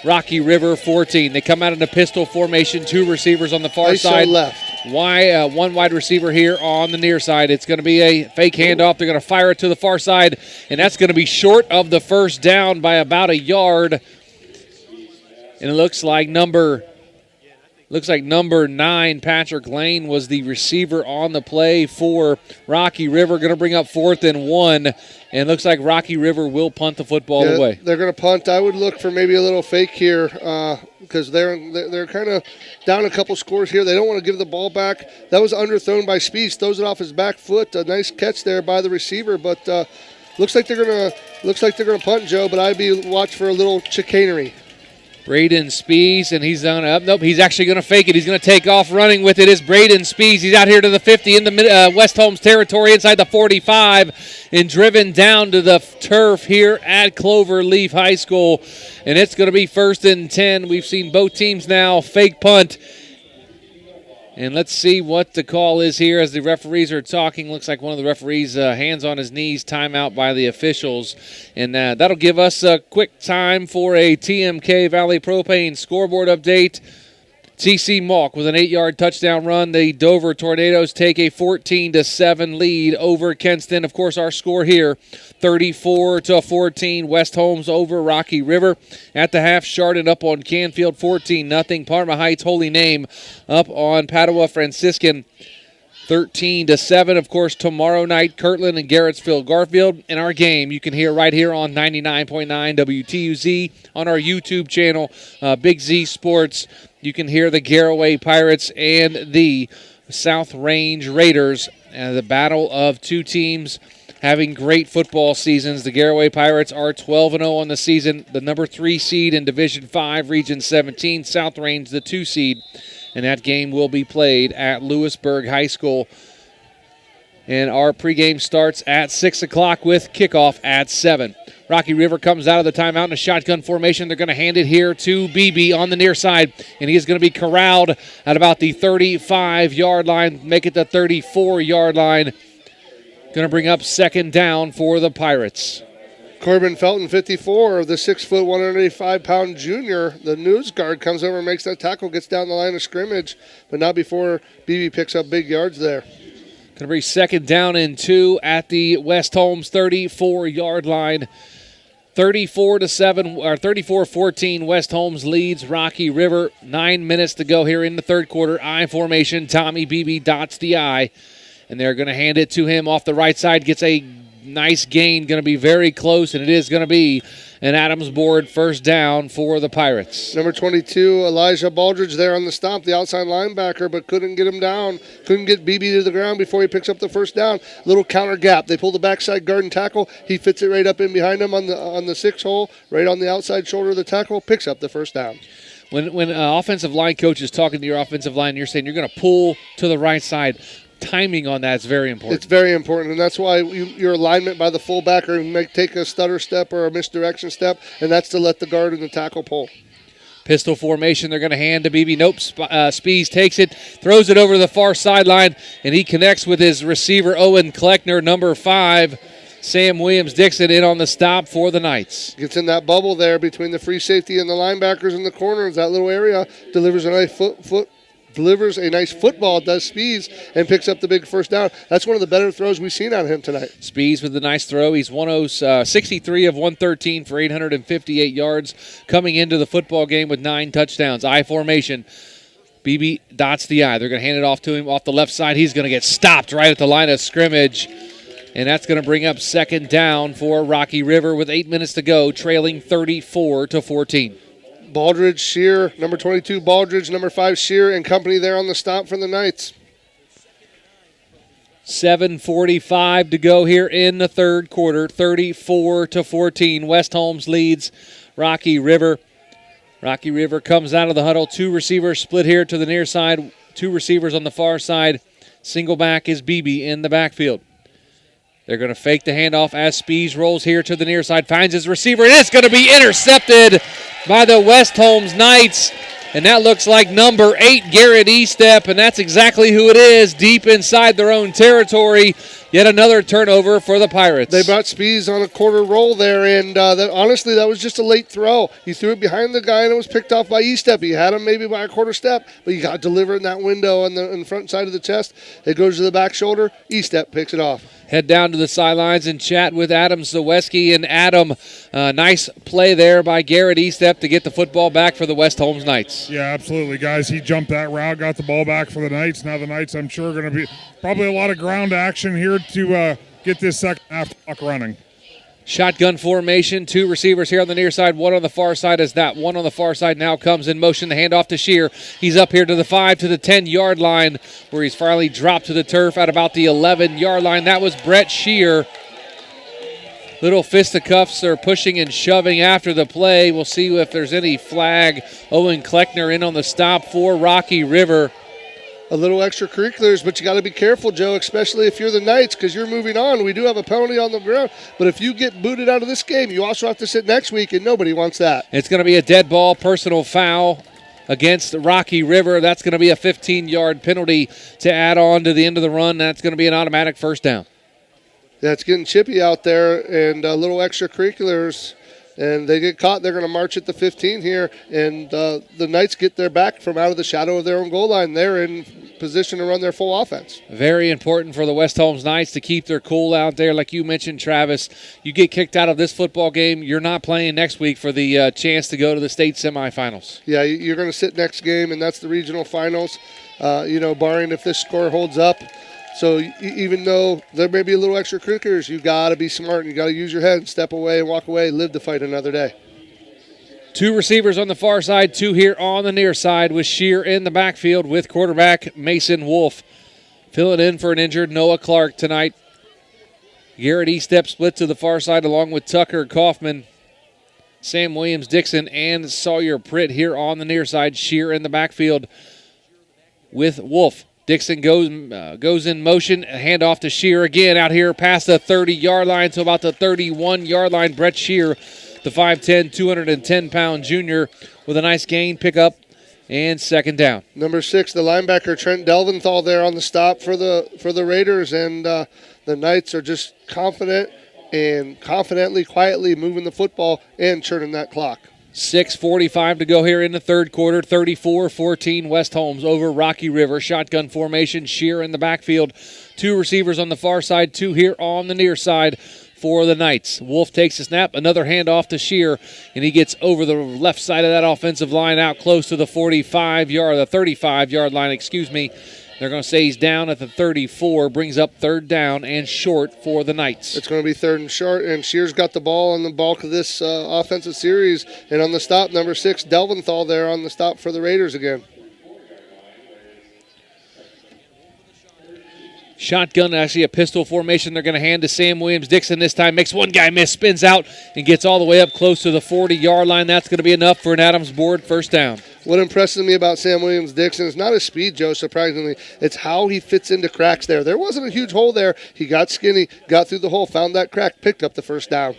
Rocky River 14. They come out in a pistol formation, 2 receivers on the far side. Left. One wide receiver here on the near side. It's going to be a fake handoff. They're going to fire it to the far side, and that's going to be short of the 1st down by about a yard. And it looks like number 9, Patrick Lane, was the receiver on the play for Rocky River. Going to bring up 4th and 1. And it looks like Rocky River will punt the football away. They're going to punt. I would look for maybe a little fake here because they're kind of down a couple scores here. They don't want to give the ball back. That was underthrown by Speeds. Throws it off his back foot. A nice catch there by the receiver, but looks like they're going to punt, Joe. But I'd be watch for a little chicanery. Braden Spees, and he's on up. Nope, he's actually going to fake it. He's going to take off running with it. Is Braden Spees. He's out here to the 50 in the West Holmes territory inside the 45 and driven down to the turf here at Cloverleaf High School. And it's going to be 1st and 10. We've seen both teams now fake punt. And let's see what the call is here as the referees are talking. Looks like one of the referees, hands on his knees, timeout by the officials. And that'll give us a quick time for a TMK Valley Propane scoreboard update. TC Malk with an 8-yard touchdown run. The Dover Tornadoes take a 14-7 lead over Kenston. Of course, our score here, 34-14. West Holmes over Rocky River. At the half, Chardon up on Canfield, 14-0. Parma Heights Holy Name up on Padua Franciscan, 13-7. Of course, tomorrow night, Kirtland and Garrettsville Garfield. In our game, you can hear right here on 99.9 WTUZ on our YouTube channel, Big Z Sports. You can hear the Garraway Pirates and the South Range Raiders. The battle of 2 teams having great football seasons. The Garraway Pirates are 12-0 on the season, the number 3 seed in Division 5, Region 17. South Range, the 2 seed. And that game will be played at Lewisburg High School. And our pregame starts at 6 o'clock with kickoff at 7. Rocky River comes out of the timeout in a shotgun formation. They're going to hand it here to Beebe on the near side, and he is going to be corralled at about the 35-yard line, make it the 34-yard line. Going to bring up 2nd down for the Pirates. Corbin Felton, 54, the 6', 185-pound junior. The news guard comes over and makes that tackle, gets down the line of scrimmage, but not before Beebe picks up big yards there. Going to be 2nd down and 2 at the West Holmes 34-yard line. 34-7 or 34-14. West Holmes leads Rocky River. 9 minutes to go here in the 3rd quarter. I formation. Tommy Beebe dots the I, and they're going to hand it to him off the right side. Gets a nice gain, going to be very close, and it is going to be an Adams board first down for the Pirates. Number 22, Elijah Baldridge there on the stop, the outside linebacker, but couldn't get him down. Couldn't get BB to the ground before he picks up the first down. Little counter gap. They pull the backside guard and tackle. He fits it right up in behind him on the 6 hole, right on the outside shoulder of the tackle, picks up the first down. When offensive line coach is talking to your offensive line, you're saying you're going to pull to the right side. Timing on that is very important. It's very important, and that's why your alignment by the fullbacker may take a stutter step or a misdirection step, and that's to let the guard and the tackle pull. Pistol formation, they're going to hand to BB. Nope, Spees takes it, throws it over to the far sideline, and he connects with his receiver, Owen Kleckner, number 5. Sam Williams-Dixon in on the stop for the Knights. Gets in that bubble there between the free safety and the linebackers in the corners. That little area delivers a nice delivers a nice football, does Spees, and picks up the big first down. That's one of the better throws we've seen out of him tonight. Spees with the nice throw. He's 63 of 113 for 858 yards, coming into the football game with 9 touchdowns. I formation. BB dots the I. They're going to hand it off to him off the left side. He's going to get stopped right at the line of scrimmage, and that's going to bring up second down for Rocky River with 8 minutes to go, trailing 34-14. Baldridge, Shear, number 22, Baldridge, number 5, Shear, and company there on the stop for the Knights. 7:45 to go here in the third quarter, 34-14. West Holmes leads Rocky River. Rocky River comes out of the huddle. 2 receivers split here to the near side. 2 receivers on the far side. Single back is BB in the backfield. They're going to fake the handoff as Spees rolls here to the near side, finds his receiver, and it's going to be intercepted by the West Holmes Knights. And that looks like number 8, Garrett Estep, and that's exactly who it is, deep inside their own territory. Yet another turnover for the Pirates. They brought Spees on a quarter roll there, and honestly, that was just a late throw. He threw it behind the guy, and it was picked off by Estep. He had him maybe by a quarter step, but you got to deliver in that window on the front side of the chest. It goes to the back shoulder. Estep picks it off. Head down to the sidelines and chat with Adam Zaweski. And Adam, nice play there by Garrett Estep to get the football back for the West Holmes Knights. Yeah, absolutely, guys. He jumped that route, got the ball back for the Knights. Now the Knights, I'm sure, are going to be probably a lot of ground action here to get this second half clock running. Shotgun formation, 2 receivers here on the near side, 1 on the far side. As that 1 on the far side now comes in motion, the handoff to Shear. He's up here to the 5 to the 10-yard line, where he's finally dropped to the turf at about the 11-yard line. That was Brett Shear. Little fisticuffs are pushing and shoving after the play. We'll see if there's any flag. Owen Kleckner in on the stop for Rocky River. A little extracurriculars, but you got to be careful, Joe, especially if you're the Knights, because you're moving on. We do have a penalty on the ground, but if you get booted out of this game, you also have to sit next week, and nobody wants that. It's going to be a dead ball personal foul against Rocky River. That's going to be a 15-yard penalty to add on to the end of the run. That's going to be an automatic first down. Yeah, it's getting chippy out there, and a little extracurriculars. And they get caught, they're going to march at the 15 here, and the Knights get their back from out of the shadow of their own goal line. They're in position to run their full offense. Very important for the West Holmes Knights to keep their cool out there. Like you mentioned, Travis, you get kicked out of this football game, you're not playing next week for the chance to go to the state semifinals. Yeah, you're going to sit next game, and that's the regional finals, barring if this score holds up. So even though there may be a little extracurriculars, you got to be smart and you got to use your head and step away and walk away, live to fight another day. 2 receivers on the far side, 2 here on the near side with Shear in the backfield with quarterback Mason Wolf. Filling in for an injured Noah Clark tonight. Garrett Estep split to the far side along with Tucker Kaufman, Sam Williams-Dixon, and Sawyer Pritt here on the near side. Shear in the backfield with Wolf. Dixon goes in motion, handoff to Shear again out here past the 30-yard line to about the 31-yard line. Brett Shear, the 5'10", 210-pound junior, with a nice gain, pickup, and second down. Number 6, the linebacker Trent Delventhal there on the stop for the Raiders, and the Knights are just confident and confidently, quietly moving the football and churning that clock. 6:45 to go here in the third quarter. 34-14 West Holmes over Rocky River. Shotgun formation, Shear in the backfield. 2 receivers on the far side, 2 here on the near side for the Knights. Wolf takes a snap, another handoff to Shear, and he gets over the left side of that offensive line out close to the 35-yard line, They're going to say he's down at the 34, brings up third down and short for the Knights. It's going to be third and short, and Shear's got the ball on the bulk of this offensive series. And on the stop, number 6, Delventhal there on the stop for the Raiders again. Shotgun, actually a pistol formation. They're going to hand to Sam Williams-Dixon this time. Makes one guy miss, spins out, and gets all the way up close to the 40-yard line. That's going to be enough for an Adams board first down. What impresses me about Sam Williams-Dixon is not his speed, Joe, surprisingly. It's how he fits into cracks there. There wasn't a huge hole there. He got skinny, got through the hole, found that crack, picked up the first down.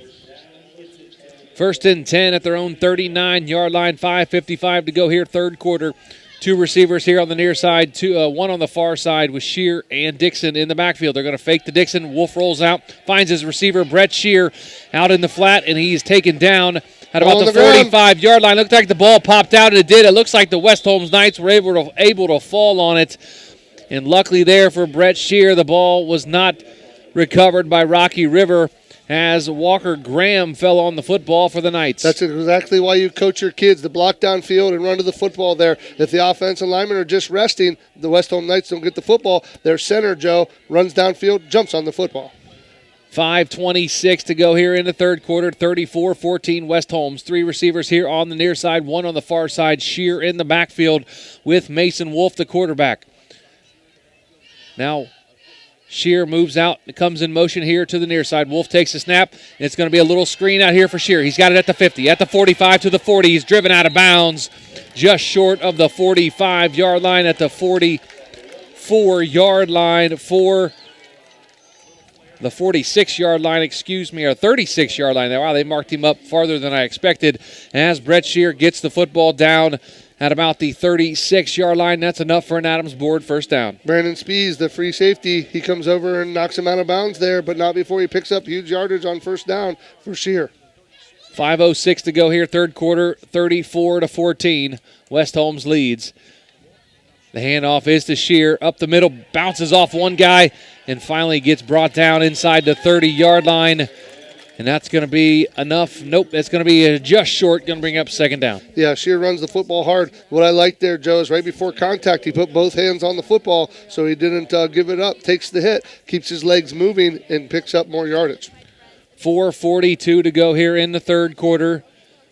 First and 10 at their own 39-yard line. 5:55 to go here, third quarter. Two receivers here on the near side, one on the far side with Shear and Dixon in the backfield. They're going to fake the Dixon. Wolf rolls out, finds his receiver, Brett Shear, out in the flat, and he's taken down at about the 45-yard line. Looked like the ball popped out, and it did. It looks like the West Holmes Knights were able to fall on it. And luckily there for Brett Shear, the ball was not recovered by Rocky River, as Walker Graham fell on the football for the Knights. That's exactly why you coach your kids to block downfield and run to the football there. If the offensive linemen are just resting, the West Home Knights don't get the football. Their center, Joe, runs downfield, jumps on the football. 5:26 to go here in the third quarter. 34-14 West Holmes. Three receivers here on the near side, one on the far side. Shear in the backfield with Mason Wolf, the quarterback. Now Shear moves out, comes in motion here to the near side. Wolf takes a snap, and it's going to be a little screen out here for Shear. He's got it at the 50, at the 45 to the 40. He's driven out of bounds just short of the 45-yard line, at the 44-yard line for the 46-yard line, or 36-yard line. Wow, they marked him up farther than I expected as Brett Shear gets the football down at about the 36-yard line. That's enough for an Adams board first down. Brandon Spees, the free safety, he comes over and knocks him out of bounds there, but not before he picks up huge yardage on first down for Shear. 5:06 to go here, third quarter, 34-14. West Holmes leads. The handoff is to Shear. Up the middle, bounces off one guy, and finally gets brought down inside the 30-yard line. And that's going to be enough. Nope, that's going to be just short. Going to bring up second down. Yeah, Shear runs the football hard. What I like there, Joe, is right before contact, he put both hands on the football so he didn't give it up, takes the hit, keeps his legs moving, and picks up more yardage. 4:42 to go here in the third quarter.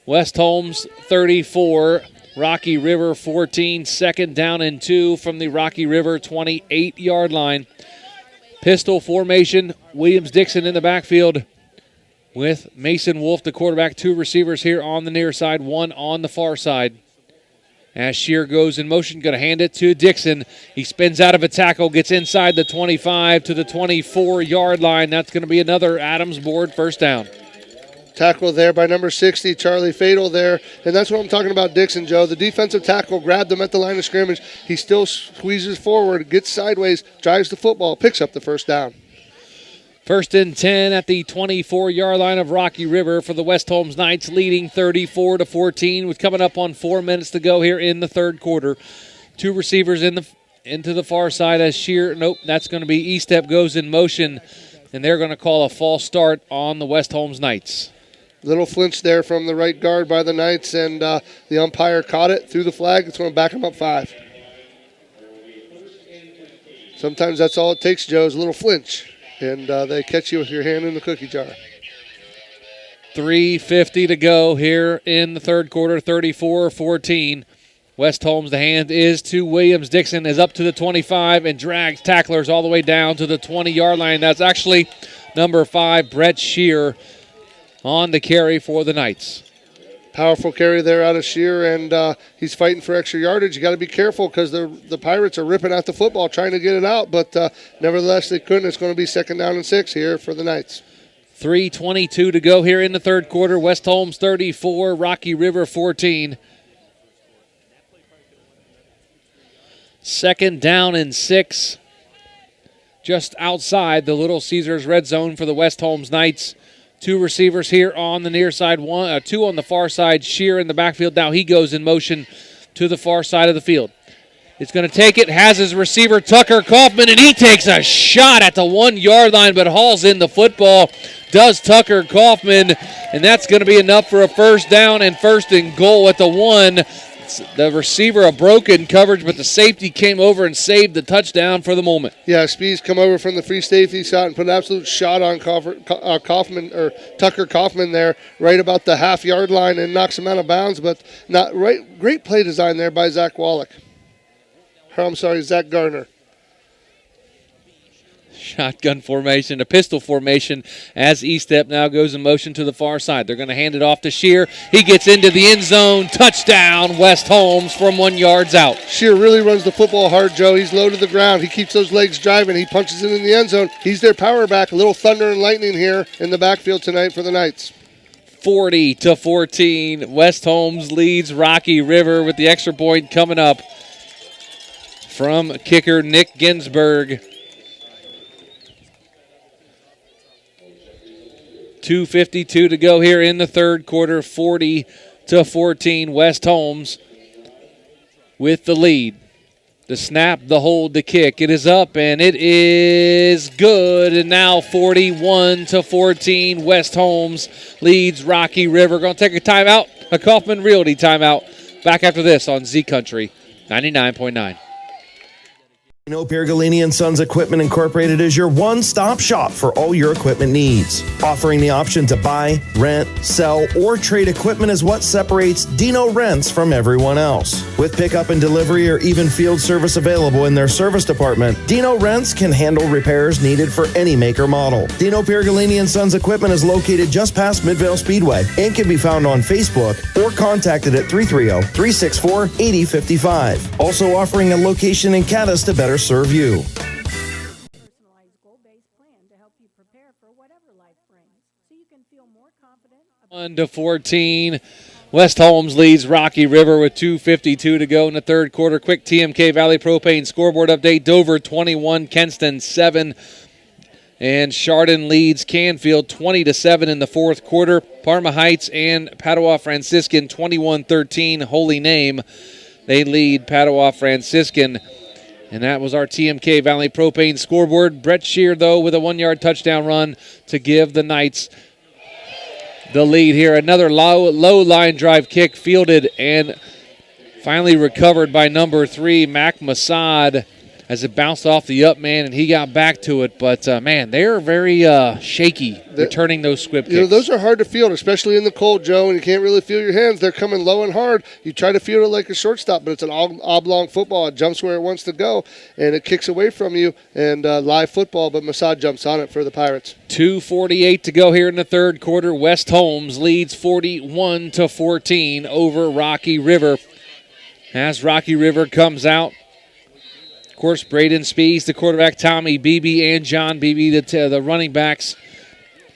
West Holmes 34, Rocky River 14. Second down and 2 from the Rocky River 28-yard line. Pistol formation, Williams-Dixon in the backfield with Mason Wolf, the quarterback. Two receivers here on the near side, one on the far side. As Shear goes in motion, going to hand it to Dixon. He spins out of a tackle, gets inside the 25 to the 24-yard line. That's going to be another Adams board first down. Tackle there by number 60, Charlie Fatal there. And that's what I'm talking about, Dixon, Joe. The defensive tackle grabbed him at the line of scrimmage. He still squeezes forward, gets sideways, drives the football, picks up the first down. First and 10 at the 24-yard line of Rocky River for the West Holmes Knights, leading 34-14 with coming up on 4 minutes to go here in the third quarter. Two receivers into the far side as Shear. Nope, that's going to be Estep goes in motion, and they're going to call a false start on the West Holmes Knights. Little flinch there from the right guard by the Knights, and the umpire caught it, threw the flag. It's going to back him up 5. Sometimes that's all it takes, Joe, is a little flinch. And they catch you with your hand in the cookie jar. 3:50 to go here in the third quarter, 34-14. West Holmes, the hand is to Williams-Dixon, is up to the 25 and drags tacklers all the way down to the 20-yard line. That's actually number 5, Brett Shear, on the carry for the Knights. Powerful carry there out of Shear, and he's fighting for extra yardage. You got to be careful because the Pirates are ripping at the football, trying to get it out, but nevertheless they couldn't. It's going to be second down and 6 here for the Knights. 3:22 to go here in the third quarter. West Holmes 34, Rocky River 14. Second down and 6, just outside the Little Caesars red zone for the West Holmes Knights. Two receivers here on the near side, two on the far side. Shear in the backfield. Now he goes in motion to the far side of the field. It's going to take it, has his receiver Tucker Kaufman, and he takes a shot at the 1-yard line, but hauls in the football. Does Tucker Kaufman, and that's going to be enough for a first down and first and goal at the 1 It's the receiver, a broken coverage, but the safety came over and saved the touchdown for the moment. Yeah, Spees come over from the free safety shot and put an absolute shot on Kaufman or Tucker Kaufman there, right about the half-yard line, and knocks him out of bounds. But not right. Great play design there by Zach Wallach. Zach Gardner. Shotgun formation, a pistol formation as E-Step now goes in motion to the far side. They're going to hand it off to Shear. He gets into the end zone. Touchdown, West Holmes from 1 yard out. Shear really runs the football hard, Joe. He's low to the ground. He keeps those legs driving. He punches it in the end zone. He's their power back. A little thunder and lightning here in the backfield tonight for the Knights. 40-14. West Holmes leads Rocky River with the extra point coming up from kicker Nick Ginsberg. 2:52 to go here in the third quarter. 40-14. West Holmes with the lead. The snap, the hold, the kick. It is up and it is good. And now 41-14. West Holmes leads Rocky River. Going to take a timeout, a Kaufman Realty timeout. Back after this on Z Country 99.9. Pergolini & Sons Equipment Incorporated is your one-stop shop for all your equipment needs. Offering the option to buy, rent, sell, or trade equipment is what separates Dino Rents from everyone else. With pickup and delivery or even field service available in their service department, Dino Rents can handle repairs needed for any make or model. Dino Pergolini & Sons Equipment is located just past Midvale Speedway and can be found on Facebook or contacted at 330-364-8055. Also offering a location in Caddis to better serve you. 1-14. West Holmes leads Rocky River with 2:52 to go in the third quarter. Quick TMK Valley Propane scoreboard update. Dover 21, Kenston 7. And Chardon leads Canfield 20-7 in the fourth quarter. Parma Heights and Padua Franciscan 21-13. Holy Name, they lead Padua Franciscan. And that was our TMK Valley Propane scoreboard. Brett Shear, though, with a 1 yard touchdown run to give the Knights the lead here. Another low line drive kick fielded and finally recovered by number 3, Mac Masad, as it bounced off the up man and he got back to it. But, man, they're very shaky returning those squib kicks. Those are hard to field, especially in the cold, Joe, and you can't really feel your hands. They're coming low and hard. You try to field it like a shortstop, but it's an oblong football. It jumps where it wants to go, and it kicks away from you. And live football, but Masad jumps on it for the Pirates. 2:48 to go here in the third quarter. West Holmes leads 41-14 over Rocky River. As Rocky River comes out, of course, Braden Spees, the quarterback, Tommy Beebe, and John Beebe, the running backs.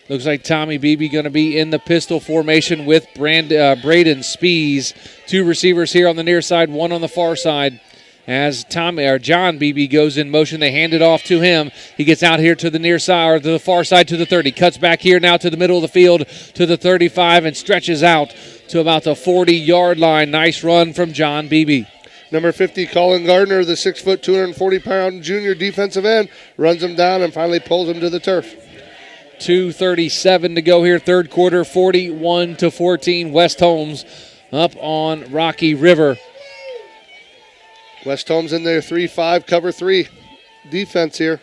Looks like Tommy Beebe going to be in the pistol formation with Braden Spees. 2 receivers here on the near side, 1 on the far side. As John Beebe goes in motion, they hand it off to him. He gets out here to the near side, or to the far side to the 30. Cuts back here now to the middle of the field to the 35 and stretches out to about the 40-yard line. Nice run from John Beebe. Number 50, Colin Gardner, the 6', 240-pound junior defensive end, runs him down and finally pulls him to the turf. 2:37 to go here, third quarter, 41-14. West Holmes up on Rocky River. West Holmes in there, 3-5, cover 3 defense here.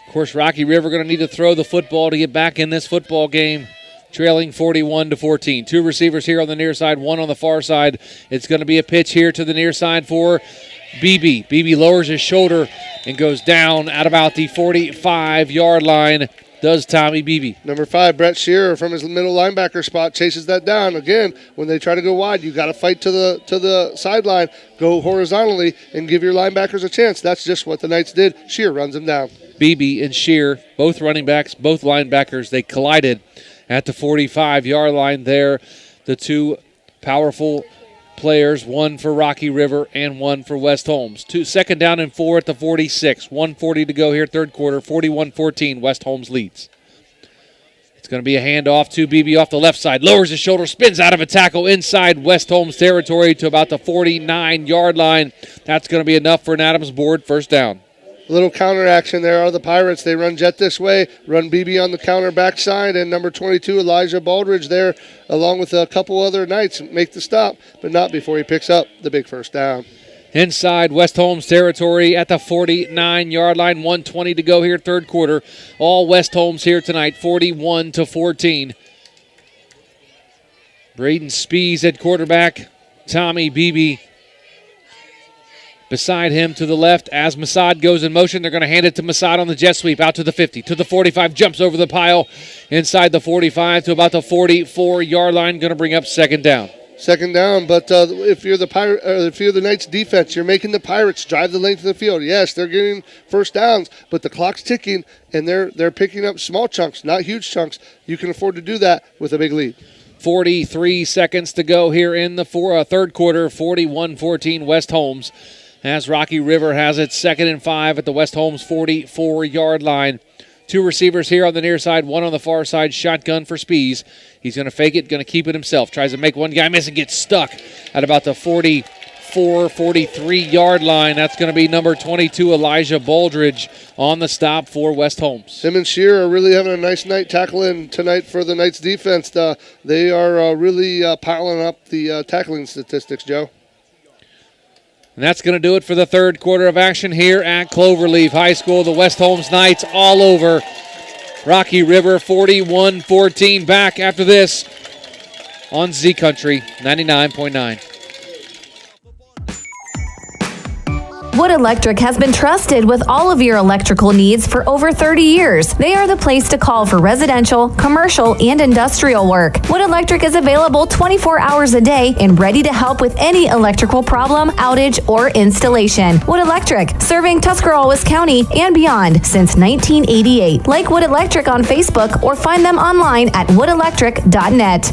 Of course, Rocky River going to need to throw the football to get back in this football game. Trailing 41-14. 2 receivers here on the near side, 1 on the far side. It's going to be a pitch here to the near side for Beebe. Beebe lowers his shoulder and goes down at about the 45-yard line. Does Tommy Beebe. Number 5, Brett Shearer from his middle linebacker spot chases that down. Again, when they try to go wide, you got to fight to the sideline, go horizontally, and give your linebackers a chance. That's just what the Knights did. Shearer runs him down. Beebe and Shearer, both running backs, both linebackers, they collided at the 45-yard line there. The 2 powerful players, 1 for Rocky River and 1 for West Holmes. 2nd down and 4 at the 46. 1:40 to go here, third quarter. 41-14, West Holmes leads. It's going to be a handoff to Beebe off the left side. Lowers his shoulder, spins out of a tackle inside West Holmes territory to about the 49-yard line. That's going to be enough for an Adams board first down. little counter action there are the Pirates. They run jet this way, run BB on the counter backside, and number 22, Elijah Baldridge there, along with a couple other Knights, make the stop, but not before he picks up the big first down. Inside West Holmes territory at the 49-yard line, 1:20 to go here, third quarter. All West Holmes here tonight, 41-14. Braden Spees at quarterback. Tommy Beebe beside him to the left as Masad goes in motion. They're going to hand it to Masad on the jet sweep out to the 50, to the 45, jumps over the pile inside the 45 to about the 44-yard line. Going to bring up second down. Second down, but if you're the Knights defense, you're making the Pirates drive the length of the field. Yes, they're getting first downs, but the clock's ticking, and they're picking up small chunks, not huge chunks. You can afford to do that with a big lead. 43 seconds to go here in the third quarter, 41-14 West Holmes. As Rocky River has it 2nd and 5 at the West Holmes 44-yard line. Two receivers here on the near side, one on the far side, shotgun for Spees. He's going to fake it, going to keep it himself. Tries to make one guy miss and gets stuck at about the 43-yard line. That's going to be number 22, Elijah Baldridge, on the stop for West Holmes. Him and Shear are really having a nice night tackling tonight for the Knights defense. They are really piling up the tackling statistics, Joe. And that's going to do it for the third quarter of action here at Cloverleaf High School. The West Holmes Knights all over Rocky River, 41-14. Back after this on Z Country 99.9. Wood Electric has been trusted with all of your electrical needs for over 30 years. They are the place to call for residential, commercial, and industrial work. Wood Electric is available 24 hours a day and ready to help with any electrical problem, outage, or installation. Wood Electric, serving Tuscarawas County and beyond since 1988. Like Wood Electric on Facebook or find them online at woodelectric.net.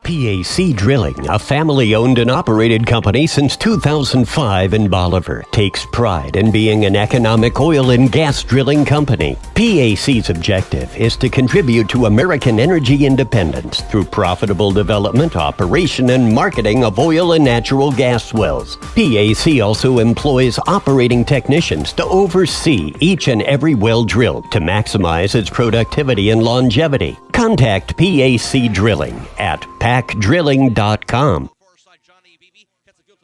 PAC Drilling, a family-owned and operated company since 2005 in Bolivar, takes pride in being an economic oil and gas drilling company. PAC's objective is to contribute to American energy independence through profitable development, operation, and marketing of oil and natural gas wells. PAC also employs operating technicians to oversee each and every well drilled to maximize its productivity and longevity. Contact PAC Drilling at pacdrilling.com.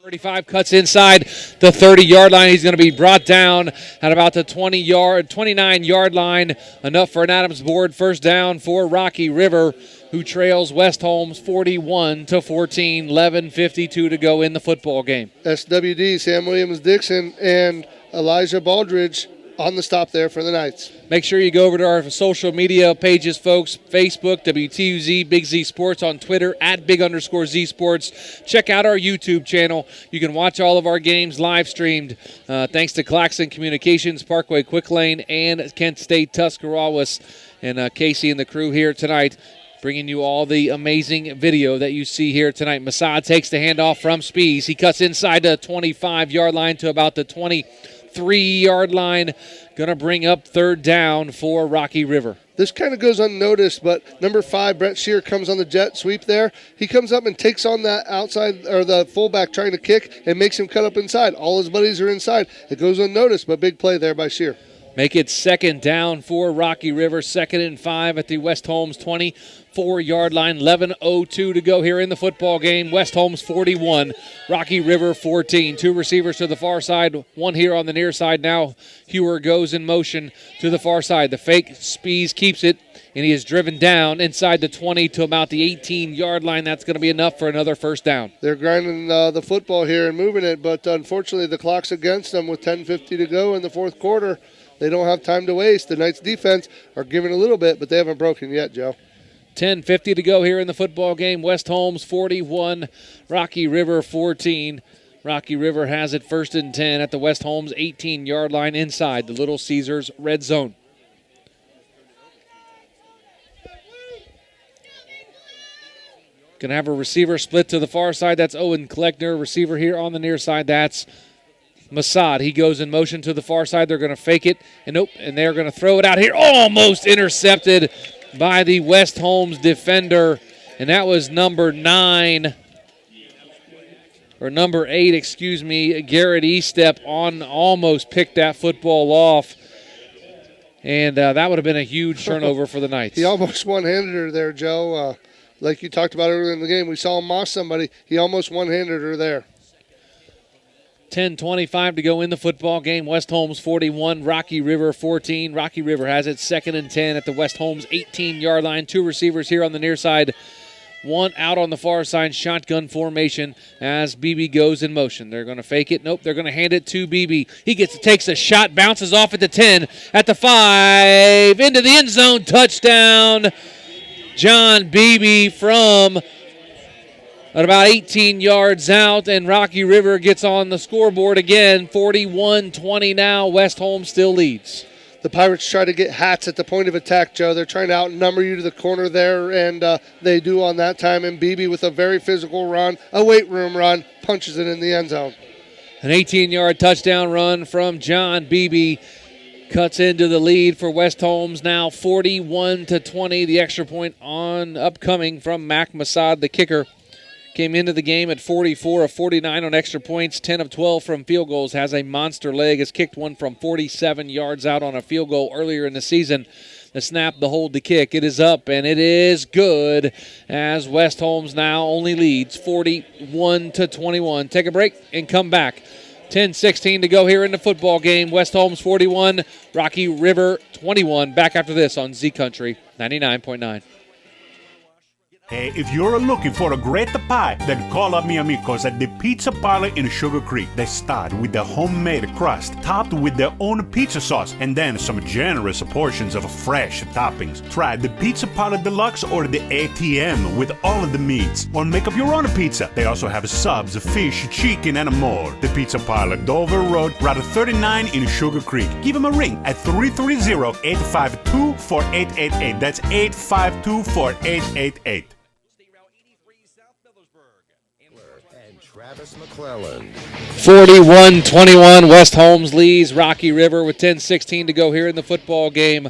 35 cuts inside the 30-yard line. He's going to be brought down at about the 29-yard line. Enough for an Adams board first down for Rocky River, who trails West Holmes 41-14. 11:52 to go in the football game. SWD, Sam Williams-Dixon, and Elijah Baldridge on the stop there for the Knights. Make sure you go over to our social media pages, folks. Facebook, WTUZ, Big Z Sports. On Twitter, at @Big_Z Sports. Check out our YouTube channel. You can watch all of our games live streamed. Thanks to Claxon Communications, Parkway Quick Lane, and Kent State Tuscarawas. And Casey and the crew here tonight, bringing you all the amazing video that you see here tonight. Masad takes the handoff from Spees. He cuts inside the 25-yard line to about the 23-yard line. Going to bring up third down for Rocky River. This kind of goes unnoticed, but number 5, Brett Shear, comes on the jet sweep there. He comes up and takes on that outside, or the fullback trying to kick, and makes him cut up inside. All his buddies are inside. It goes unnoticed, but big play there by Shear. Make it second down for Rocky River. 2nd and 5 at the West Holmes 24-yard line. 11:02 to go here in the football game. West Holmes 41, Rocky River 14. Two receivers to the far side, one here on the near side now. Hewer goes in motion to the far side. The fake, Spees keeps it, and he is driven down inside the 20 to about the 18-yard line. That's going to be enough for another first down. They're grinding the football here and moving it, but unfortunately the clock's against them with 10:50 to go in the fourth quarter. They don't have time to waste. The Knights defense are giving a little bit, but they haven't broken yet, Joe. 10:50 to go here in the football game. West Holmes 41, Rocky River 14. Rocky River has it 1st and 10 at the West Holmes 18-yard line inside the Little Caesars red zone. Going to have a receiver split to the far side. That's Owen Kleckner. Receiver here on the near side. That's Masad. He goes in motion to the far side. They're going to fake it. And nope. And they're going to throw it out here. Almost intercepted by the West Holmes defender. And that was number 9. number 8, Garrett Estep almost picked that football off. And that would have been a huge turnover for the Knights. He almost one-handed her there, Joe. Like you talked about earlier in the game, we saw him moss somebody. He almost one-handed her there. 10:25 to go in the football game. West Holmes 41, Rocky River 14. Rocky River has it 2nd and 10 at the West Holmes 18-yard line. 2 receivers here on the near side. 1 out on the far side, shotgun formation as BB goes in motion. They're going to fake it. Nope, they're going to hand it to BB. He takes a shot, bounces off at the 10, at the 5, into the end zone, touchdown. John Beebe from at about 18 yards out, and Rocky River gets on the scoreboard again. 41-20 now. West Holmes still leads. The Pirates try to get hats at the point of attack, Joe. They're trying to outnumber you to the corner there, and they do on that time. And Beebe with a very physical run, a weight room run, punches it in the end zone. An 18-yard touchdown run from John Beebe cuts into the lead for West Holmes now 41-20. The extra point on upcoming from Mac Masad, the kicker. Came into the game at 44 of 49 on extra points, 10 of 12 from field goals, has a monster leg, has kicked one from 47 yards out on a field goal earlier in the season. The snap, the hold, the kick. It is up, and it is good as West Holmes now only leads 41-21. Take a break and come back. 10:16 to go here in the football game. West Holmes 41, Rocky River 21. Back after this on Z Country 99.9. Hey, if you're looking for a great pie, then call up mi amigos at the Pizza Parlor in Sugar Creek. They start with the homemade crust, topped with their own pizza sauce, and then some generous portions of fresh toppings. Try the Pizza Parlor Deluxe or the ATM with all of the meats, or make up your own pizza. They also have subs, fish, chicken, and more. The Pizza Parlor, Dover Road, Route 39 in Sugar Creek. Give them a ring at 330-852-4888. That's 852-4888. Travis McClellan. 41-21, West Holmes leads Rocky River with 10:16 to go here in the football game.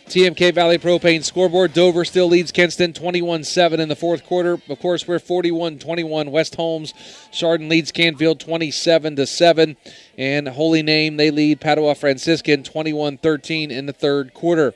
TMK Valley Propane scoreboard. Dover still leads Kinston 21-7 in the fourth quarter. Of course, we're 41-21. West Holmes. Chardon leads Canfield 27-7. And Holy Name, they lead Padua Franciscan 21-13 in the third quarter.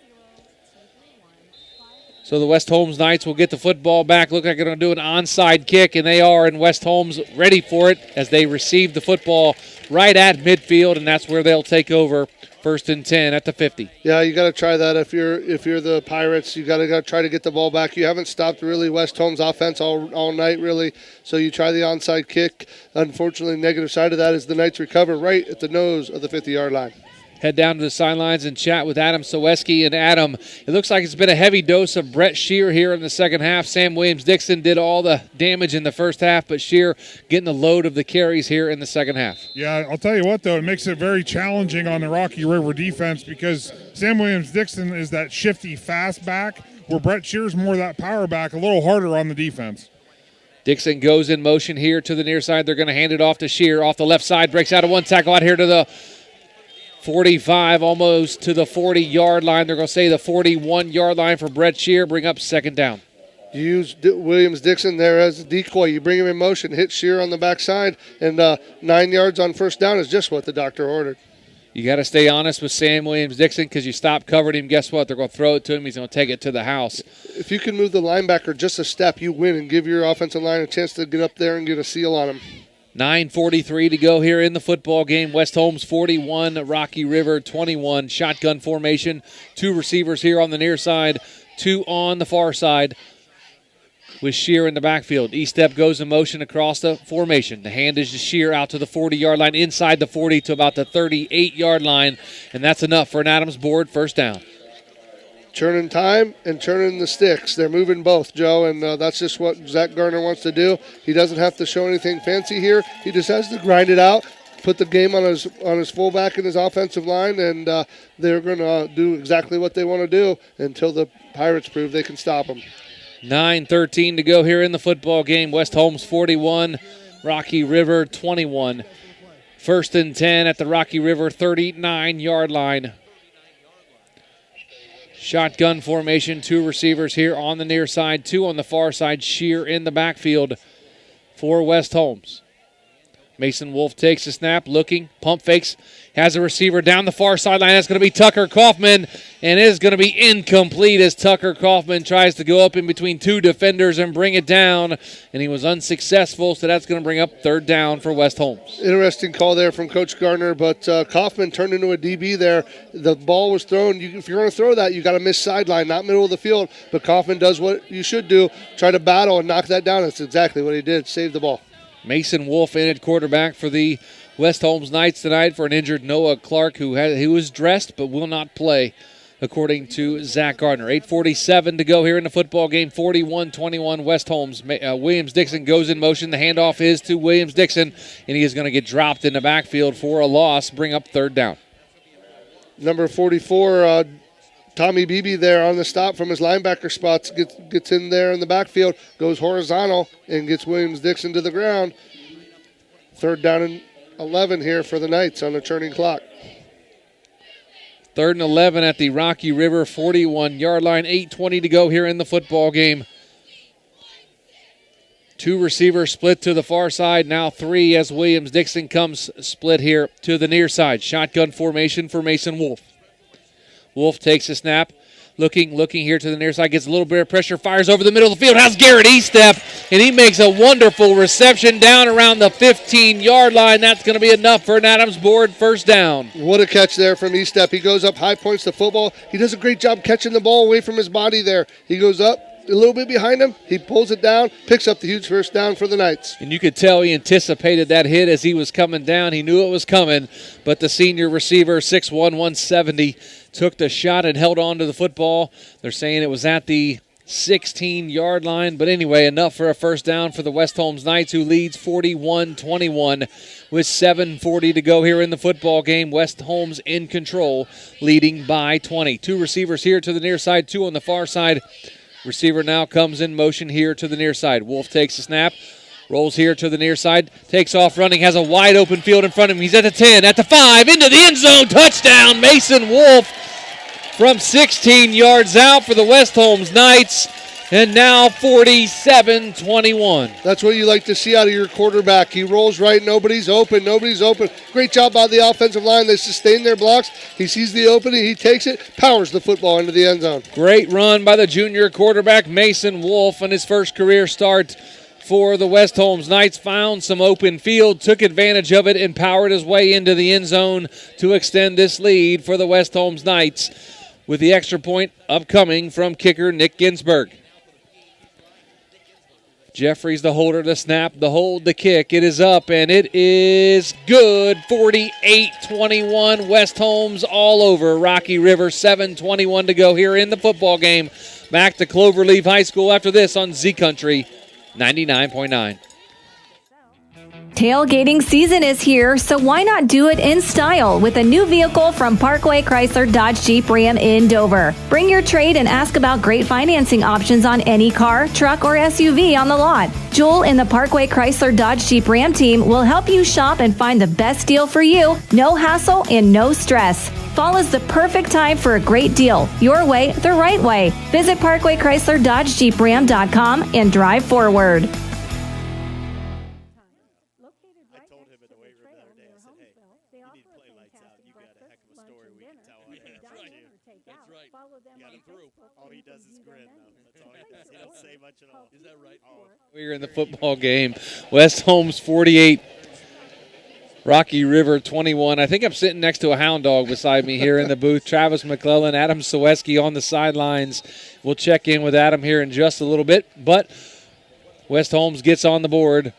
So the West Holmes Knights will get the football back. Look like they're going to do an onside kick, and they are, and West Holmes ready for it as they receive the football right at midfield, and that's where they'll take over. 1st and 10 at the 50. Yeah, you got to try that. If you're the Pirates, you got to try to get the ball back. You haven't stopped really West Holmes offense all night really. So you try the onside kick. Unfortunately, negative side of that is the Knights recover right at the nose of the 50-yard line. Head down to the sidelines and chat with Adam Soweski. And Adam, it looks like it's been a heavy dose of Brett Shear here in the second half. Sam Williams-Dixon did all the damage in the first half, but Shear getting the load of the carries here in the second half. Yeah, I'll tell you what, though, it makes it very challenging on the Rocky River defense because Sam Williams-Dixon is that shifty fast back, where Brett Shear's more that power back, a little harder on the defense. Dixon goes in motion here to the near side. They're going to hand it off to Shear. Off the left side, breaks out of one tackle out here to the 45, almost to the 40-yard line. They're going to say the 41-yard line for Brett Shear. Bring up second down. You use Williams-Dixon there as a decoy. You bring him in motion, hit Shear on the backside, and 9 yards on first down is just what the doctor ordered. You got to stay honest with Sam Williams-Dixon because you stop covering him. Guess what? They're going to throw it to him. He's going to take it to the house. If you can move the linebacker just a step, you win and give your offensive line a chance to get up there and get a seal on him. 9:43 to go here in the football game. West Holmes 41, Rocky River 21. Shotgun formation. 2 receivers here on the near side, 2 on the far side with Shear in the backfield. E-step goes in motion across the formation. The hand is to Shear out to the 40-yard line, inside the 40 to about the 38-yard line, and that's enough for an Adams board first down. Churning time and churning the sticks. They're moving both, Joe, and that's just what Zach Gardner wants to do. He doesn't have to show anything fancy here. He just has to grind it out, put the game on his fullback and his offensive line, and they're going to do exactly what they want to do until the Pirates prove they can stop them. 9:13 to go here in the football game. West Holmes 41, Rocky River 21. 1st and 10 at the Rocky River 39-yard line. Shotgun formation, 2 receivers here on the near side, 2 on the far side. Shear in the backfield for West Holmes. Mason Wolf takes the snap, looking, pump fakes, has a receiver down the far sideline. That's going to be Tucker Kaufman, and it is going to be incomplete as Tucker Kaufman tries to go up in between two defenders and bring it down, and he was unsuccessful, so that's going to bring up third down for West Holmes. Interesting call there from Coach Gardner, but Kaufman turned into a DB there. The ball was thrown. If you're going to throw that, you got to miss sideline, not middle of the field, but Kaufman does what you should do, try to battle and knock that down. That's exactly what he did, save the ball. Mason Wolf in at quarterback for the West Holmes Knights tonight for an injured Noah Clark who was dressed but will not play, according to Zach Gardner. 8:47 to go here in the football game. 41-21 West Holmes. Williams-Dixon goes in motion. The handoff is to Williams-Dixon, and he is going to get dropped in the backfield for a loss, bring up third down. Number 44, Tommy Beebe there on the stop from his linebacker spots, gets in there in the backfield, goes horizontal, and gets Williams-Dixon to the ground. Third down and 11 here for the Knights on the churning clock. Third and 11 at the Rocky River 41-yard line. 8:20 to go here in the football game. Two receivers split to the far side, now three as Williams-Dixon comes split here to the near side. Shotgun formation for Mason Wolf. Wolf takes a snap, looking here to the near side, gets a little bit of pressure, fires over the middle of the field. How's Garrett Estep? And he makes a wonderful reception down around the 15-yard line. That's going to be enough for an Adams board first down. What a catch there from Estep. He goes up, high points the football. He does a great job catching the ball away from his body there. He goes up a little bit behind him. He pulls it down, picks up the huge first down for the Knights. And you could tell he anticipated that hit as he was coming down. He knew it was coming, but the senior receiver, 6'1", 170, took the shot and held on to the football. They're saying it was at the 16-yard line. But anyway, enough for a first down for the West Holmes Knights, who leads 41-21 with 7:40 to go here in the football game. West Holmes in control, leading by 20. Two receivers here to the near side, two on the far side. Receiver now comes in motion here to the near side. Wolf takes a snap, rolls here to the near side, takes off running, has a wide open field in front of him. He's at the 10, at the 5, into the end zone. Touchdown, Mason Wolf from 16 yards out for the West Holmes Knights. And now 47-21. That's what you like to see out of your quarterback. He rolls right, nobody's open. Great job by the offensive line. They sustain their blocks. He sees the opening, he takes it, powers the football into the end zone. Great run by the junior quarterback, Mason Wolf, on his first career start for the West Holmes Knights. Found some open field, took advantage of it, and powered his way into the end zone to extend this lead for the West Holmes Knights, with the extra point upcoming from kicker Nick Ginsberg. Jeffries, the holder, the snap, the hold, the kick. It is up, and it is good. 48-21, West Holmes all over Rocky River. 7:21 to go here in the football game. Back to Cloverleaf High School after this on Z Country 99.9. Tailgating season is here, so why not do it in style with a new vehicle from Parkway Chrysler Dodge Jeep Ram in Dover. Bring your trade and ask about great financing options on any car, truck, or SUV on the lot. Joel and the Parkway Chrysler Dodge Jeep Ram team will help you shop and find the best deal for you. No hassle and no stress. Fall is the perfect time for a great deal. Your way, the right way. Visit Parkway Chrysler Dodge Jeep Ram.com and drive forward. We're in the football game. West Holmes 48, Rocky River 21. I think I'm sitting next to a hound dog beside me here in the booth. Travis McClellan, Adam Saweski on the sidelines. We'll check in with Adam here in just a little bit. But West Holmes gets on the board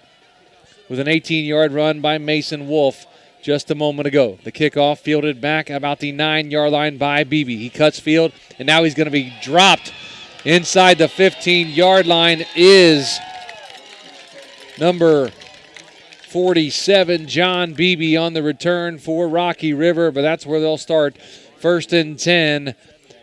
with an 18-yard run by Mason Wolf just a moment ago. The kickoff fielded back about the 9-yard line by Beebe. He cuts field, and now he's going to be dropped inside the 15-yard line is number 47, John Beebe, on the return for Rocky River, but that's where they'll start. 1st and 10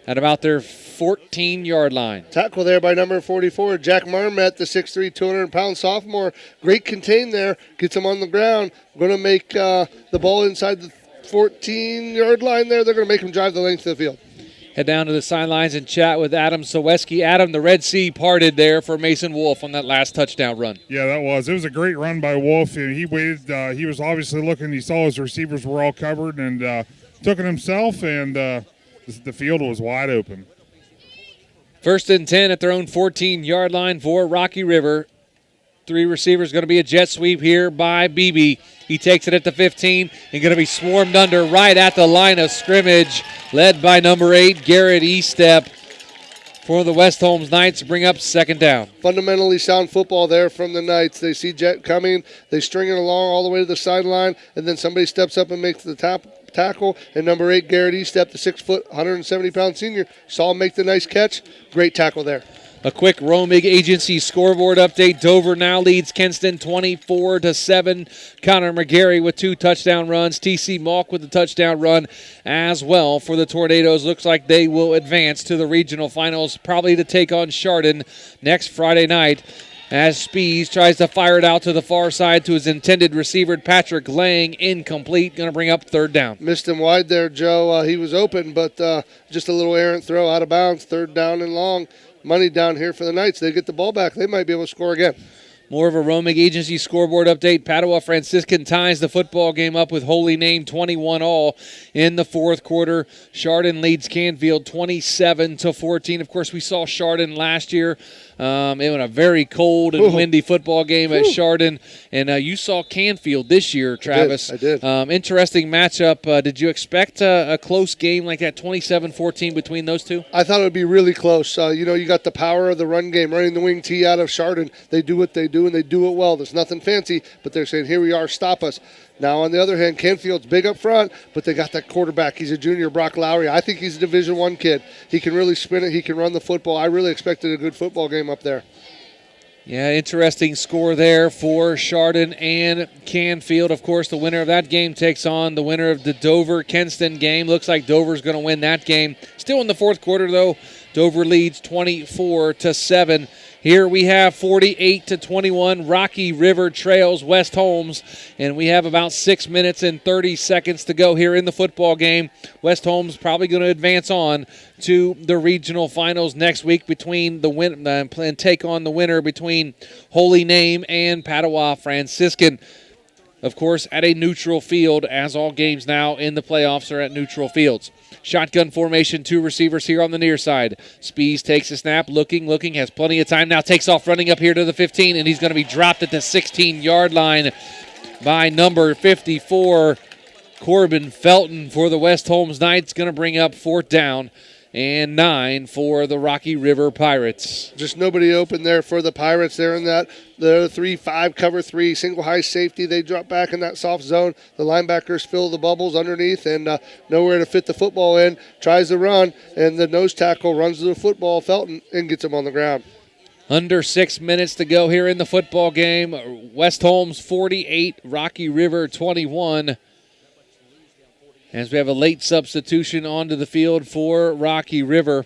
at about their 14-yard line. Tackle there by number 44, Jack Marmette, the 6'3", 200-pound sophomore. Great contain there, gets him on the ground. Going to make the ball inside the 14-yard line there. They're going to make him drive the length of the field. head down to the sidelines and chat with Adam Saweski. Adam, the Red Sea parted there for Mason Wolf on that last touchdown run. Yeah, that was. It was a great run by Wolf. He waited. He was obviously looking. He saw his receivers were all covered and took it himself, and the field was wide open. 1st and 10 at their own 14-yard line for Rocky River. 3 receivers, going to be a jet sweep here by Beebe. He takes it at the 15 and going to be swarmed under right at the line of scrimmage, led by number 8, Garrett Estep, for the West Holmes Knights. Bring up 2nd down. Fundamentally sound football there from the Knights. They see Jet coming. They string it along all the way to the sideline, and then somebody steps up and makes the tackle. And number 8, Garrett Estep, the 6-foot, 170-pound senior, saw him make the nice catch. Great tackle there. A quick Romig Agency scoreboard update. Dover now leads Kinston 24-7. Connor McGarry with 2 touchdown runs. T.C. Malk with a touchdown run as well for the Tornadoes. Looks like they will advance to the regional finals, probably to take on Chardon next Friday night, as Spees tries to fire it out to the far side to his intended receiver, Patrick Lang, incomplete. Going to bring up 3rd down. Missed him wide there, Joe. He was open, but just a little errant throw out of bounds. 3rd down and long. Money down here for the Knights. They get the ball back. They might be able to score again. More of a Romig Agency scoreboard update. Padua Franciscan ties the football game up with Holy Name 21-all in the 4th quarter. Chardon leads Canfield 27-14. Of course, we saw Chardon last year in a very cold and windy football game at Chardon. And you saw Canfield this year, Travis. I did. Interesting matchup. Did you expect a close game like that, 27-14 between those two? I thought it would be really close. You got the power of the run game, running the wing tee out of Chardon. They do what they do, and they do it well. There's nothing fancy, but they're saying, here we are, stop us. Now, on the other hand, Canfield's big up front, but they got that quarterback. He's a junior, Brock Lowry. I think he's a Division I kid. He can really spin it. He can run the football. I really expected a good football game up there. Yeah, interesting score there for Chardon and Canfield. Of course, the winner of that game takes on the winner of the Dover-Kenston game. Looks like Dover's going to win that game. Still in the 4th quarter, though. Dover leads 24-7. Here we have 48-21. Rocky River trails West Holmes, and we have about 6 minutes and 30 seconds to go here in the football game. West Holmes probably going to advance on to the regional finals next week between and take on the winner between Holy Name and Padua Franciscan. Of course, at a neutral field, as all games now in the playoffs are at neutral fields. Shotgun formation, 2 receivers here on the near side. Spees takes a snap, looking, has plenty of time now, takes off running up here to the 15, and he's going to be dropped at the 16-yard line by number 54, Corbin Felton for the West Holmes Knights. Going to bring up 4th down and 9 for the Rocky River Pirates. Just nobody open there for the Pirates. They're in that the 3-5 cover 3 single high safety. They drop back in that soft zone. The linebackers fill the bubbles underneath and nowhere to fit the football in. Tries to run, and the nose tackle runs to the football, Felton, and gets him on the ground. Under 6 minutes to go here in the football game. West Holmes 48, Rocky River 21. As we have a late substitution onto the field for Rocky River.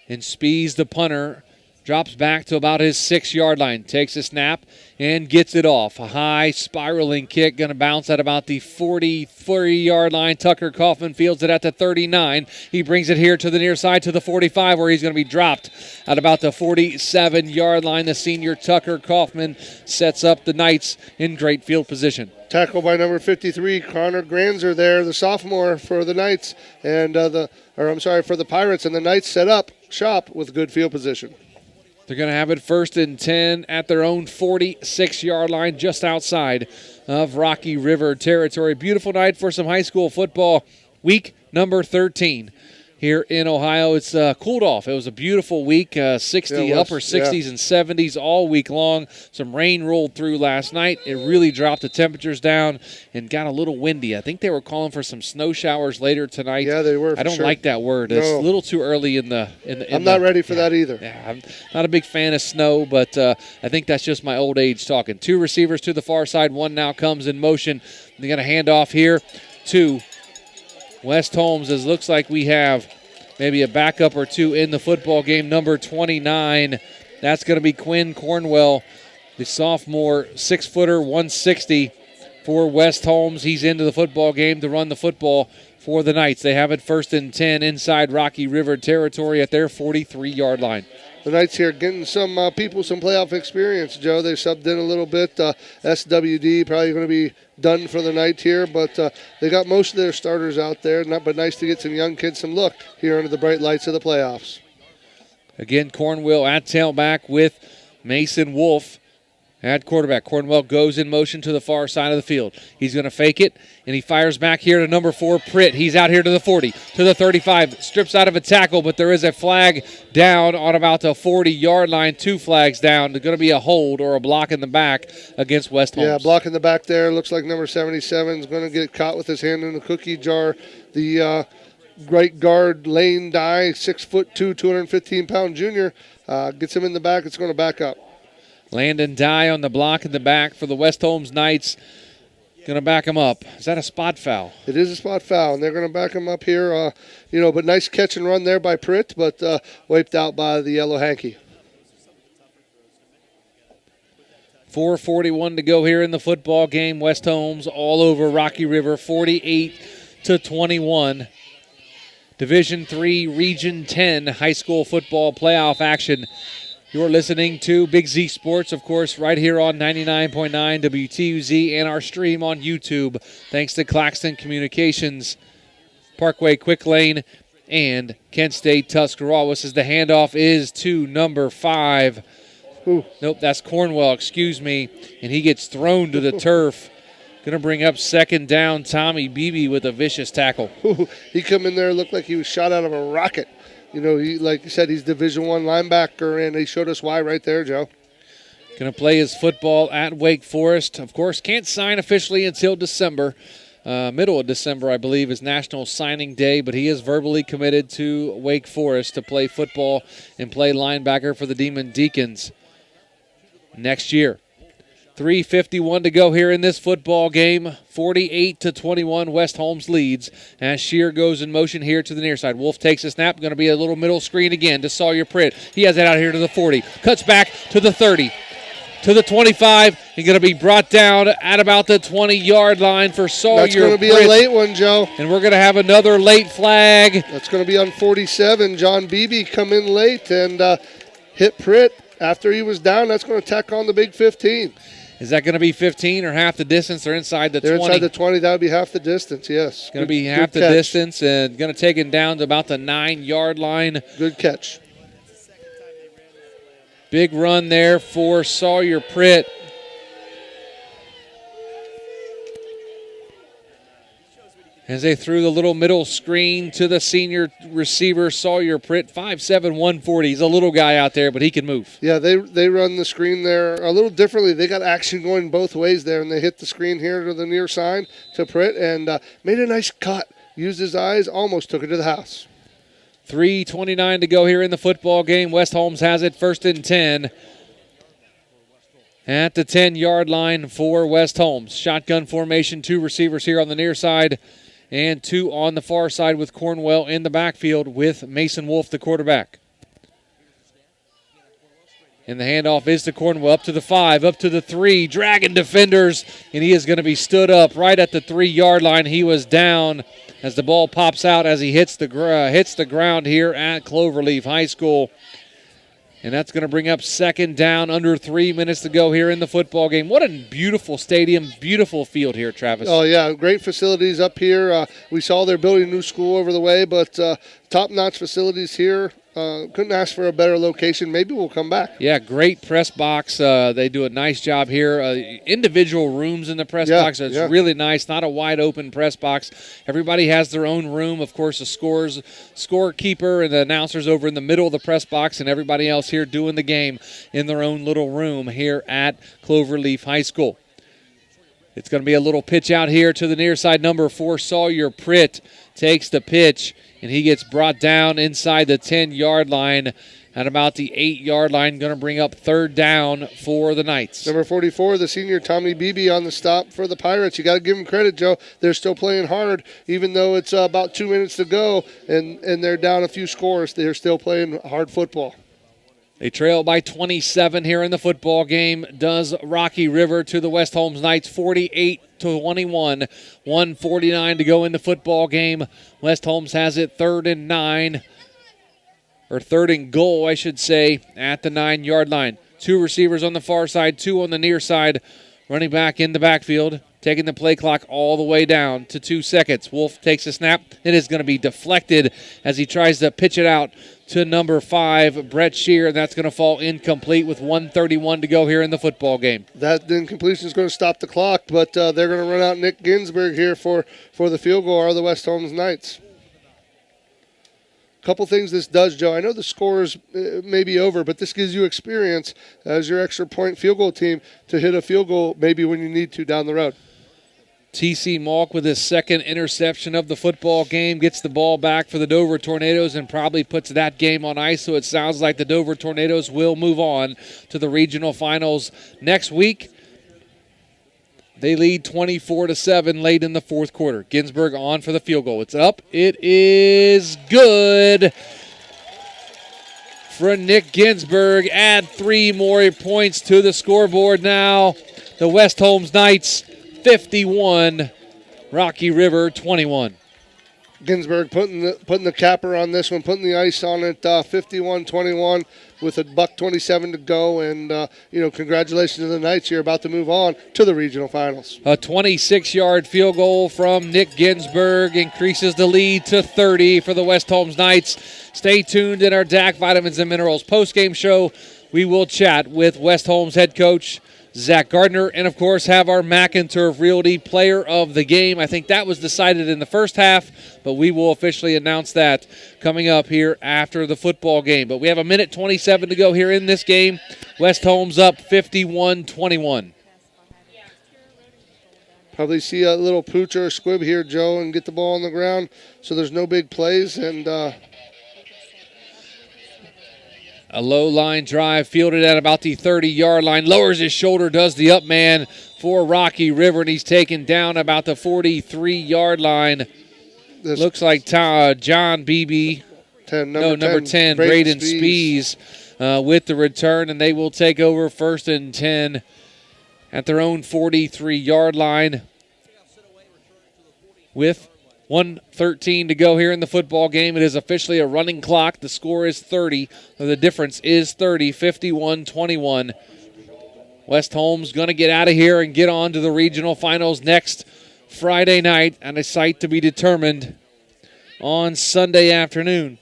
And Spees, the punter, drops back to about his 6-yard line. Takes a snap and gets it off. A high spiraling kick, going to bounce at about the 43-yard line. Tucker Kaufman fields it at the 39. He brings it here to the near side to the 45, where he's going to be dropped at about the 47-yard line. The senior Tucker Kaufman sets up the Knights in great field position. Tackle by number 53, Connor Granzer there, the sophomore for the Knights, and for the Pirates, and the Knights set up shop with good field position. They're going to have it 1st and 10 at their own 46-yard line, just outside of Rocky River territory. Beautiful night for some high school football, week number 13. Here in Ohio, it's cooled off. It was a beautiful week, upper 60s and 70s all week long. Some rain rolled through last night. It really dropped the temperatures down and got a little windy. I think they were calling for some snow showers later tonight. Yeah, they were. I don't like that word. No. It's a little too early in the. I'm not ready for that either. Yeah, I'm not a big fan of snow, but I think that's just my old age talking. 2 receivers to the far side. One now comes in motion. They're going to hand off here to West Holmes, as looks like we have maybe a backup or 2 in the football game. Number 29, that's going to be Quinn Cornwell, the sophomore 6-footer, 160 for West Holmes. He's into the football game to run the football for the Knights. They have it 1st and 10 inside Rocky River territory at their 43-yard line. The Knights here getting some people some playoff experience, Joe. They subbed in a little bit. SWD probably going to be done for the night here, but they got most of their starters out there. But nice to get some young kids some look here under the bright lights of the playoffs. Again, Cornwell at tailback with Mason Wolf at quarterback. Cornwell goes in motion to the far side of the field. He's going to fake it, and he fires back here to number 4, Pritt. He's out here to the 40, to the 35, strips out of a tackle, but there is a flag down on about the 40-yard line. 2 flags down. There's going to be a hold or a block in the back against West Holmes. Yeah, block in the back there. Looks like number 77 is going to get caught with his hand in the cookie jar. The right guard, Lane Dye, 6'2", 215-pound junior, gets him in the back. It's going to back up. Landon Dye on the block in the back for the West Holmes Knights. Going to back him up. Is that a spot foul? It is a spot foul, and they're going to back him up here. But nice catch and run there by Pritt, but wiped out by the yellow hanky. 4:41 to go here in the football game. West Holmes all over Rocky River, 48-21. Division III, Region 10 high school football playoff action. You're listening to Big Z Sports, of course, right here on 99.9 WTUZ and our stream on YouTube. Thanks to Claxton Communications, Parkway Quick Lane, and Kent State Tuscarawas as the handoff is to number 5. Ooh. Nope, that's Cornwell, excuse me. And he gets thrown to the turf. Going to bring up 2nd down. Tommy Beebe with a vicious tackle. Ooh, he come in there, looked like he was shot out of a rocket. Like you said, he's Division I linebacker, and he showed us why right there, Joe. Going to play his football at Wake Forest. Of course, can't sign officially until December. Middle of December, I believe, is National Signing Day, but he is verbally committed to Wake Forest to play football and play linebacker for the Demon Deacons next year. 3:51 to go here in this football game. 48-21, West Holmes leads as Shear goes in motion here to the near side. Wolf takes a snap. Going to be a little middle screen again to Sawyer Pritt. He has it out here to the 40. Cuts back to the 30. To the 25. He's going to be brought down at about the 20-yard line for Sawyer That's going to be Pritt. a late one, Joe. And we're going to have another late flag. That's going to be on 47. John Beebe come in late and hit Pritt after he was down. That's going to tack on the big 15. Is that going to be 15 or half the distance or inside the 20? They're inside the 20. That would be half the distance, yes. Going to be half the distance and going to take it down to about the 9-yard line. Good catch. Big run there for Sawyer Pritt. As they threw the little middle screen to the senior receiver, Sawyer Pritt, 5'7", 140. He's a little guy out there, but he can move. Yeah, they run the screen there a little differently. They got action going both ways there, and they hit the screen here to the near side to Pritt and made a nice cut. Used his eyes, almost took it to the house. 3:29 to go here in the football game. West Holmes has it 1st and 10 at the 10-yard line for West Holmes. Shotgun formation, 2 receivers here on the near side and 2 on the far side with Cornwell in the backfield with Mason Wolf, the quarterback. And the handoff is to Cornwell, up to the 5, up to the 3, dragging defenders, and he is going to be stood up right at the 3-yard line. He was down as the ball pops out as he hits the ground here at Cloverleaf High School. And that's going to bring up 2nd down, under 3 minutes to go here in the football game. What a beautiful stadium, beautiful field here, Travis. Oh, yeah, great facilities up here. We saw they're building a new school over the way, but top-notch facilities here. Couldn't ask for a better location. Maybe we'll come back. Yeah, great press box. They do a nice job here. Individual rooms in the press box. It's really nice. Not a wide open press box. Everybody has their own room. Of course, the scorekeeper and the announcers over in the middle of the press box, and everybody else here doing the game in their own little room here at Cloverleaf High School. It's going to be a little pitch out here to the near side. Number 4, Sawyer Pritt takes the pitch, and he gets brought down inside the 10-yard line at about the 8-yard line. Going to bring up 3rd down for the Knights. Number 44, the senior Tommy Beebe on the stop for the Pirates. You got to give them credit, Joe. They're still playing hard, even though it's about 2 minutes to go, and they're down a few scores. They're still playing hard football. They trail by 27 here in the football game. Does Rocky River to the West Holmes Knights, 48-21. 1:49 to go in the football game. West Holmes has it 3rd and 9, or 3rd and goal, I should say, at the 9-yard line. 2 receivers on the far side, 2 on the near side. Running back in the backfield, taking the play clock all the way down to 2 seconds. Wolf takes a snap. It is going to be deflected as he tries to pitch it out to number 5, Brett Shear. That's going to fall incomplete with 1:31 to go here in the football game. That incompletion is going to stop the clock, but they're going to run out Nick Ginsburg here for the field goal, or the West Holmes Knights. Couple things this does, Joe. I know the score is maybe over, but this gives you experience as your extra point field goal team to hit a field goal maybe when you need to down the road. T.C. Malk with his 2nd interception of the football game gets the ball back for the Dover Tornadoes and probably puts that game on ice. So it sounds like the Dover Tornadoes will move on to the regional finals next week. They lead 24-7 late in the 4th quarter. Ginsburg on for the field goal. It's up. It is good for Nick Ginsburg. Add 3 more points to the scoreboard now. The West Holmes Knights 51, Rocky River 21. Ginsburg putting the capper on this one, putting the ice on it, 51-21 with a $1:27 to go, and congratulations to the Knights. You're about to move on to the regional finals. A 26-yard field goal from Nick Ginsburg increases the lead to 30 for the West Holmes Knights. Stay tuned in our DAC Vitamins and Minerals postgame show. We will chat with West Holmes head coach Zach Gardner, and of course have our McInturf Realty Player of the Game. I think that was decided in the first half, but we will officially announce that coming up here after the football game. But we have 1:27 to go here in this game. West Holmes up 51-21. Probably see a little pooch or a squib here, Joe, and get the ball on the ground so there's no big plays. And a low line drive fielded at about the 30-yard line. Lowers his shoulder, does the up man for Rocky River, and he's taken down about the 43-yard line. Looks like John Beebe. Number 10, Braden Spees with the return, and they will take over 1st and 10 at their own 43-yard line with 1:13 to go here in the football game. It is officially a running clock. The score is 30. The difference is 30, 51-21. West Holmes going to get out of here and get on to the regional finals next Friday night at a site to be determined on Sunday afternoon.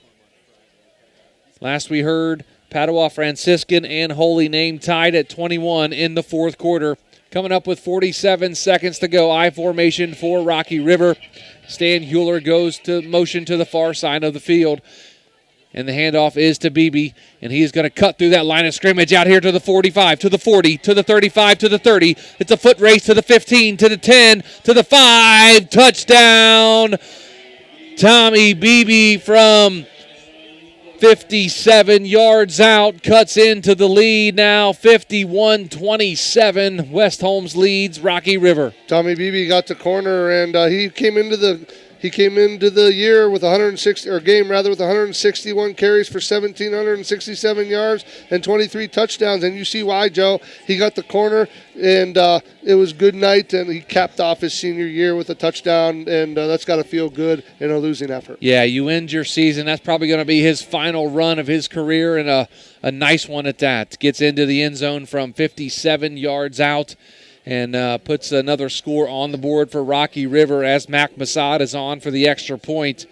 Last we heard, Padua Franciscan and Holy Name tied at 21 in the 4th quarter. Coming up with 47 seconds to go. I formation for Rocky River. Stan Hewler goes to motion to the far side of the field. And the handoff is to Beebe. And he's going to cut through that line of scrimmage out here to the 45, to the 40, to the 35, to the 30. It's a foot race to the 15, to the 10, to the 5. Touchdown. Tommy Beebe from 57 yards out, cuts into the lead now, 51-27. West Holmes leads Rocky River. Tommy Beebe got the corner, and he came into the year with 161 carries for 1,767 yards and 23 touchdowns. And you see why, Joe. He got the corner, and it was good night, and he capped off his senior year with a touchdown, and that's got to feel good in a losing effort. Yeah, you end your season. That's probably going to be his final run of his career, and a nice one at that. Gets into the end zone from 57 yards out, and puts another score on the board for Rocky River as Mac Masad is on for the extra point.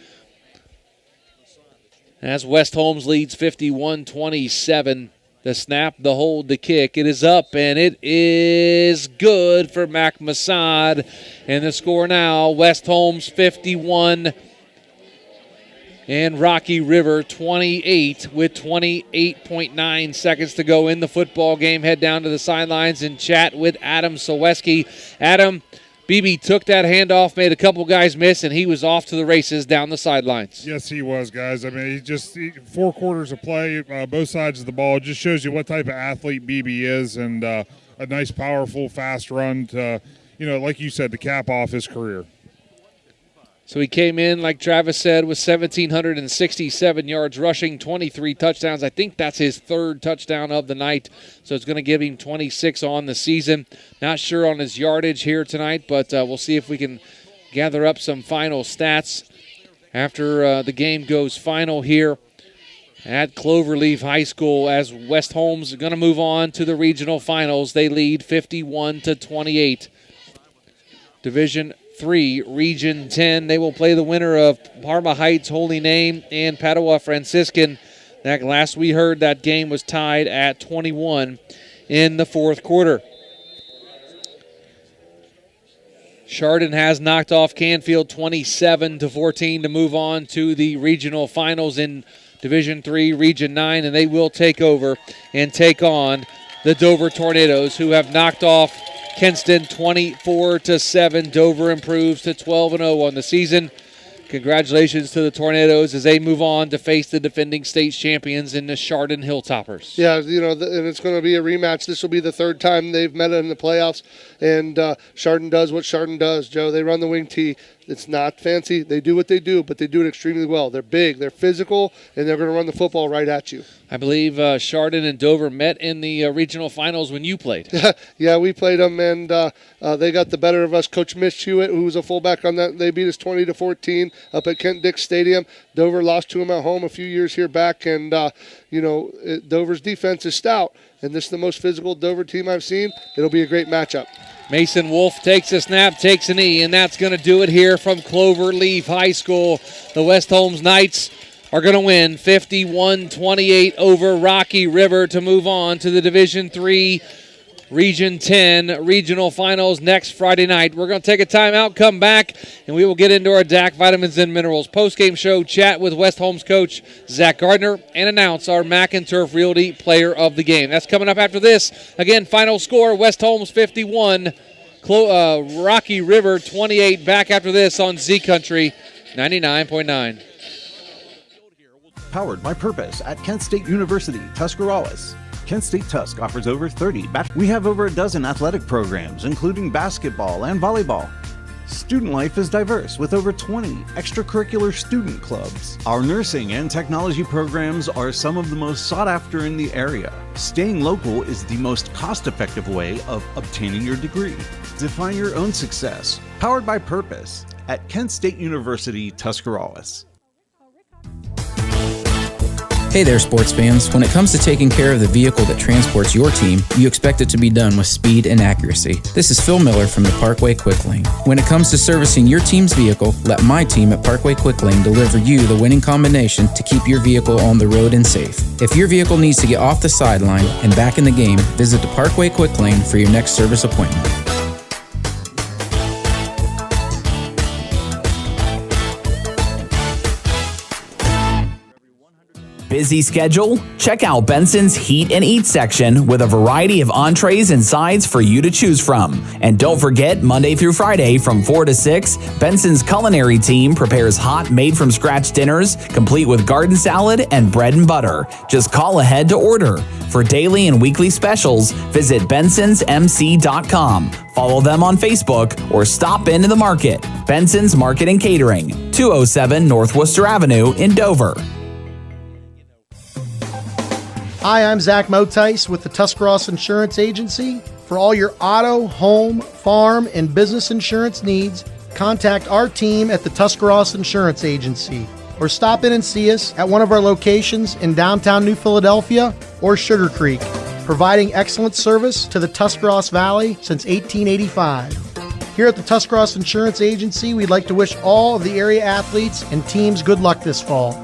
As West Holmes leads 51-27. The snap, the hold, the kick. It is up, and it is good for Mac Masad. And the score now, West Holmes 51 and Rocky River 28 with 28.9 seconds to go in the football game. Head down to the sidelines and chat with Adam Soweski. Adam, Beebe took that handoff, made a couple guys miss, and he was off to the races down the sidelines. Yes, he was, guys. I mean, 4 quarters of play, both sides of the ball. It just shows you what type of athlete Beebe is, and a nice, powerful, fast run to, like you said, to cap off his career. So he came in, like Travis said, with 1,767 yards rushing, 23 touchdowns. I think that's his third touchdown of the night, so it's going to give him 26 on the season. Not sure on his yardage here tonight, but we'll see if we can gather up some final stats after the game goes final here at Cloverleaf High School, as West Holmes is going to move on to the regional finals. They lead 51-28. Division 3, Region 10. They will play the winner of Parma Heights Holy Name and Padua Franciscan. That last we heard, that game was tied at 21 in the fourth quarter. Chardon has knocked off Canfield 27-14 to move on to the regional finals in Division 3, Region 9, and they will take over and take on the Dover Tornadoes, who have knocked off Kenston 24-7. Dover improves to 12-0 on the season. Congratulations to the Tornadoes as they move on to face the defending state champions in the Chardon Hilltoppers. Yeah, and it's going to be a rematch. This will be the third time they've met in the playoffs, and Chardon does what Chardon does, Joe. They run the wing tee. It's not fancy. They do what they do, but they do it extremely well. They're big, they're physical, and they're going to run the football right at you. I believe Chardon and Dover met in the regional finals when you played. Yeah, we played them, and they got the better of us. Coach Mitch Hewitt, who was a fullback on that, they beat us 20-14 up at Kent Dix Stadium. Dover lost to them at home a few years here back, and Dover's defense is stout, and this is the most physical Dover team I've seen. It'll be a great matchup. Mason Wolf takes a snap, takes a knee, and that's going to do it here from Cloverleaf High School. The West Holmes Knights are going to win 51-28 over Rocky River to move on to the Division 3 Region 10 regional finals next Friday night. We're going to take a timeout, come back, and we will get into our DAC Vitamins and Minerals postgame show, chat with West Holmes coach Zach Gardner, and announce our Mac and Turf Realty player of the game. That's coming up after this. Again, final score, West Holmes 51, Rocky River 28. Back after this on Z Country 99.9. Powered by Purpose at Kent State University, Tuscarawas. Kent State Tusk offers over 30. We have over a dozen athletic programs, including basketball and volleyball. Student life is diverse with over 20 extracurricular student clubs. Our nursing and technology programs are some of the most sought after in the area. Staying local is the most cost-effective way of obtaining your degree. Define your own success. Powered by Purpose at Kent State University, Tuscarawas. Hey there, sports fans. When it comes to taking care of the vehicle that transports your team, you expect it to be done with speed and accuracy. This is Phil Miller from the Parkway Quick Lane. When it comes to servicing your team's vehicle, let my team at Parkway Quick Lane deliver you the winning combination to keep your vehicle on the road and safe. If your vehicle needs to get off the sideline and back in the game, visit the Parkway Quick Lane for your next service appointment. Busy schedule? Check out Benson's Heat and Eat section with a variety of entrees and sides for you to choose from. And don't forget, Monday through Friday from 4 to 6, Benson's culinary team prepares hot, made-from-scratch dinners, complete with garden salad and bread and butter. Just call ahead to order. For daily and weekly specials, visit bensonsmc.com. Follow them on Facebook or stop into the market. Benson's Market and Catering, 207 North Worcester Avenue in Dover. Hi, I'm Zach Motice with the Tuscarawas Insurance Agency. For all your auto, home, farm, and business insurance needs, contact our team at the Tuscarawas Insurance Agency or stop in and see us at one of our locations in downtown New Philadelphia or Sugar Creek, providing excellent service to the Tuscarawas Valley since 1885. Here at the Tuscarawas Insurance Agency, we'd like to wish all of the area athletes and teams good luck this fall.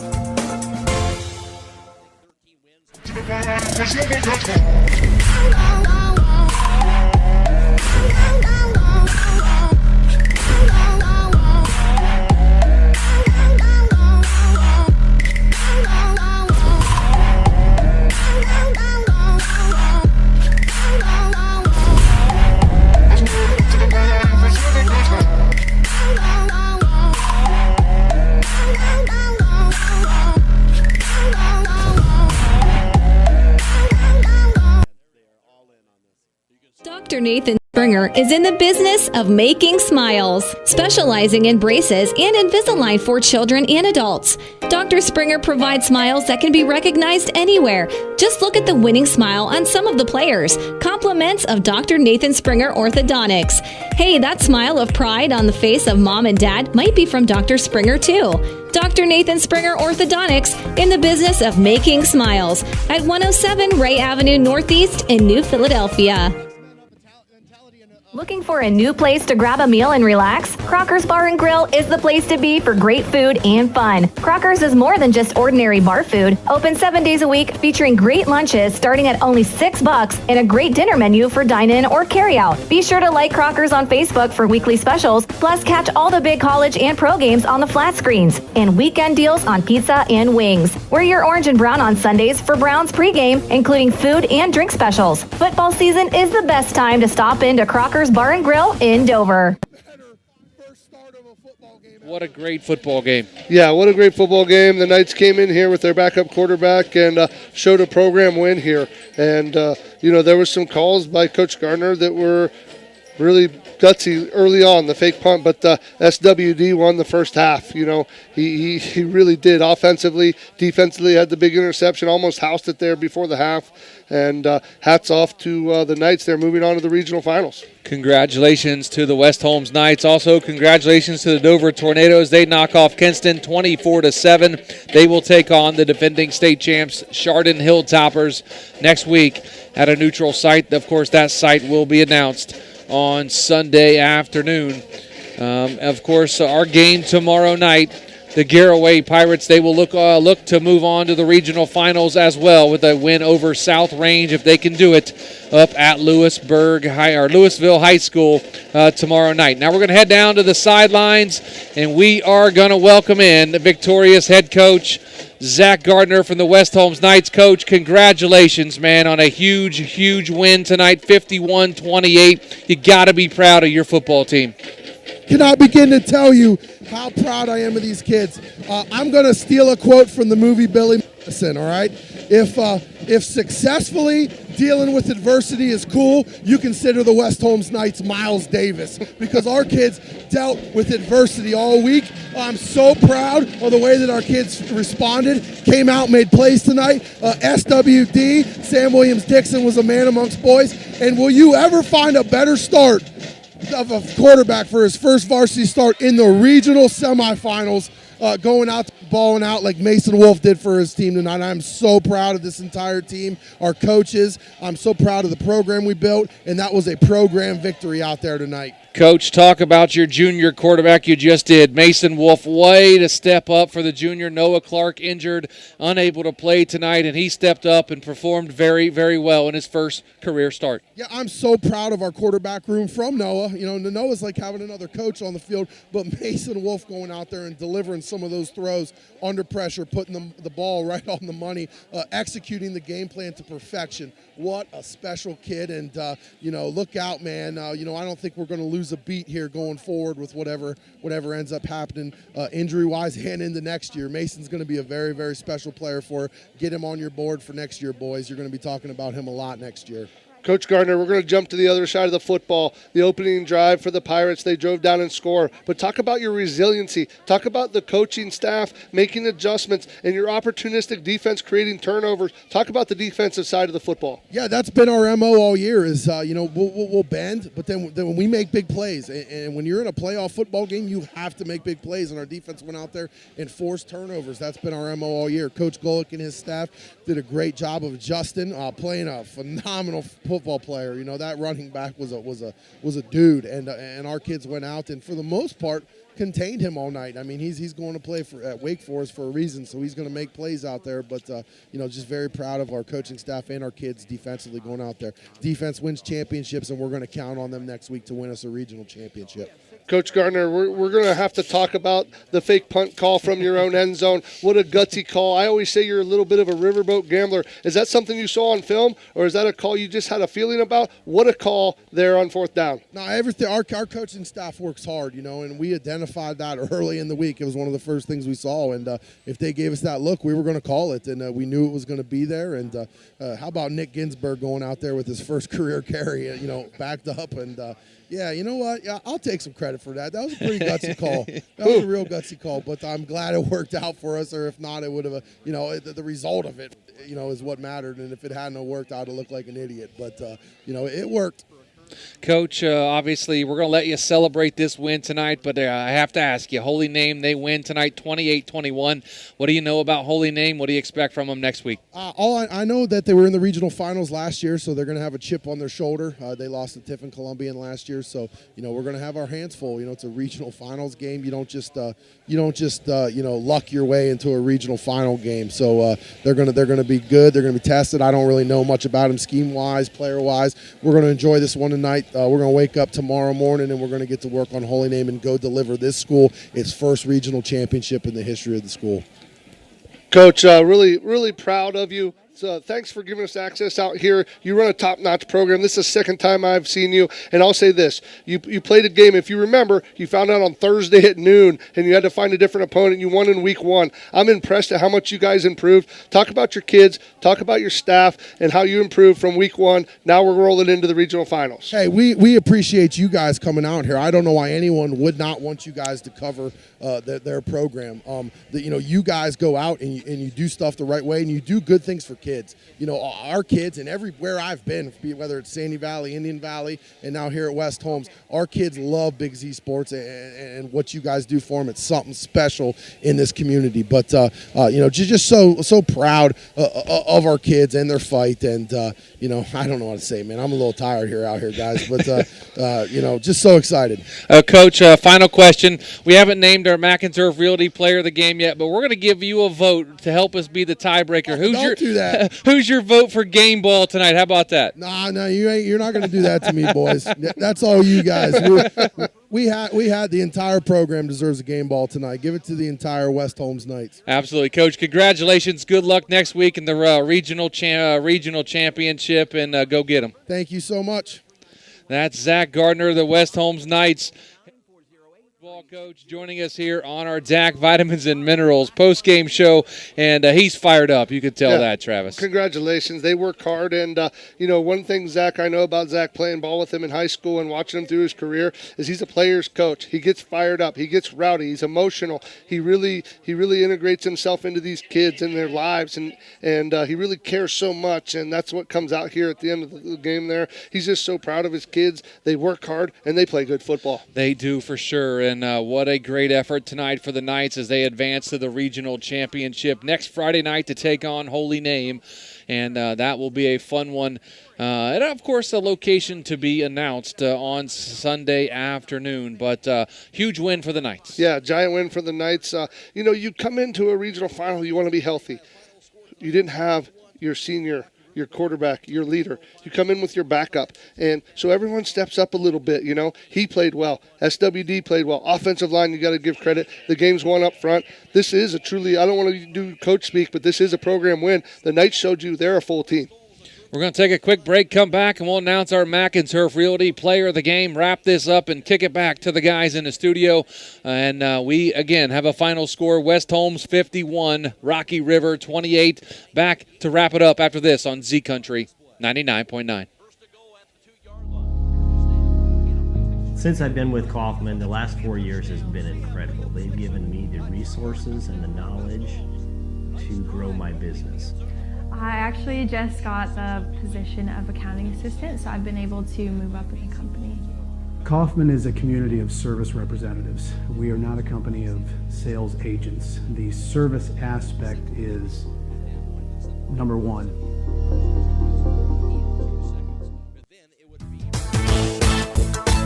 Dr. Nathan Springer is in the business of making smiles, specializing in braces and Invisalign for children and adults. Dr. Springer provides smiles that can be recognized anywhere. Just look at the winning smile on some of the players. Compliments of Dr. Nathan Springer Orthodontics. Hey, that smile of pride on the face of mom and dad might be from Dr. Springer too. Dr. Nathan Springer Orthodontics in the business of making smiles at 107 Ray Avenue Northeast in New Philadelphia. Looking for a new place to grab a meal and relax? Crocker's Bar and Grill is the place to be for great food and fun. Crocker's is more than just ordinary bar food. Open 7 days a week, featuring great lunches starting at only $6 and a great dinner menu for dine-in or carry-out. Be sure to like Crocker's on Facebook for weekly specials, plus catch all the big college and pro games on the flat screens, and weekend deals on pizza and wings. Wear your orange and brown on Sundays for Browns pregame, including food and drink specials. Football season is the best time to stop into Crocker's Bar and Grill in Dover. What a great football game. Yeah, what a great football game. The Knights came in here with their backup quarterback and showed a program win here. And, there were some calls by Coach Gardner that were really gutsy early on, the fake punt, but SWD won the first half. He really did offensively. Defensively had the big interception, almost housed it there before the half. And hats off to the Knights. They're moving on to the regional finals. Congratulations to the West Holmes Knights. Also, congratulations to the Dover Tornadoes. They knock off Kinston 24-7. They will take on the defending state champs, Chardon Hilltoppers, next week at a neutral site. Of course, that site will be announced on Sunday afternoon. Of course, our game tomorrow night, the Garraway Pirates, they will look to move on to the regional finals as well with a win over South Range if they can do it up at Louisville High School tomorrow night. Now we're going to head down to the sidelines, and we are going to welcome in the victorious head coach, Zach Gardner from the West Holmes Knights. Coach, congratulations, man, on a huge, huge win tonight, 51-28. You got to be proud of your football team. Cannot begin to tell you how proud I am of these kids. I'm going to steal a quote from the movie Billy Madison, all right? If successfully dealing with adversity is cool, you consider the West Holmes Knights Miles Davis, because our kids dealt with adversity all week. I'm so proud of the way that our kids responded, came out, made plays tonight. SWD, Sam Williams-Dixon, was a man amongst boys. And will you ever find a better start of a quarterback for his first varsity start in the regional semifinals, going out, balling out like Mason Wolf did for his team tonight? I'm so proud of this entire team, our coaches. I'm so proud of the program we built, and that was a program victory out there tonight. Coach, talk about your junior quarterback you just did. Mason Wolf, way to step up for the junior. Noah Clark injured, unable to play tonight, and he stepped up and performed very, very well in his first career start. Yeah, I'm so proud of our quarterback room from Noah. Noah's like having another coach on the field, but Mason Wolf going out there and delivering some of those throws under pressure, putting the ball right on the money, executing the game plan to perfection. What a special kid, and, look out, man. I don't think we're going to lose a beat here going forward with whatever ends up happening injury-wise and into next year. Mason's going to be a very, very special player for. Get him on your board for next year, boys. You're going to be talking about him a lot next year. Coach Gardner, we're going to jump to the other side of the football. The opening drive for the Pirates, they drove down and scored. But talk about your resiliency. Talk about the coaching staff making adjustments and your opportunistic defense creating turnovers. Talk about the defensive side of the football. Yeah, that's been our MO all year is, we'll bend, but then we make big plays. And when you're in a playoff football game, you have to make big plays. And our defense went out there and forced turnovers. That's been our MO all year. Coach Golick and his staff did a great job of adjusting, playing a phenomenal football player. That running back was a dude, and our kids went out and for the most part contained him all night. I mean, he's going to play at Wake Forest for a reason, so he's going to make plays out there. But just very proud of our coaching staff and our kids defensively going out there. Defense wins championships, and we're going to count on them next week to win us a regional championship. Coach Gardner, we're going to have to talk about the fake punt call from your own end zone. What a gutsy call. I always say you're a little bit of a riverboat gambler. Is that something you saw on film, or is that a call you just had a feeling about? What a call there on 4th down. No, everything. Our coaching staff works hard, and we identified that early in the week. It was one of the first things we saw, and if they gave us that look, we were going to call it, and we knew it was going to be there. And how about Nick Ginsburg going out there with his first career carry, backed up, and yeah, you know what? Yeah, I'll take some credit for that. That was a pretty gutsy call. That was a real gutsy call, but I'm glad it worked out for us, or if not, it would have, the result of it, is what mattered. And if it hadn't worked, I would have looked like an idiot. But, it worked. Coach, obviously, we're going to let you celebrate this win tonight, but I have to ask you, Holy Name, they win tonight 28-21. What do you know about Holy Name? What do you expect from them next week? I know that they were in the regional finals last year, so they're going to have a chip on their shoulder. They lost to Tiffin Columbian last year, so we're going to have our hands full. It's a regional finals game. You don't just luck your way into a regional final game. So they're going to be good. They're going to be tested. I don't really know much about them scheme wise, player wise. We're going to enjoy this one tonight. We're going to wake up tomorrow morning and we're going to get to work on Holy Name and go deliver this school its first regional championship in the history of the school. Coach, really, really proud of you. So thanks for giving us access out here. You run a top-notch program. This is the second time I've seen you. And I'll say this. You played a game, if you remember, you found out on Thursday at noon, and you had to find a different opponent. You won in week 1. I'm impressed at how much you guys improved. Talk about your kids. Talk about your staff and how you improved from week 1. Now we're rolling into the regional finals. Hey, we appreciate you guys coming out here. I don't know why anyone would not want you guys to cover their program. You guys go out and you do stuff the right way, and you do good things for kids. Our kids, and everywhere I've been, whether it's Sandy Valley, Indian Valley, and now here at West Holmes, our kids love Big Z Sports, and what you guys do for them, it's something special in this community. But just so proud of our kids and their fight, and I don't know what to say, man. I'm a little tired out here, guys, but just so excited. Coach, final question. We haven't named our McInturf Realty Player of the Game yet, but we're going to give you a vote to help us be the tiebreaker. Don't do that. Who's your vote for game ball tonight? How about that? No, you're not going to do that to me, boys. That's all you guys. We had the entire program deserves a game ball tonight. Give it to the entire West Holmes Knights. Absolutely, Coach. Congratulations. Good luck next week in the regional championship, and go get them. Thank you so much. That's Zach Gardner, the West Holmes Knights coach, joining us here on our DAC Vitamins and Minerals post-game show, and he's fired up. You could tell that, Travis. Congratulations. They work hard, and, one thing, Zach, I know about Zach playing ball with him in high school and watching him through his career is he's a player's coach. He gets fired up. He gets rowdy. He's emotional. He really integrates himself into these kids and their lives, and he really cares so much, and that's what comes out here at the end of the game there. He's just so proud of his kids. They work hard, and they play good football. They do, for sure, and what a great effort tonight for the Knights as they advance to the regional championship next Friday night to take on Holy Name, and that will be a fun one. And, of course, a location to be announced on Sunday afternoon, but huge win for the Knights. Yeah, giant win for the Knights. You come into a regional final, you want to be healthy. You didn't have your senior, your quarterback, your leader. You come in with your backup. And so everyone steps up a little bit, He played well. SWD played well. Offensive line, you got to give credit. The game's won up front. This is a truly, I don't want to do coach speak, but this is a program win. The Knights showed you they're a full team. We're going to take a quick break, come back, and we'll announce our McInturf Realty Player of the Game, wrap this up, and kick it back to the guys in the studio. And we, again, have a final score, West Holmes 51, Rocky River 28. Back to wrap it up after this on Z Country 99.9. Since I've been with Kaufman, the last 4 years has been incredible. They've given me the resources and the knowledge to grow my business. I actually just got the position of accounting assistant, so I've been able to move up in the company. Kaufman is a community of service representatives. We are not a company of sales agents. The service aspect is number one.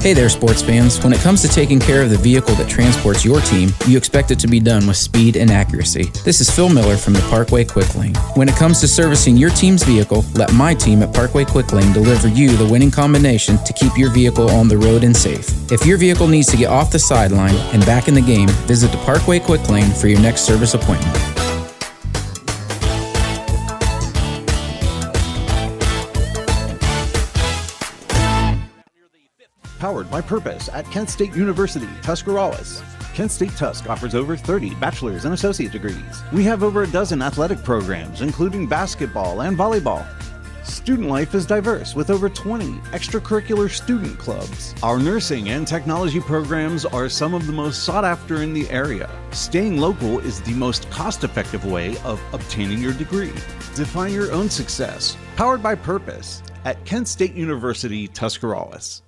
Hey there, sports fans. When it comes to taking care of the vehicle that transports your team, you expect it to be done with speed and accuracy. This is Phil Miller from the Parkway Quick Lane. When it comes to servicing your team's vehicle, let my team at Parkway Quick Lane deliver you the winning combination to keep your vehicle on the road and safe. If your vehicle needs to get off the sideline and back in the game, visit the Parkway Quick Lane for your next service appointment. Powered by Purpose at Kent State University, Tuscarawas. Kent State Tusk offers over 30 bachelor's and associate degrees. We have over a dozen athletic programs, including basketball and volleyball. Student life is diverse with over 20 extracurricular student clubs. Our nursing and technology programs are some of the most sought after in the area. Staying local is the most cost-effective way of obtaining your degree. Define your own success. Powered by Purpose at Kent State University, Tuscarawas.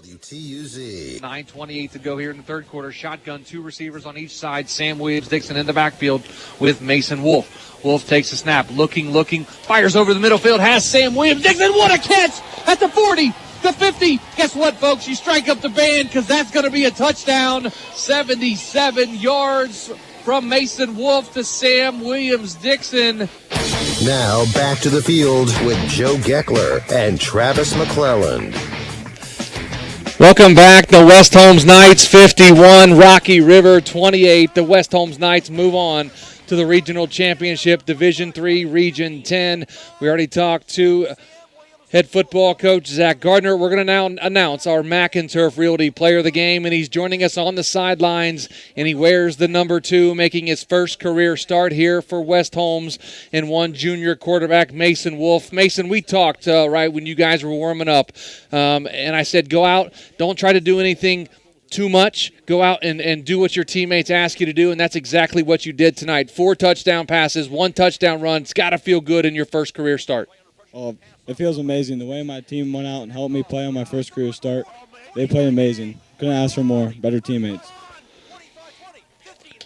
WTUZ. 9:28 to go here in the third quarter. Shotgun, two receivers on each side. Sam Williams-Dixon in the backfield with Mason Wolf. Wolf takes a snap, looking, fires over the middle field, has Sam Williams-Dixon. What a catch at the 40, the 50. Guess what, folks? You strike up the band because that's going to be a touchdown. 77 yards from Mason Wolf to Sam Williams-Dixon. Now back to the field with Joe Geckler and Travis McClelland. Welcome back. The West Holmes Knights 51, Rocky River 28. The West Holmes Knights move on to the regional championship, Division III, Region 10. We already talked to head football coach Zach Gardner. We're going to now announce our Mac and Turf Realty player of the game, and he's joining us on the sidelines, and he wears the number 2, making his first career start here for West Holmes, and one junior quarterback, Mason Wolf. Mason, we talked right when you guys were warming up, and I said go out, don't try to do anything too much. Go out and do what your teammates ask you to do, and that's exactly what you did tonight. 4 touchdown passes, 1 touchdown run. It's got to feel good in your first career start. It feels amazing. The way my team went out and helped me play on my first career start, they played amazing. Couldn't ask for more, better teammates.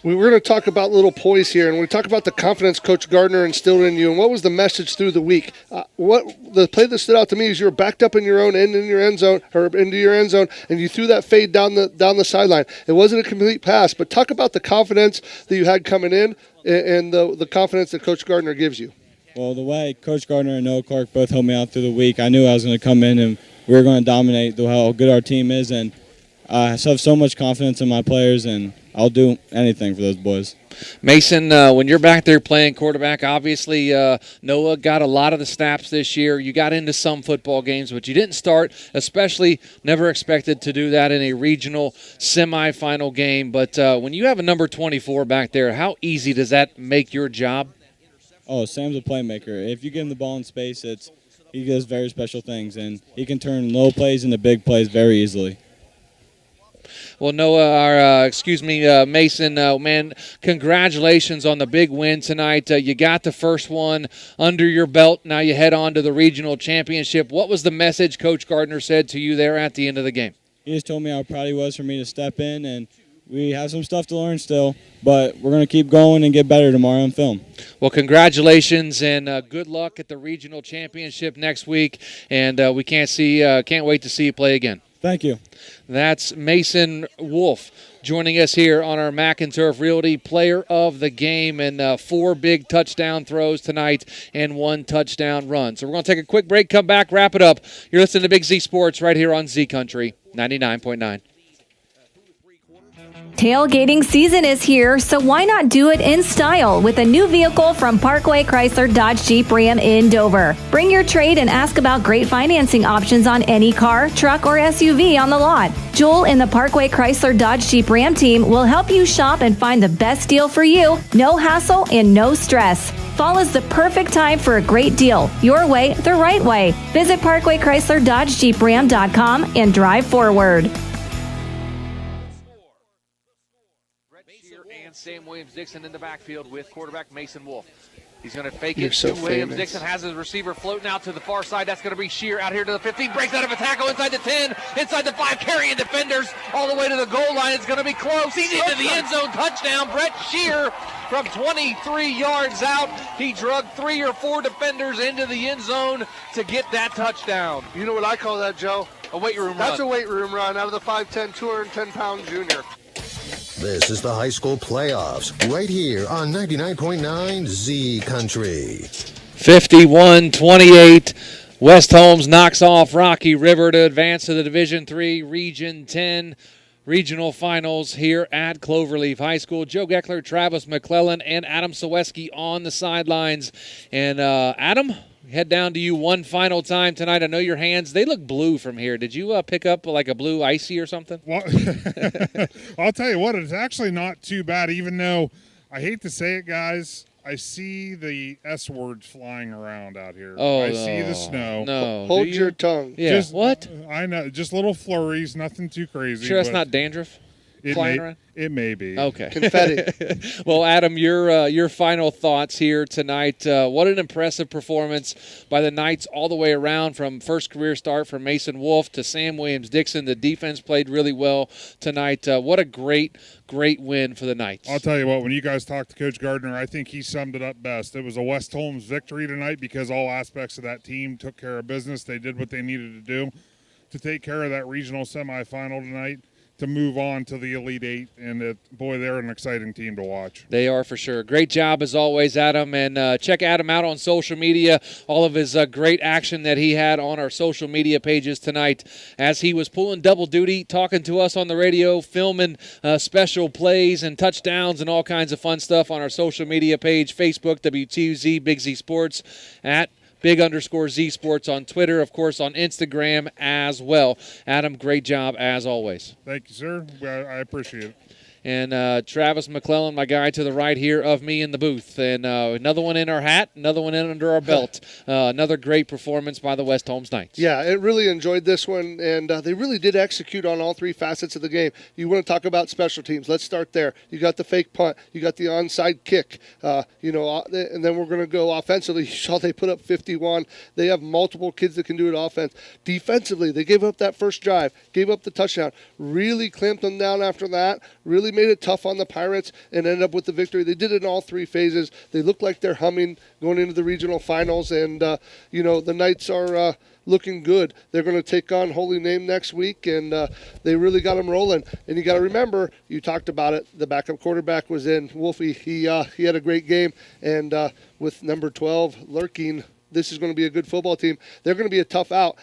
We're going to talk about little poise here, and we talk about the confidence Coach Gardner instilled in you, and what was the message through the week? What the play that stood out to me is you were backed up in your own end in your end zone, or into your end zone, and you threw that fade down the sideline. It wasn't a complete pass, but talk about the confidence that you had coming in, and the confidence that Coach Gardner gives you. Well, the way Coach Gardner and Noah Clark both helped me out through the week, I knew I was going to come in and we were going to dominate how good our team is, and I have so much confidence in my players, and I'll do anything for those boys. Mason, when you're back there playing quarterback, obviously Noah got a lot of the snaps this year. You got into some football games, but you didn't start, especially never expected to do that in a regional semifinal game. But when you have a number 24 back there, how easy does that make your job? Oh, Sam's a playmaker. If you give him the ball in space, he does very special things, and he can turn low plays into big plays very easily. Well, Noah, Mason, man, congratulations on the big win tonight. You got the first one under your belt. Now you head on to the regional championship. What was the message Coach Gardner said to you there at the end of the game? He just told me how proud he was for me to step in, and we have some stuff to learn still, but we're going to keep going and get better tomorrow on film. Well, congratulations and good luck at the regional championship next week, and we can't wait to see you play again. Thank you. That's Mason Wolf joining us here on our Mac and Turf Realty player of the game, and 4 big touchdown throws tonight and 1 touchdown run. So we're going to take a quick break, come back, wrap it up. You're listening to Big Z Sports right here on Z Country 99.9. Tailgating season is here, so why not do it in style with a new vehicle from Parkway Chrysler Dodge Jeep Ram in Dover. Bring your trade and ask about great financing options on any car, truck, or SUV on the lot. Joel and the Parkway Chrysler Dodge Jeep Ram team will help you shop and find the best deal for you. No hassle and no stress. Fall is the perfect time for a great deal. Your way, the right way. Visit ParkwayChryslerDodgeJeepRam.com and drive forward. Sam Williams-Dixon in the backfield with quarterback Mason Wolf. He's going to fake it so to Williams-Dixon, has his receiver floating out to the far side. That's going to be Shear out here to the 15, breaks out of a tackle inside the 10, inside the 5, carrying defenders all the way to the goal line. It's going to be close. He's into the end zone. Touchdown, Brett Shear from 23 yards out. He drug 3 or 4 defenders into the end zone to get that touchdown. You know what I call that, Joe? A weight room run. That's a weight room run out of the 5'10", 210-pound junior. This is the high school playoffs right here on 99.9 Z Country. 51-28. West Holmes knocks off Rocky River to advance to the Division III Region 10 regional finals here at Cloverleaf High School. Joe Geckler, Travis McClellan, and Adam Saweski on the sidelines. And Adam, head down to you one final time tonight. I know your hands, they look blue from here. Did you pick up like a blue icy or something? Well, I'll tell you what, it's actually not too bad, even though I hate to say it, guys. I see the S words flying around out here. Oh, I see the snow. No. Hold your tongue. Yeah. What? I know, just little flurries, nothing too crazy. Sure, it's not dandruff flying around? It may be. Okay. Confetti. Well, Adam, your final thoughts here tonight. What an impressive performance by the Knights all the way around, from first career start from Mason Wolf to Sam Williams-Dixon. The defense played really well tonight. What a great win for the Knights. I'll tell you what, when you guys talked to Coach Gardner, I think he summed it up best. It was a West Holmes victory tonight because all aspects of that team took care of business. They did what they needed to do to take care of that regional semifinal tonight, to move on to the Elite Eight, and boy, they're an exciting team to watch. They are for sure. Great job as always, Adam, and check Adam out on social media. All of his great action that he had on our social media pages tonight as he was pulling double duty, talking to us on the radio, filming special plays and touchdowns and all kinds of fun stuff on our social media page, Facebook, WTUZ, Big Z Sports, at Big_Z Sports on Twitter, of course, on Instagram as well. Adam, great job as always. Thank you, sir. I appreciate it. And Travis McClellan, my guy to the right here of me in the booth. And another one in our hat, another one in under our belt. Another great performance by the West Holmes Knights. Yeah, I really enjoyed this one, and they really did execute on all three facets of the game. You want to talk about special teams. Let's start there. You got the fake punt. You got the onside kick. And then we're going to go offensively. You saw they put up 51. They have multiple kids that can do it offense. Defensively, they gave up that first drive, gave up the touchdown, really clamped them down after that, really made it tough on the Pirates, and ended up with the victory. They did it in all three phases. They look like they're humming going into the regional finals, and the Knights are looking good. They're going to take on Holy Name next week, and they really got them rolling. And you got to remember, you talked about it, the backup quarterback was in. Wolfie, he had a great game, and with number 12 lurking, this is going to be a good football team. They're going to be a tough out.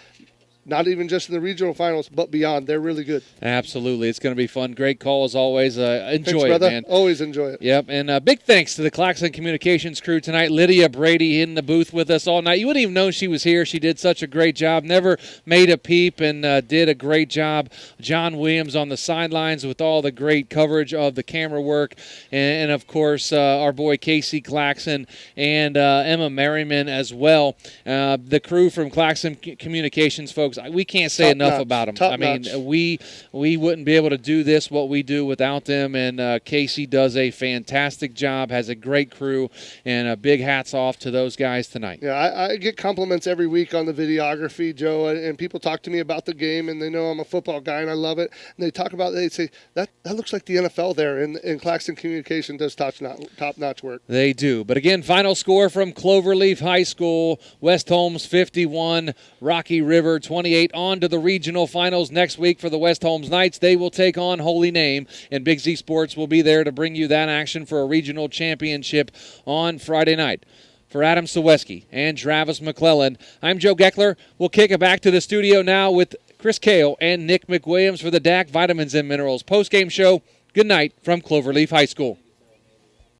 Not even just in the regional finals, but beyond. They're really good. Absolutely. It's going to be fun. Great call as always. Enjoy thanks, it, man. Always enjoy it. Yep. And big thanks to the Claxon Communications crew tonight. Lydia Brady in the booth with us all night. You wouldn't even know she was here. She did such a great job. Never made a peep, and did a great job. John Williams on the sidelines with all the great coverage of the camera work. And of course, our boy Casey Claxon and Emma Merriman as well. The crew from Claxon Communications, folks, we can't say enough about them. I mean, we wouldn't be able to do what we do without them, and Casey does a fantastic job, has a great crew, and big hats off to those guys tonight. Yeah, I get compliments every week on the videography, Joe, and people talk to me about the game, and they know I'm a football guy, and I love it. And they talk about, they say, that looks like the NFL there, and Claxon Communication does top-notch work. They do. But again, final score from Cloverleaf High School, West Holmes 51, Rocky River 28. On to the regional finals next week for the West Holmes Knights. They will take on Holy Name, and Big Z Sports will be there to bring you that action for a regional championship on Friday night. For Adam Saweski and Travis McClellan, I'm Joe Geckler. We'll kick it back to the studio now with Chris Kale and Nick McWilliams for the DAC Vitamins and Minerals postgame show. Good night from Cloverleaf High School.